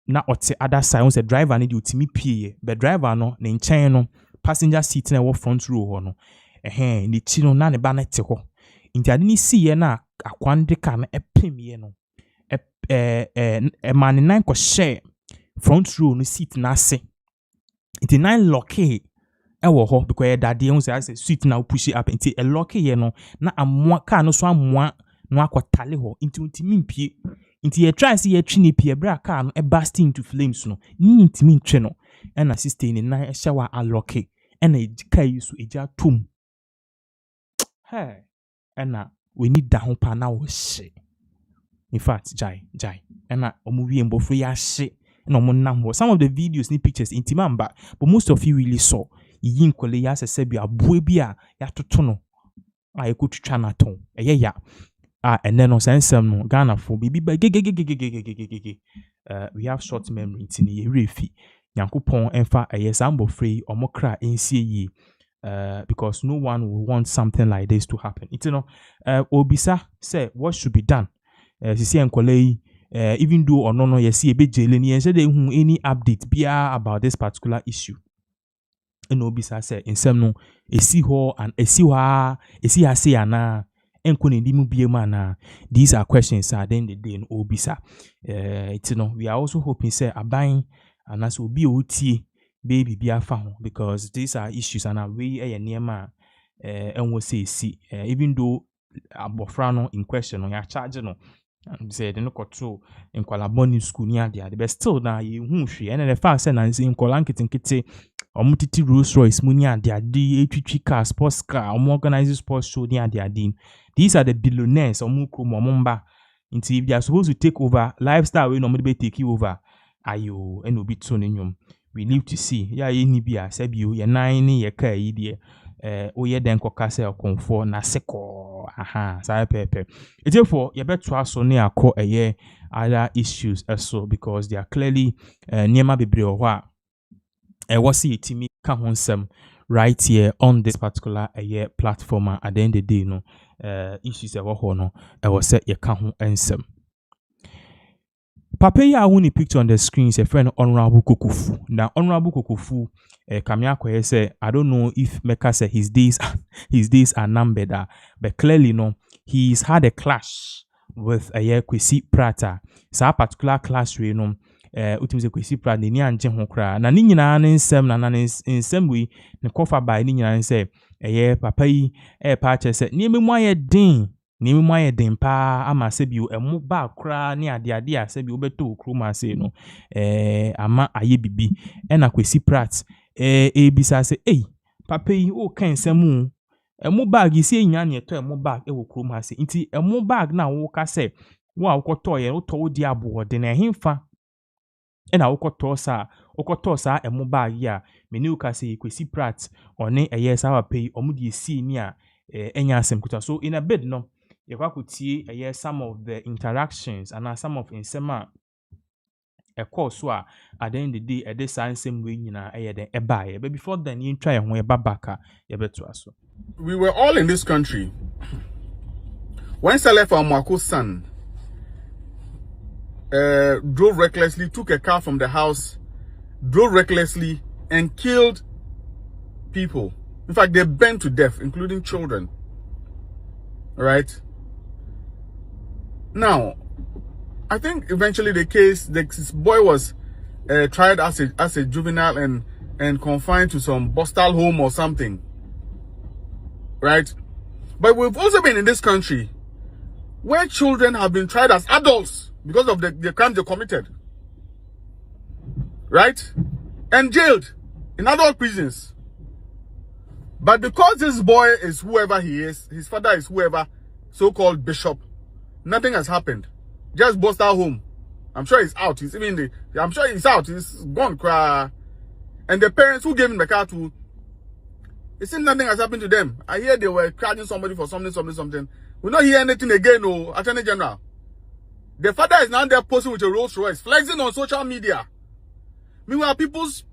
what the other side was a driver need you to me pay, but driver no, the chain passenger seat in a front row, no, the chino none a banet ho. Into I didn't see na a quandary can a pimmy, no, a man in 9 was share front row no seat nase. It's 9 locky. Ewo ho because daddy won say sweet now push it up into a lock here no na amwa car no so amwa no akwatale ho into mimpie into ye try see ye twini pie bra car no e burst into flames no ni ntimi ntwe no e na sister ni na e shower unlock e na ejika yi so eja tom hey e na we need da ho pa na wo hye in fact jai e na omuwie mbofo ya hye na omunam ho some of the videos ni pictures intimamba but most of you really saw yin kwale ya sesebi aboe bi a ya toto no a ekotwitwa na ton ya ene no sensem no Ghana for bibi ba we have short memory tini ye refi Nyankopon emfa sambo free omokra ensie yi because no one will want something like this to happen. Obisa say what should be done. Sisi enkwale even though or no yesi ebe jele ni ense de hu any update bia about this particular issue. And Obisa say in some no esi ho and esi ha say ana enkone ndi mu bie na these are questions at the end of the day in Obisa. We are also hoping say aban and as obi otie baby bia fa ho because these are issues and we niema enwo say si even though abofra no in question no ya charge no and say they no control in kwalaboni school ni ade but still na you hu hwe and the fact say na in kwalankitinkiti omutiti Rolls Royce mu ni ade etwitwi car sports car organize sports show ni ade these are the billionaires omukrom omumba until if they are supposed to take over lifestyle we normally be take over ayo and obi to nyom we live to see ya ni bia sabio ye nan ni ye ka yi de oye den koka se okonfo na seko sa pepe therefore ye beto aso ne akọ other issues also because they are clearly niema bebre ho a was itimi ka ho nsem right here on this particular platform at the end of the day no issues ho no was say ye ka ho nsem. Papa ya wuni picture on the screen is a friend Honorable Kokofu. Now Honorable Kokofu Kamiako say I don't know if Mecca say his days are numbered, but clearly no, he's had a clash with Kwesi Prata. Sa particular clash we no utimze Kwesi Prata ni anje ho kra. Na ni nyina ne nsem na nsem we ne kofa by ni nyina say papa yi pa che say ni memu aye din ni mu aye den pa ama sebio emu ba kra ni ade a sebio beto kroma se no ama aye bibi na Kwesi Prat bisa se papa yi o kan semu emu bag yi se nya na eto emu bag wo kroma se nti emu bag na wo ka se wo a wokoto ye wo to di abo de na hemfa na wokoto sa emu bag ya meni wo ka se Kwesi Prat one sa papa yi omu di esi ni a enya asem kuta so in a bit no some of the interactions and some of insema a course so at the end of the day this same way but before then you try and babaka so we were all in this country when Saleh Amwako's son drove recklessly, took a car from the house, drove recklessly and killed people. In fact, they burned to death, including children. All right. Now, I think eventually this boy was tried as a juvenile and confined to some Bostal home or something, right? But we've also been in this country where children have been tried as adults because of the crimes they committed, right? And jailed in adult prisons. But because this boy is whoever he is, his father is whoever, so-called bishop, nothing has happened. Just bust out home. I'm sure he's out. I'm sure he's out. He's gone cry. And the parents who gave him the car to, it seems nothing has happened to them. I hear they were charging somebody for something. We don't hear anything again, no, Attorney General. The father is now there posing with a Rolls Royce, flexing on social media. Meanwhile, people's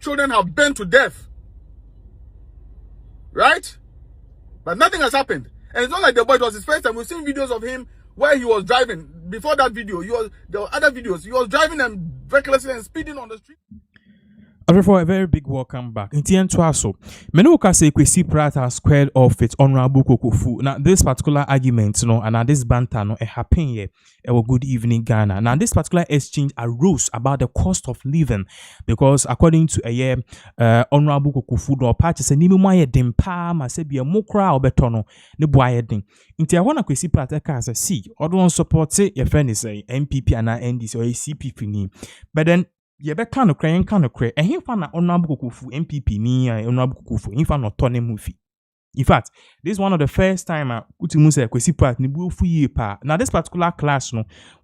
children have burned to death. Right? But nothing has happened. And it's not like the boy, it was his first time. We've seen videos of him where he was driving. Before that video, there were other videos. He was driving and recklessly and speeding on the street. For a very big welcome back. In Tientuaso, Menoka say Kwesi Pratt has squared off with Honorable Kokofu. Now, this particular argument, and this banter, it happened here. Good evening, Ghana. Now, this particular exchange arose about the cost of living because, according to a year, Honorable Kokofu, no party say ni moye dempa ma se bia mokra obetono ne boaye den. Inti ahona Kwesi Pratt eka say see, odon support your friend is say MPP and NDC or CPP ni. But then ye be kan no kre e himfa na Honorable Kokofu MPP ni Honorable Kokofu himfa no tone mufi. In fact, this is one of the first time Utimu say Kwesi Pratt ni bufu ye pa. Now this particular class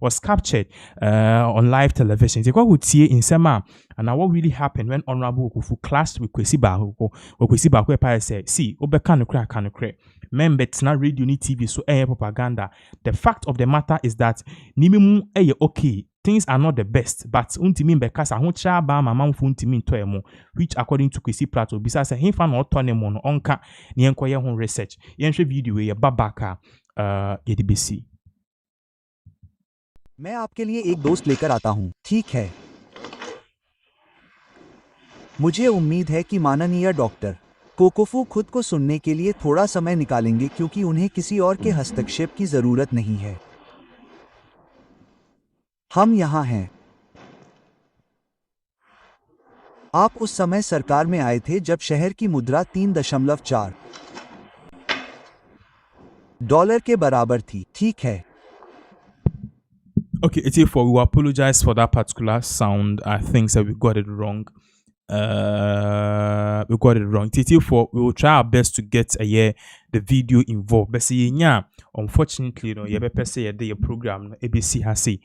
was captured on live television. They go tie in sema and now what really happened when Honorable Kokofu clashed with Kwesi Baako or Kwesi Baako pa say see obeka no kre member tina radio ni TV so propaganda. The fact of the matter is that nimimu okay. Things are not the best, but untimi bekasa honcha ba mama mfu untimi ntoemo, which according to Kwesi Pratt bisa say himfa no otonemo no onka ne enkoye ho research. Yenhwe video ye babaka yedibesi. मैं आपके लिए एक दोस्त लेकर आता हूं, ठीक है? मुझे उम्मीद है कि माननीय डॉक्टर कोकोफू खुद को सुनने के लिए थोड़ा समय निकालेंगे क्योंकि उन्हें किसी और के हस्तक्षेप की जरूरत नहीं है। हम यहाँ हैं। आप उस समय सरकार में आए थे जब शहर की मुद्रा 3.4 डॉलर के बराबर थी, ठीक है? Okay, Etiefo, we apologize for that particular sound. I think that we got it wrong. Etiefo, we will try our best to get the video involved. But see, unfortunately, you better say your program ABC has say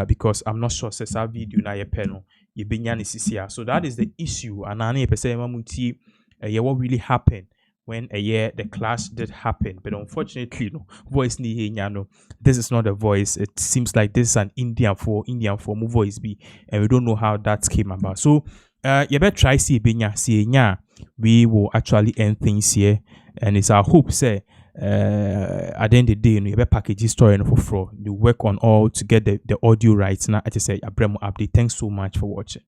because I'm not sure says our video na your panel. So that is the issue. And I say what really happened when the clash did happen. But unfortunately, voice ni this is not a voice. It seems like this is an Indian form voice be, and we don't know how that came about. So you better try see we will actually end things here, and it's our hope say at the end of the day, you better package this story for fraud. You work on all to get the audio rights. Now I just say Abremo update. Thanks so much for watching.